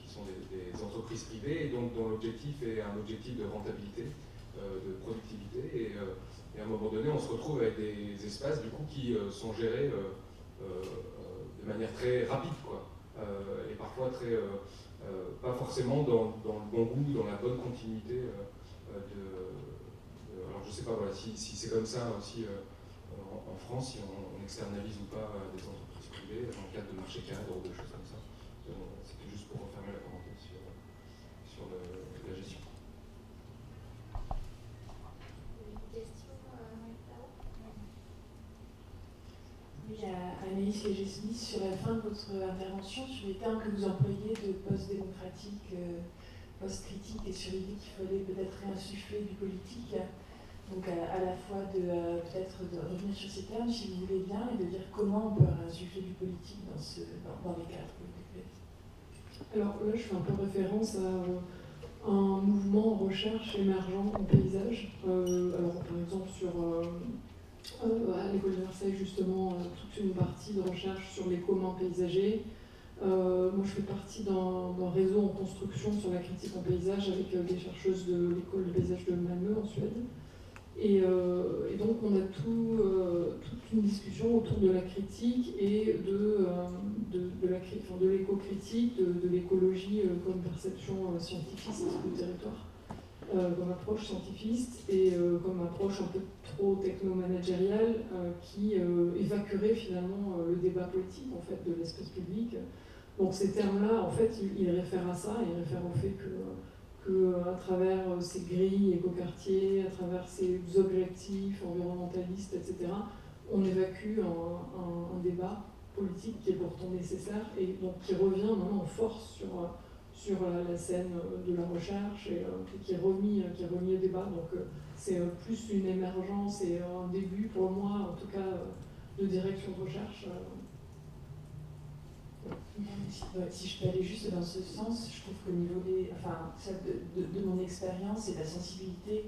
sont des entreprises privées et donc dont l'objectif est un objectif de rentabilité, de productivité. Et à un moment donné, on se retrouve avec des espaces du coup qui sont gérés de manière très rapide, quoi, et parfois pas forcément dans le bon goût, dans la bonne continuité alors je je sais pas, voilà, si c'est comme ça aussi en France, si on externalise ou pas des entreprises privées dans le cadre de marché cadre ou de choses comme ça. C'était juste pour refermer la parenthèse sur la gestion. Une question là-haut? Oui, Anaïs Léger-Smith, sur la fin de votre intervention, sur les termes que vous employez de post-démocratique, post-critique, et sur l'idée qu'il fallait peut-être réinsuffler du politique, donc à la fois peut-être de revenir sur ces termes, si vous voulez bien, et de dire comment on peut réinsuffler du politique dans les cadres que vous décrivez. Alors là, je fais un peu référence à un mouvement en recherche émergent en paysage. Alors par exemple à l'école de Versailles, justement, toute une partie de recherche sur les communs paysagers. Moi, je fais partie d'un réseau en construction sur la critique en paysage avec des chercheuses de l'école de paysage de Malmö en Suède. Et donc, on a toute une discussion autour de la critique et de l'éco-critique, de l'écologie comme perception scientifique du territoire, comme approche scientifiste et comme approche un peu trop techno-managériale qui évacuerait finalement le débat politique en fait, de l'espace public. Donc ces termes-là, en fait, ils réfèrent à ça, ils réfèrent au fait que à travers ces grilles écoquartiers, à travers ces objectifs environnementalistes, etc., on évacue un débat politique qui est pourtant nécessaire et donc qui revient maintenant en force sur la scène de la recherche et qui est remis au débat. Donc c'est plus une émergence et un début pour moi, en tout cas, de direction de recherche. Si je peux aller juste dans ce sens, je trouve qu'au niveau de mon expérience et de la sensibilité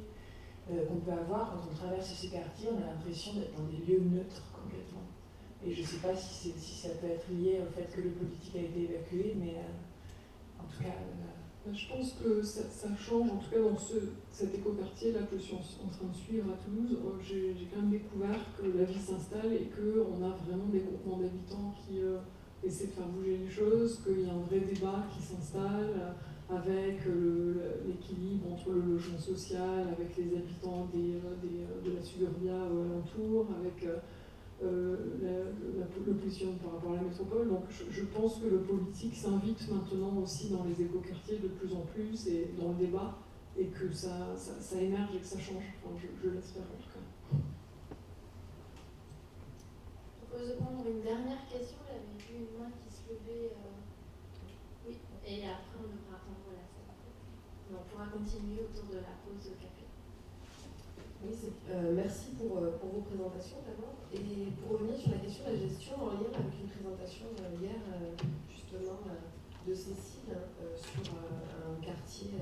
qu'on peut avoir quand on traverse ces quartiers, on a l'impression d'être dans des lieux neutres complètement. Et je ne sais pas si ça peut être lié au fait que le politique a été évacué, mais en tout cas... Je pense que ça change, en tout cas dans cet écoquartier là que je suis en train de suivre à Toulouse, j'ai quand même découvert que la vie s'installe et qu'on a vraiment des groupements d'habitants qui essaient de faire bouger les choses, qu'il y a un vrai débat qui s'installe avec l'équilibre entre le logement social, avec les habitants de la suburbia alentour, avec le positionnement par rapport à la métropole. Donc je pense que le politique s'invite maintenant aussi dans les écoquartiers de plus en plus et dans le débat, et que ça émerge et que ça change. Enfin, je l'espère en tout cas. Je propose de prendre une dernière question. J'avais vu une main qui se levait. Oui, et après on devra attendre la scène. On pourra continuer autour de la pause de café. Oui, merci pour vos présentations d'abord. Et pour revenir sur la question de la gestion en lien avec une présentation hier, justement, de Cécile sur un quartier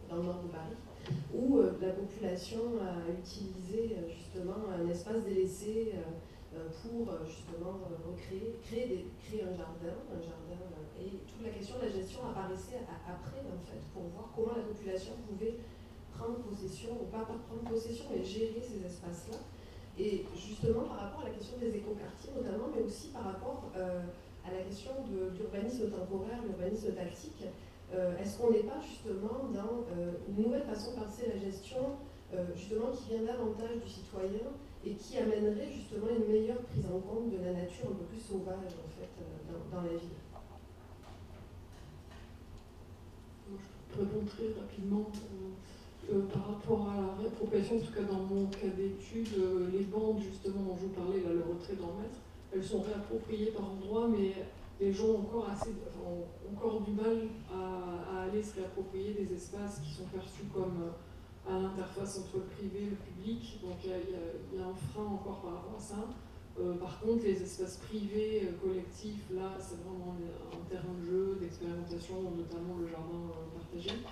dans le nord de Paris, où la population a utilisé justement un espace délaissé pour justement créer un jardin, et toute la question de la gestion apparaissait après, en fait, pour voir comment la population pouvait prendre possession, ou pas prendre possession, mais gérer ces espaces-là. Et justement, par rapport à la question des écoquartiers notamment, mais aussi par rapport à la question de l'urbanisme temporaire, l'urbanisme tactique, est-ce qu'on n'est pas justement dans une nouvelle façon de penser la gestion, justement qui vient davantage du citoyen et qui amènerait justement une meilleure prise en compte de la nature un peu plus sauvage, en fait, dans la ville? Je réponds très rapidement. Par rapport à la réappropriation, en tout cas dans mon cas d'étude, les bandes justement dont je vous parlais, là, le retrait d'un mètre, elles sont réappropriées par endroits, mais les gens ont encore du mal à aller se réapproprier des espaces qui sont perçus comme à l'interface entre le privé et le public. Donc il y a un frein encore par rapport à ça. Par contre, les espaces privés, collectifs, là, c'est vraiment un terrain de jeu, d'expérimentation, notamment le jardin partagé.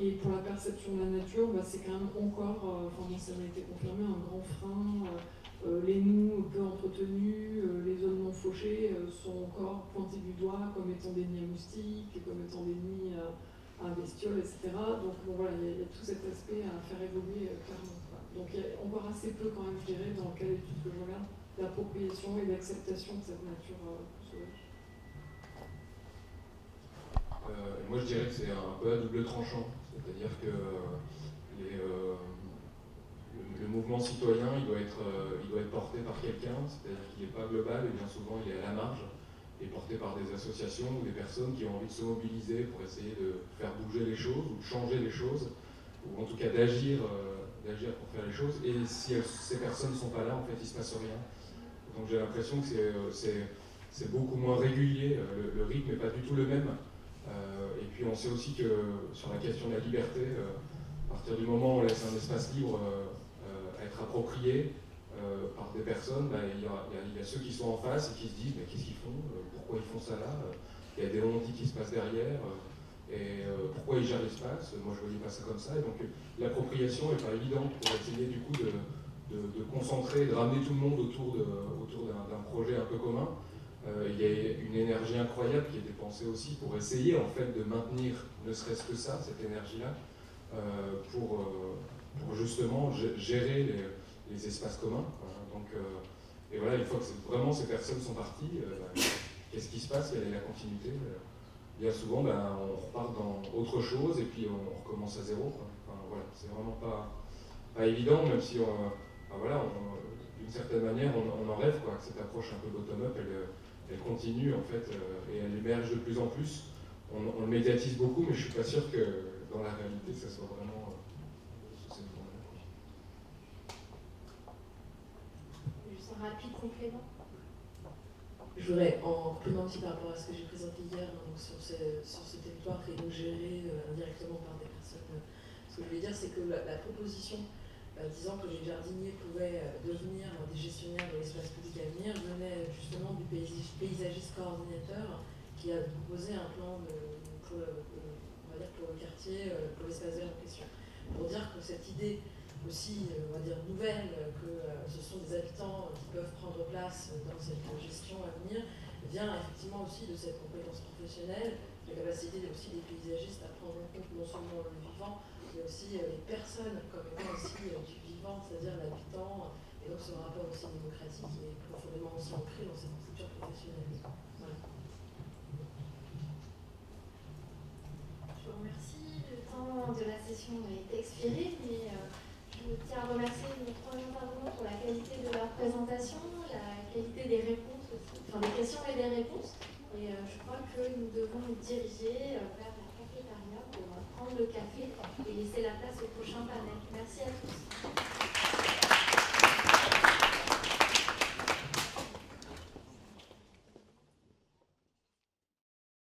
Et pour la perception de la nature, c'est quand même encore, ça m'a été confirmé, un grand frein. Les noues peu entretenues, les zones non fauchées sont encore pointées du doigt comme étant des nids à moustiques, comme étant des nids à bestioles, etc. Donc voilà, il y a tout cet aspect à faire évoluer clairement. Donc il y a encore assez peu quand même, je dirais, dans le cas d'études que je regarde, d'appropriation et d'acceptation de cette nature sauvage. Moi je dirais que c'est un peu à double tranchant, c'est-à-dire que le mouvement citoyen, il doit être porté par quelqu'un, c'est-à-dire qu'il n'est pas global, et bien souvent il est à la marge, et porté par des associations ou des personnes qui ont envie de se mobiliser pour essayer de faire bouger les choses, ou de changer les choses, ou en tout cas d'agir pour faire les choses. Et si ces personnes ne sont pas là, en fait, il ne se passe rien. Donc j'ai l'impression que c'est beaucoup moins régulier, le rythme n'est pas du tout le même. Et puis on sait aussi que sur la question de la liberté, à partir du moment où on laisse un espace libre être approprié par des personnes, il y a ceux qui sont en face et qui se disent mais qu'est-ce qu'ils font, pourquoi ils font ça là, il y a des non-dits qui se passent derrière, et pourquoi ils gèrent l'espace, moi je ne voyais pas ça comme ça, et donc l'appropriation n'est pas évidente pour essayer du coup de concentrer, de ramener tout le monde autour d'un projet un peu commun. Il y a une énergie incroyable qui est dépensée aussi pour essayer en fait de maintenir ne serait-ce que ça, cette énergie-là, pour justement gérer les espaces communs. Donc, et voilà, une fois que vraiment ces personnes sont parties, qu'est-ce qui se passe? Quelle est la continuité? Bien souvent, on repart dans autre chose et puis on recommence à zéro. Enfin, voilà, c'est vraiment pas évident, même si d'une certaine manière, on en rêve, quoi, que cette approche un peu bottom-up, elle continue en fait, et elle émerge de plus en plus. On le médiatise beaucoup, mais je ne suis pas sûr que dans la réalité, ça soit vraiment sous cette forme-là. Juste un rapide complément. Je voudrais, en complément aussi par rapport à ce que j'ai présenté hier, donc sur ce territoire qui est donc géré indirectement par des personnes, ce que je voulais dire, c'est que la proposition disant que les jardiniers pouvaient devenir des gestionnaires de l'espace public à venir venait justement du paysagiste coordinateur qui a proposé un plan pour le quartier, pour l'espace vert en question. Pour dire que cette idée aussi, on va dire, nouvelle, que ce sont des habitants qui peuvent prendre place dans cette gestion à venir, vient effectivement aussi de cette compétence professionnelle, la capacité aussi des paysagistes à prendre en compte non seulement le vivant, mais aussi les personnes comme étant aussi du vivant, c'est-à-dire l'habitant, et donc ce rapport aussi démocratique qui est profondément aussi ancré dans cette culture professionnelle. Voilà. Je vous remercie. Le temps de la session est expiré, mais je tiens à remercier nos trois intervenants pour la qualité de leur présentation, la qualité des réponses aussi, enfin des questions et des réponses. Et je crois que nous devons nous diriger vers la cafétéria pour prendre le café et laisser la place au prochain panel. Merci à tous.